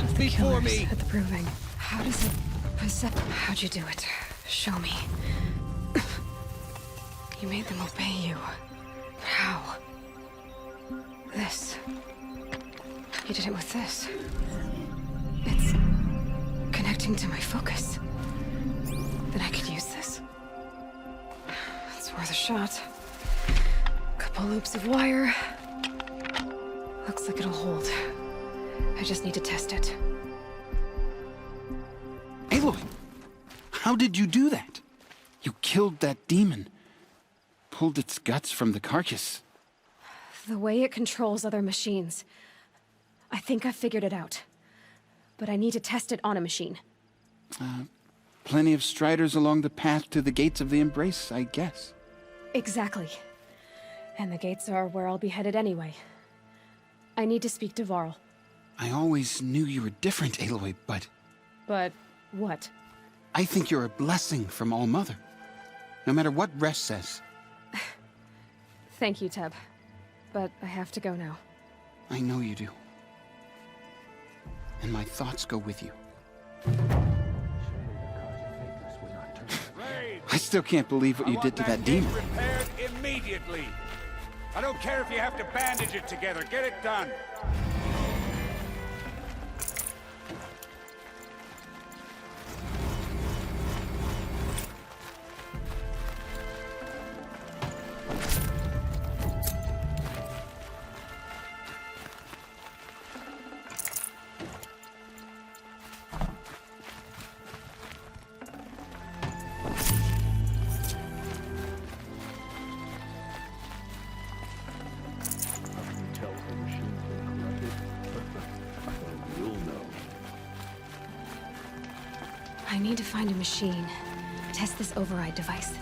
of the before killers me. at the proving. How does it possess? How'd you do it? Show me. You made them obey you. How? This. You did it with this. It's connecting to my focus. Then I could use this. It's worth a shot. Couple loops of wire. Looks like it'll hold. I just need to test it. Aloy! How did you do that? You killed that demon. Pulled its guts from the carcass. The way it controls other machines. I think I've figured it out. But I need to test it on a machine. Plenty of striders along the path to the gates of the Embrace, I guess. Exactly. And the gates are where I'll be headed anyway. I need to speak to Varl. I always knew you were different, Aloy, but... But what? I think you're a blessing from All-Mother. No matter what Resh says. Thank you, Teb. But I have to go now. I know you do. And my thoughts go with you. I still can't believe what you did to that demon. Repaired immediately. I don't care if you have to bandage it together. Get it done. I need to find a machine. Test this override device.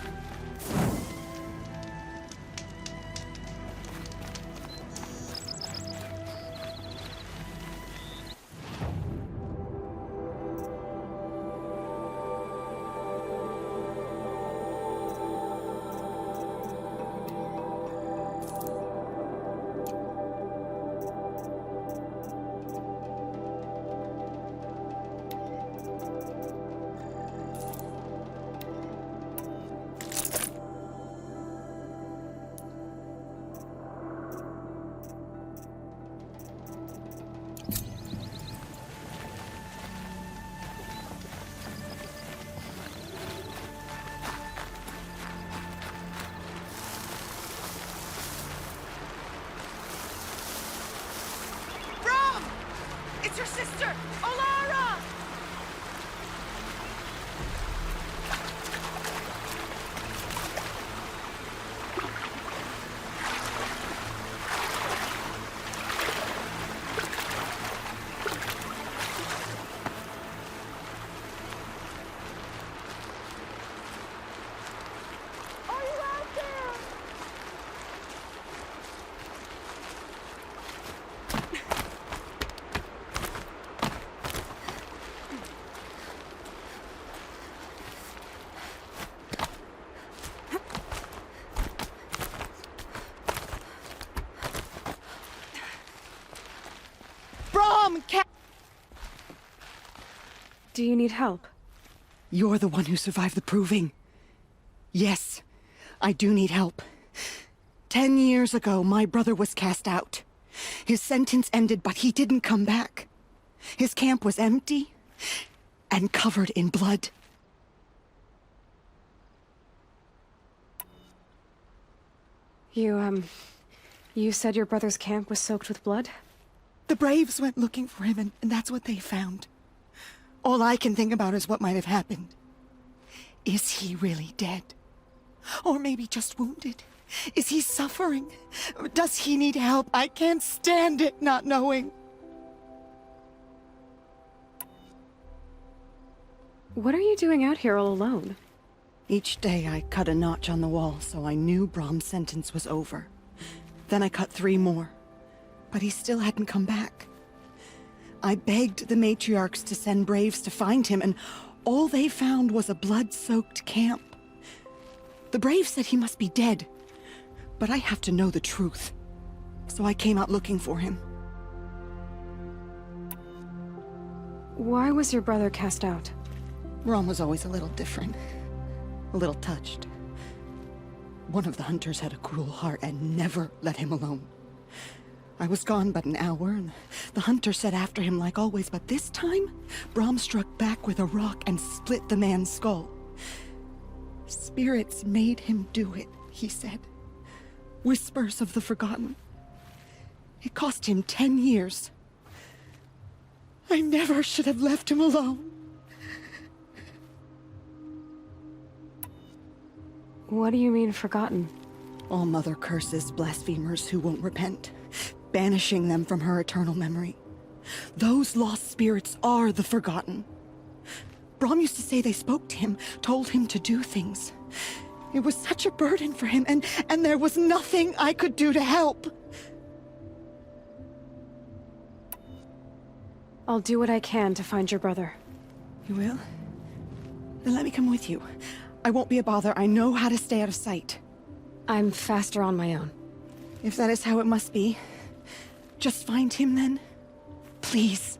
It's your sister, Olara! Are you out there? Do you need help? You're the one who survived the proving. Yes, I do need help. 10 years ago, my brother was cast out. His sentence ended, but he didn't come back. His camp was empty and covered in blood. You said your brother's camp was soaked with blood? The Braves went looking for him, and that's what they found. All I can think about is what might have happened. Is he really dead? Or maybe just wounded? Is he suffering? Does he need help? I can't stand it not knowing. What are you doing out here all alone? Each day I cut a notch on the wall so I knew Brom's sentence was over. Then I cut 3 more. But he still hadn't come back. I begged the matriarchs to send Braves to find him, and all they found was a blood-soaked camp. The Braves said he must be dead, but I have to know the truth. So I came out looking for him. Why was your brother cast out? Rom was always a little different. A little touched. One of the hunters had a cruel heart and never let him alone. I was gone but an hour, and the hunter set after him like always, but this time, Brom struck back with a rock and split the man's skull. Spirits made him do it, he said. Whispers of the forgotten. It cost him 10 years. I never should have left him alone. What do you mean, forgotten? All Mother curses blasphemers who won't repent, banishing them from her eternal memory. Those lost spirits are the forgotten. Brom used to say they spoke to him, told him to do things. It was such a burden for him, and there was nothing I could do to help. I'll do what I can to find your brother. You will? Then let me come with you. I won't be a bother. I know how to stay out of sight. I'm faster on my own. If that is how it must be, just find him then. Please.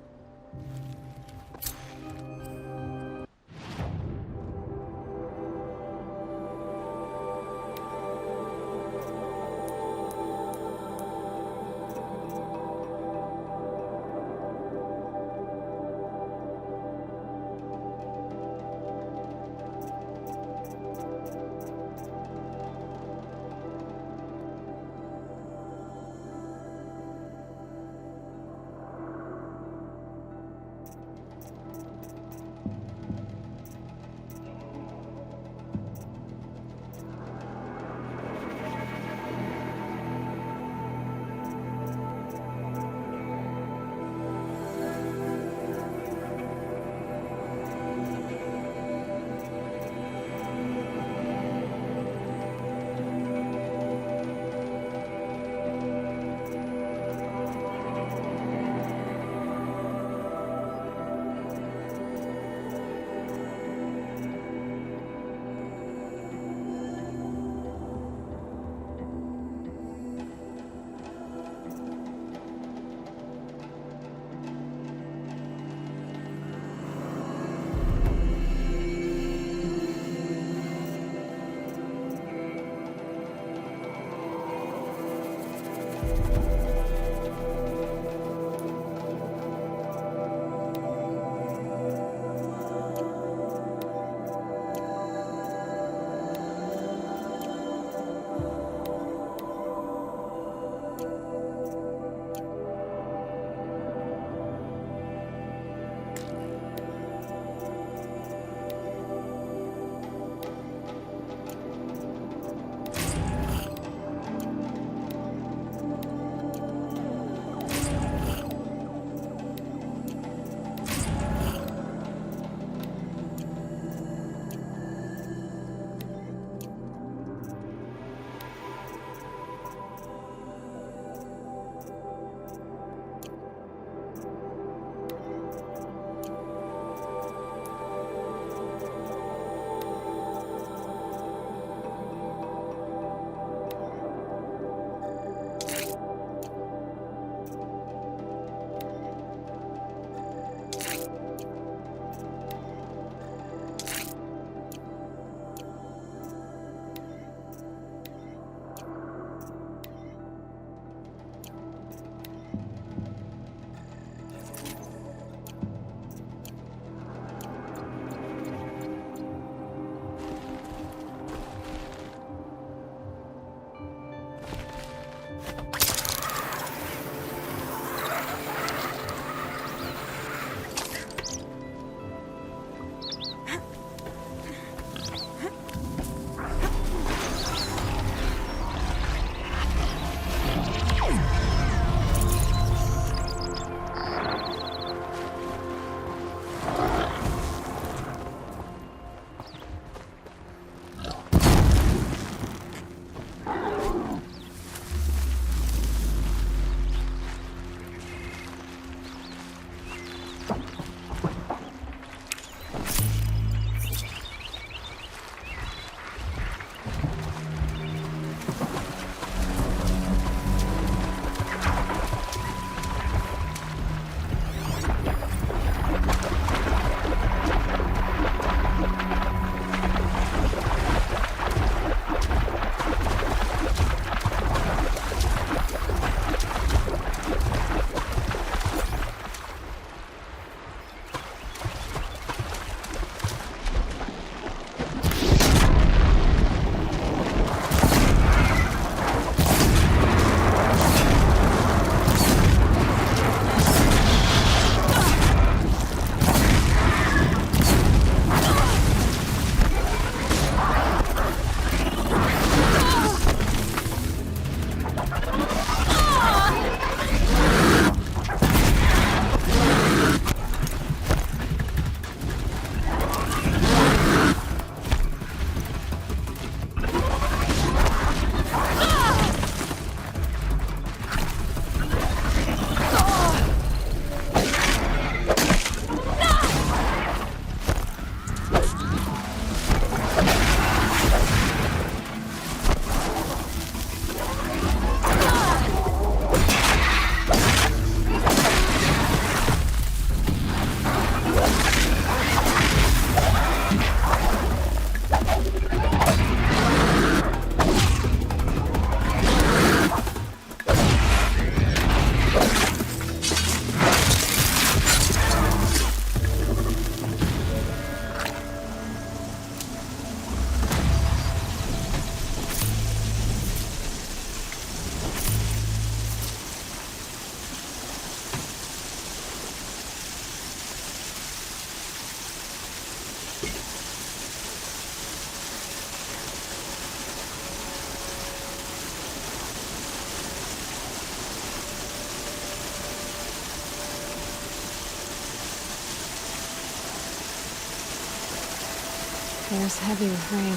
Air's heavy with rain.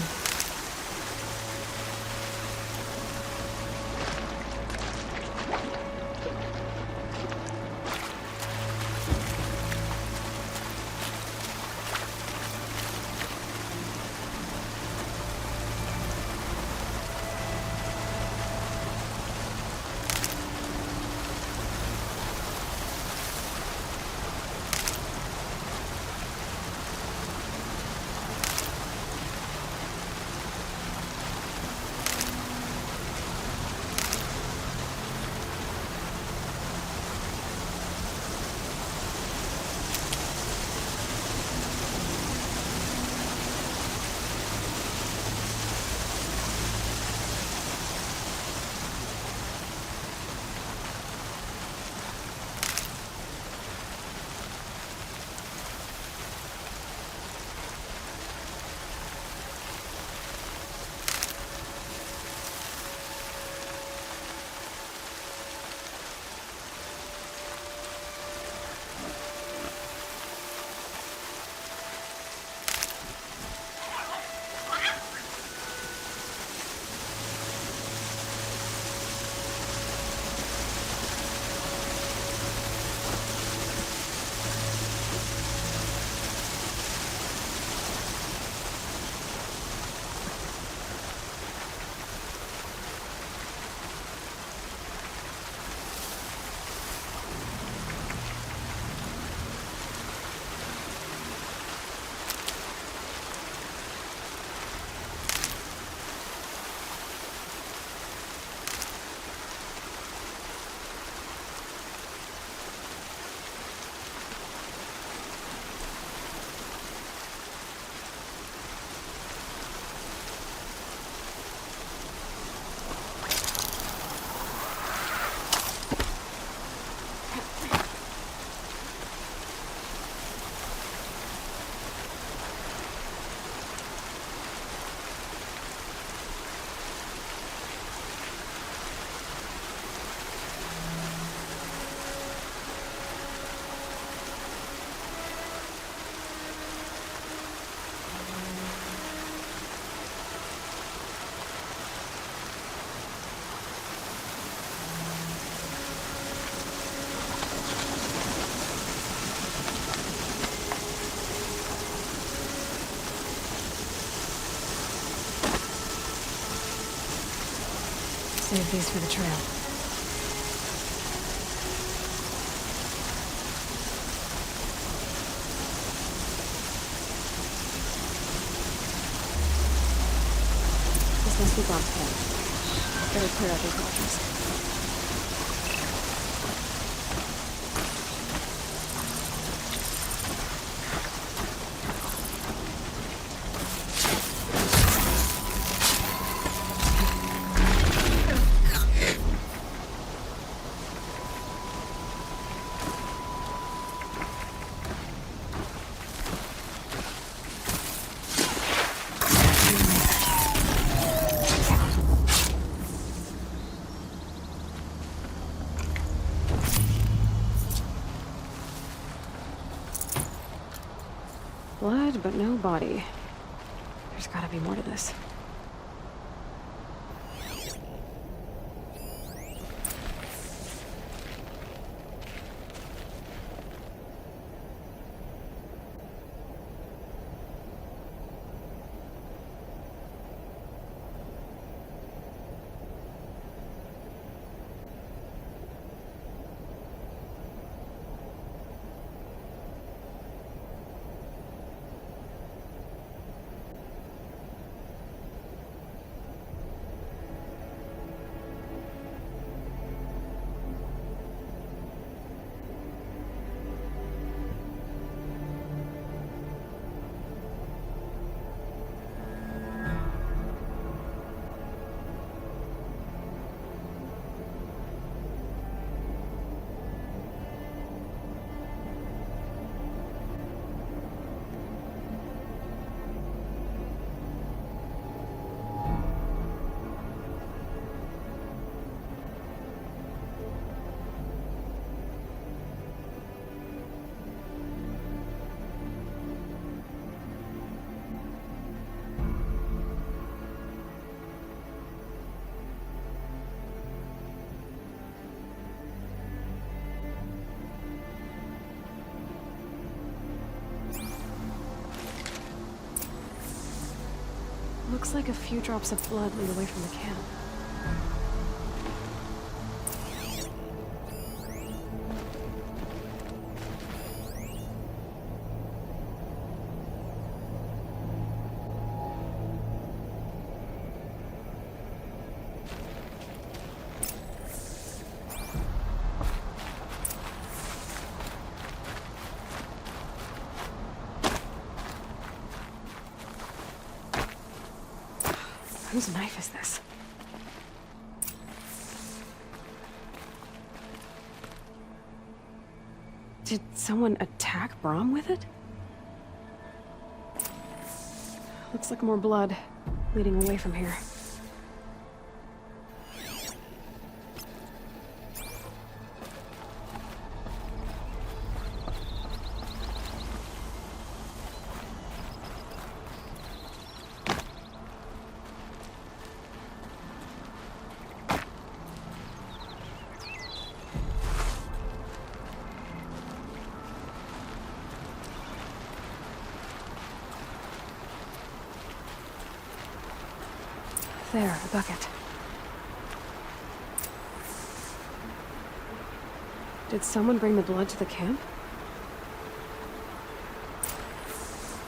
Save these for the trail. This must be Bob's pen. Better clear out these watchers. Blood, but no body. There's gotta be more to this. Looks like a few drops of blood lead away from the camp. Whose knife is this? Did someone attack Brom with it? Looks like more blood leading away from here. There, the bucket. Did someone bring the blood to the camp?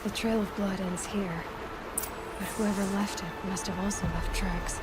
The trail of blood ends here, but whoever left it must have also left tracks.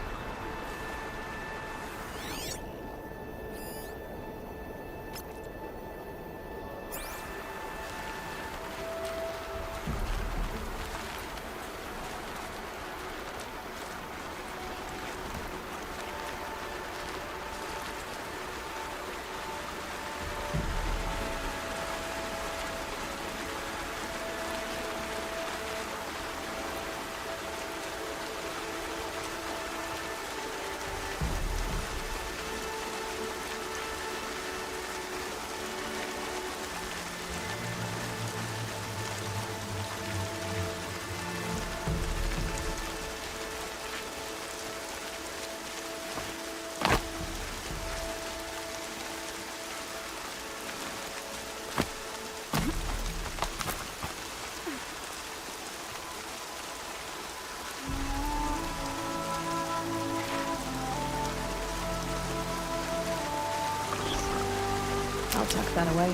I'll tuck that away.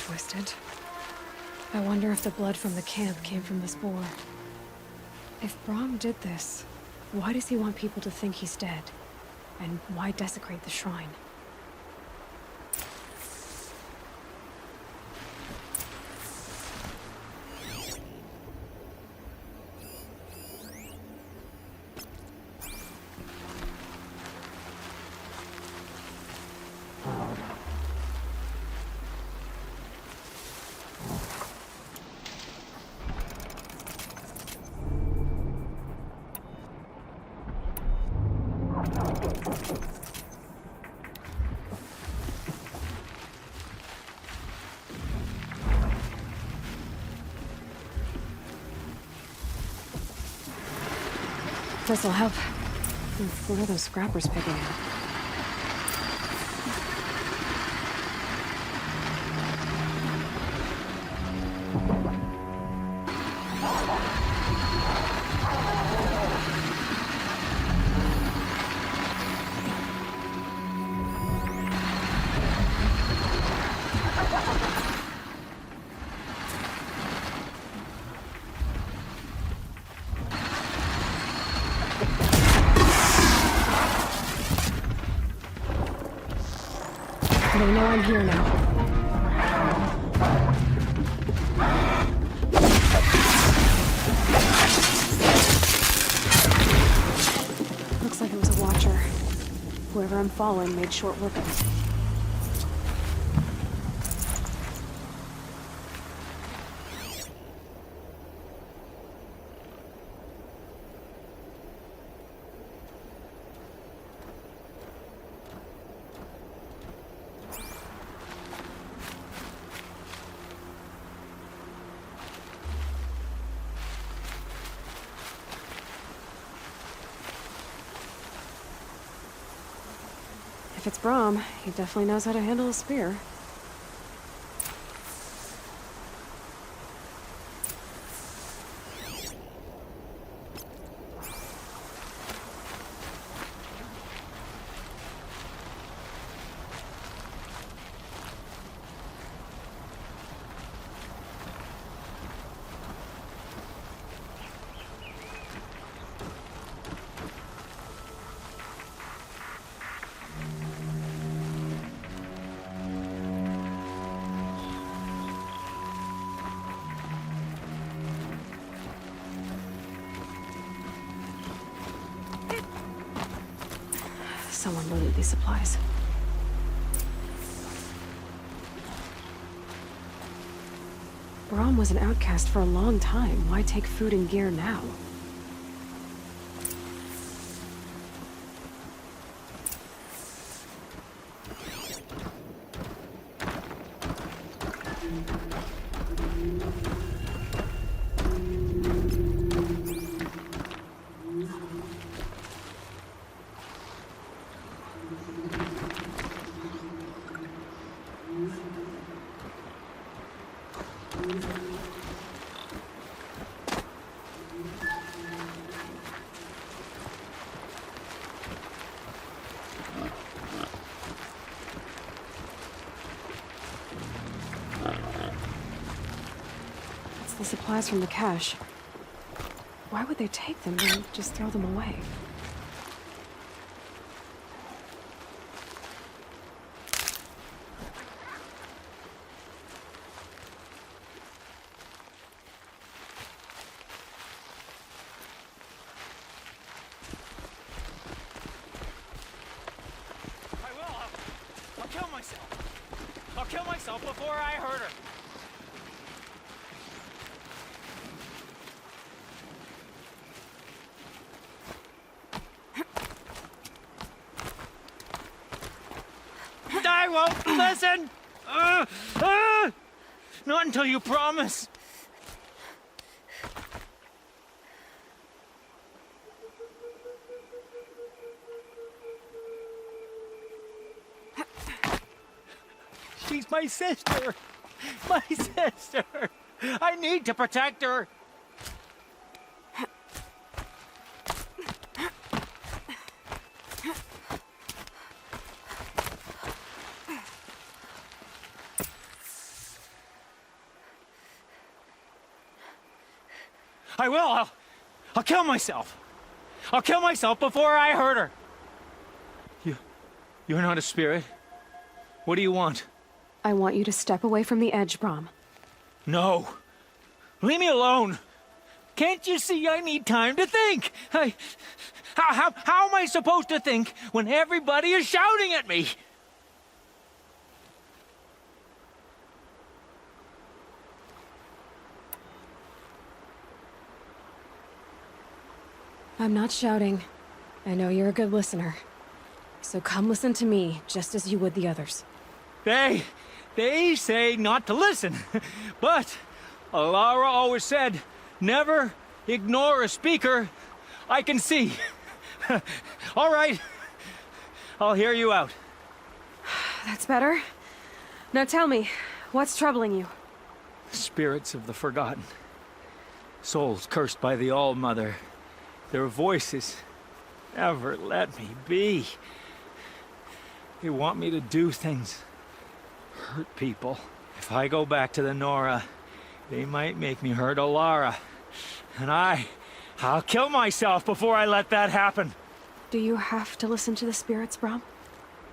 twisted. I wonder if the blood from the camp came from this boar. If Brahm did this, why does he want people to think he's dead? And why desecrate the shrine? This'll help. What are those scrappers picking at? They know I'm here now. Looks like it was a watcher. Whoever I'm following made short work of it. If it's Brahm, he definitely knows how to handle a spear. Someone loaded these supplies. Brahm was an outcast for a long time. Why take food and gear now? The supplies from the cache. Why would they take them and just throw them away? I will. I'll kill myself. I'll kill myself before I hurt her. I won't listen! Not until you promise. She's my sister! My sister! I need to protect her! I will. I'll kill myself. I'll kill myself before I hurt her. You're not a spirit. What do you want? I want you to step away from the edge, Brom. No. Leave me alone. Can't you see I need time to think? How am I supposed to think when everybody is shouting at me? I'm not shouting. I know you're a good listener. So come listen to me, just as you would the others. They say not to listen. But Alara always said, never ignore a speaker I can see. All right. I'll hear you out. That's better. Now tell me, what's troubling you? Spirits of the forgotten. Souls cursed by the All-Mother. Their voices never let me be. They want me to do things, hurt people. If I go back to the Nora, they might make me hurt Alara. And I'll kill myself before I let that happen. Do you have to listen to the spirits, Brom?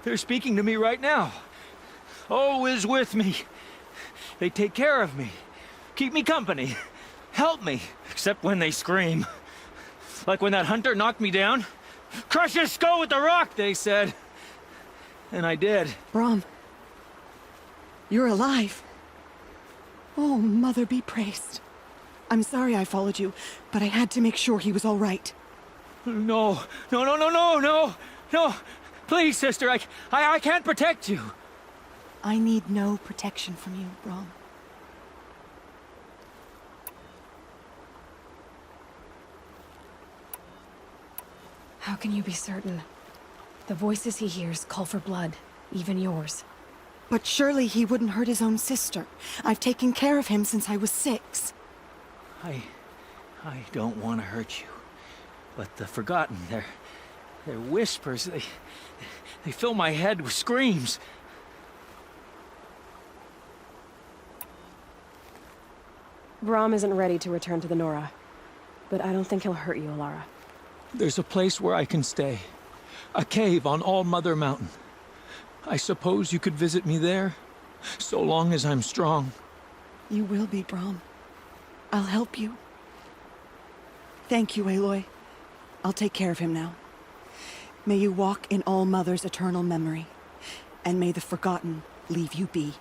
They're speaking to me right now. Oh is with me. They take care of me, keep me company, help me, except when they scream. Like when that hunter knocked me down. Crush his skull with the rock, they said. And I did. Brom, you're alive. Oh, Mother be praised. I'm sorry I followed you, but I had to make sure he was all right. No. Please, sister, I can't protect you. I need no protection from you, Brom. How can you be certain? The voices he hears call for blood, even yours. But surely he wouldn't hurt his own sister. I've taken care of him since I was 6. I don't want to hurt you. But the Forgotten, their whispers, they fill my head with screams. Brom isn't ready to return to the Nora. But I don't think he'll hurt you, Alara. There's a place where I can stay. A cave on All-Mother Mountain. I suppose you could visit me there, so long as I'm strong. You will be, Brom. I'll help you. Thank you, Aloy. I'll take care of him now. May you walk in All-Mother's eternal memory, and may the Forgotten leave you be.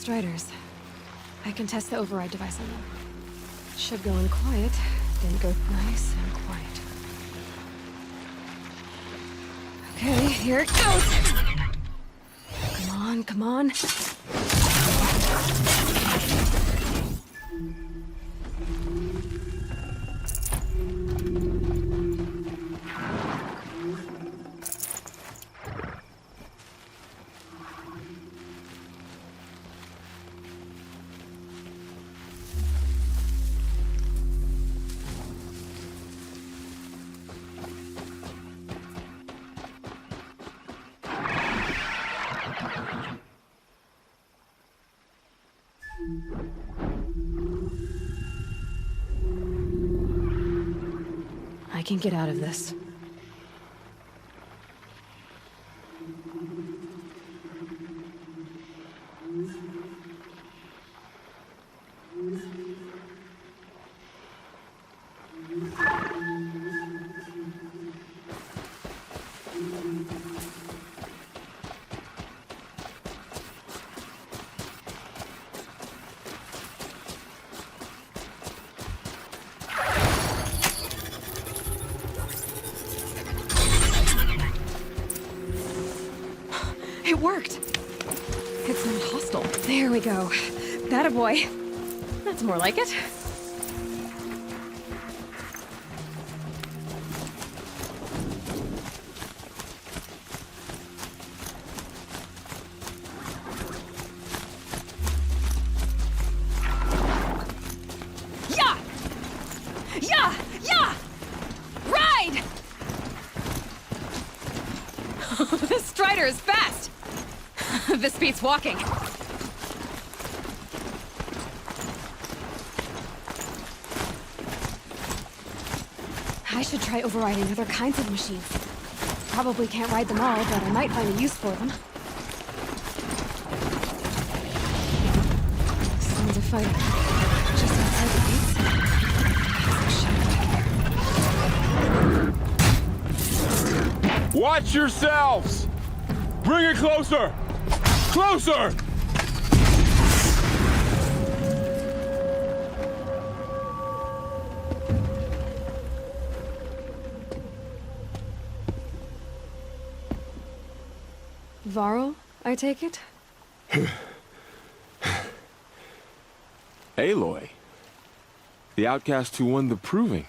Striders. I can test the override device on them. Should go in quiet. Didn't go nice and quiet. Okay, here it goes! Come on, come on. I can get out of this. It worked! It's not hostile. There we go. That a boy. That's more like it. Yeah! Yeah! Yeah! Ride! This Strider is fast! This beats walking. I should try overriding other kinds of machines. Probably can't ride them all, but I might find a use for them. Sounds of fighting. Just outside the gates. Watch yourselves! Bring it closer! Closer! Varl, I take it? Aloy. The outcast who won the proving.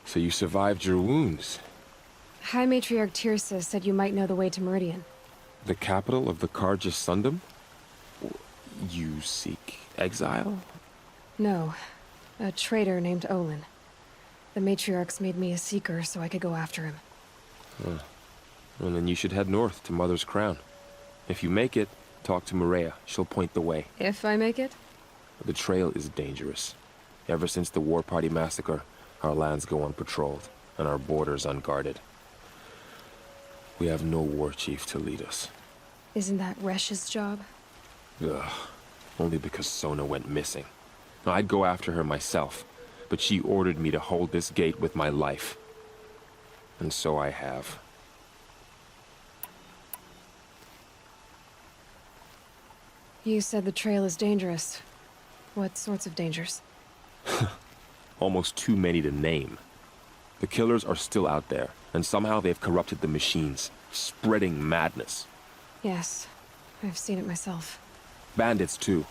So you survived your wounds. High Matriarch Tirsa said you might know the way to Meridian. The capital of the Carja Sundom? You seek exile? No. A traitor named Olin. The Matriarchs made me a seeker so I could go after him. Huh. Well, then you should head north to Mother's Crown. If you make it, talk to Maria. She'll point the way. If I make it? The trail is dangerous. Ever since the War Party massacre, our lands go unpatrolled, and our borders unguarded. We have no war chief to lead us. Isn't that Resh's job? Ugh. Only because Sona went missing. I'd go after her myself, but she ordered me to hold this gate with my life. And so I have. You said the trail is dangerous. What sorts of dangers? Almost too many to name. The killers are still out there, and somehow they've corrupted the machines, spreading madness. Yes, I've seen it myself. Bandits, too.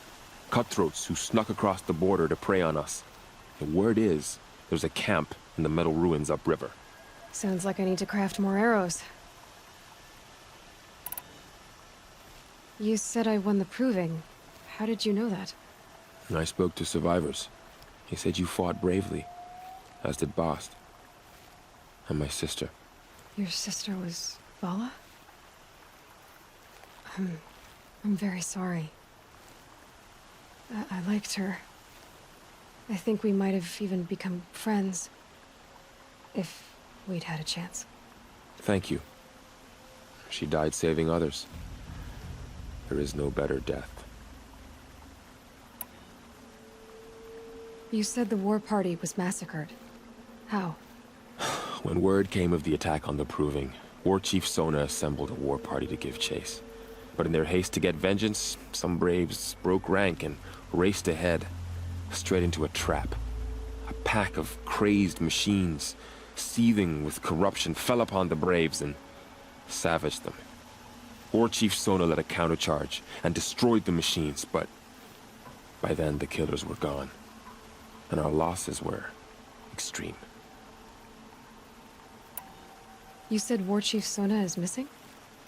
Cutthroats who snuck across the border to prey on us. The word is, there's a camp in the metal ruins upriver. Sounds like I need to craft more arrows. You said I won the proving. How did you know that? I spoke to survivors. He said you fought bravely, as did Bast. And my sister. Your sister was Vala? I'm very sorry. I liked her. I think we might have even become friends. If we'd had a chance. Thank you. She died saving others. There is no better death. You said the war party was massacred. How? When word came of the attack on the Proving, War Chief Sona assembled a war party to give chase. But in their haste to get vengeance, some braves broke rank and raced ahead, straight into a trap. A pack of crazed machines, seething with corruption, fell upon the braves and savaged them. War Chief Sona led a countercharge and destroyed the machines, but by then the killers were gone, and our losses were extreme. You said War Chief Sona is missing?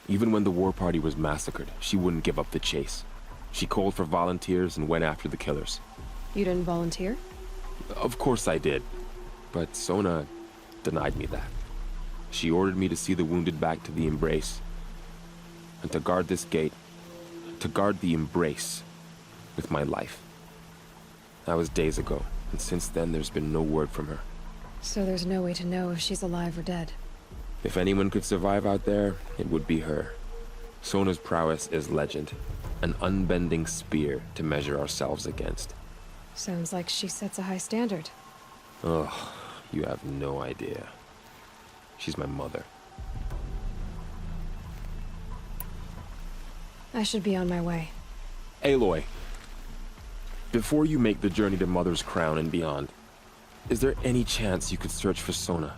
Even when the war party was massacred, she wouldn't give up the chase. She called for volunteers and went after the killers. You didn't volunteer? Of course I did, but Sona denied me that. She ordered me to see the wounded back to the Embrace, and to guard this gate, to guard the Embrace with my life. That was days ago, and since then there's been no word from her. So there's no way to know if she's alive or dead. If anyone could survive out there, it would be her. Sona's prowess is legend, an unbending spear to measure ourselves against. Sounds like she sets a high standard. Ugh, you have no idea. She's my mother. I should be on my way. Aloy, before you make the journey to Mother's Crown and beyond, is there any chance you could search for Sona?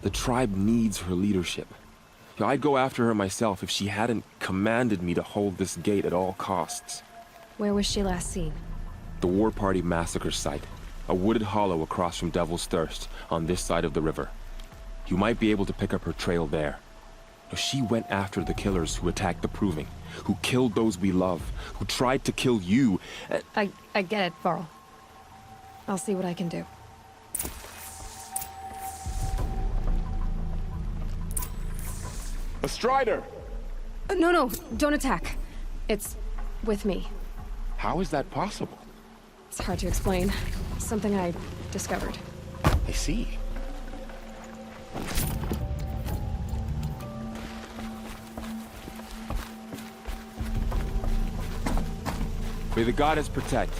The tribe needs her leadership. I'd go after her myself if she hadn't commanded me to hold this gate at all costs. Where was she last seen? The War Party massacre site. A wooded hollow across from Devil's Thirst, on this side of the river. You might be able to pick up her trail there. She went after the killers who attacked the Proving, who killed those we love, who tried to kill you. I get it, Varl. I'll see what I can do. A Strider! No, don't attack. It's with me. How is that possible? It's hard to explain. Something I discovered. I see. May the goddess protect.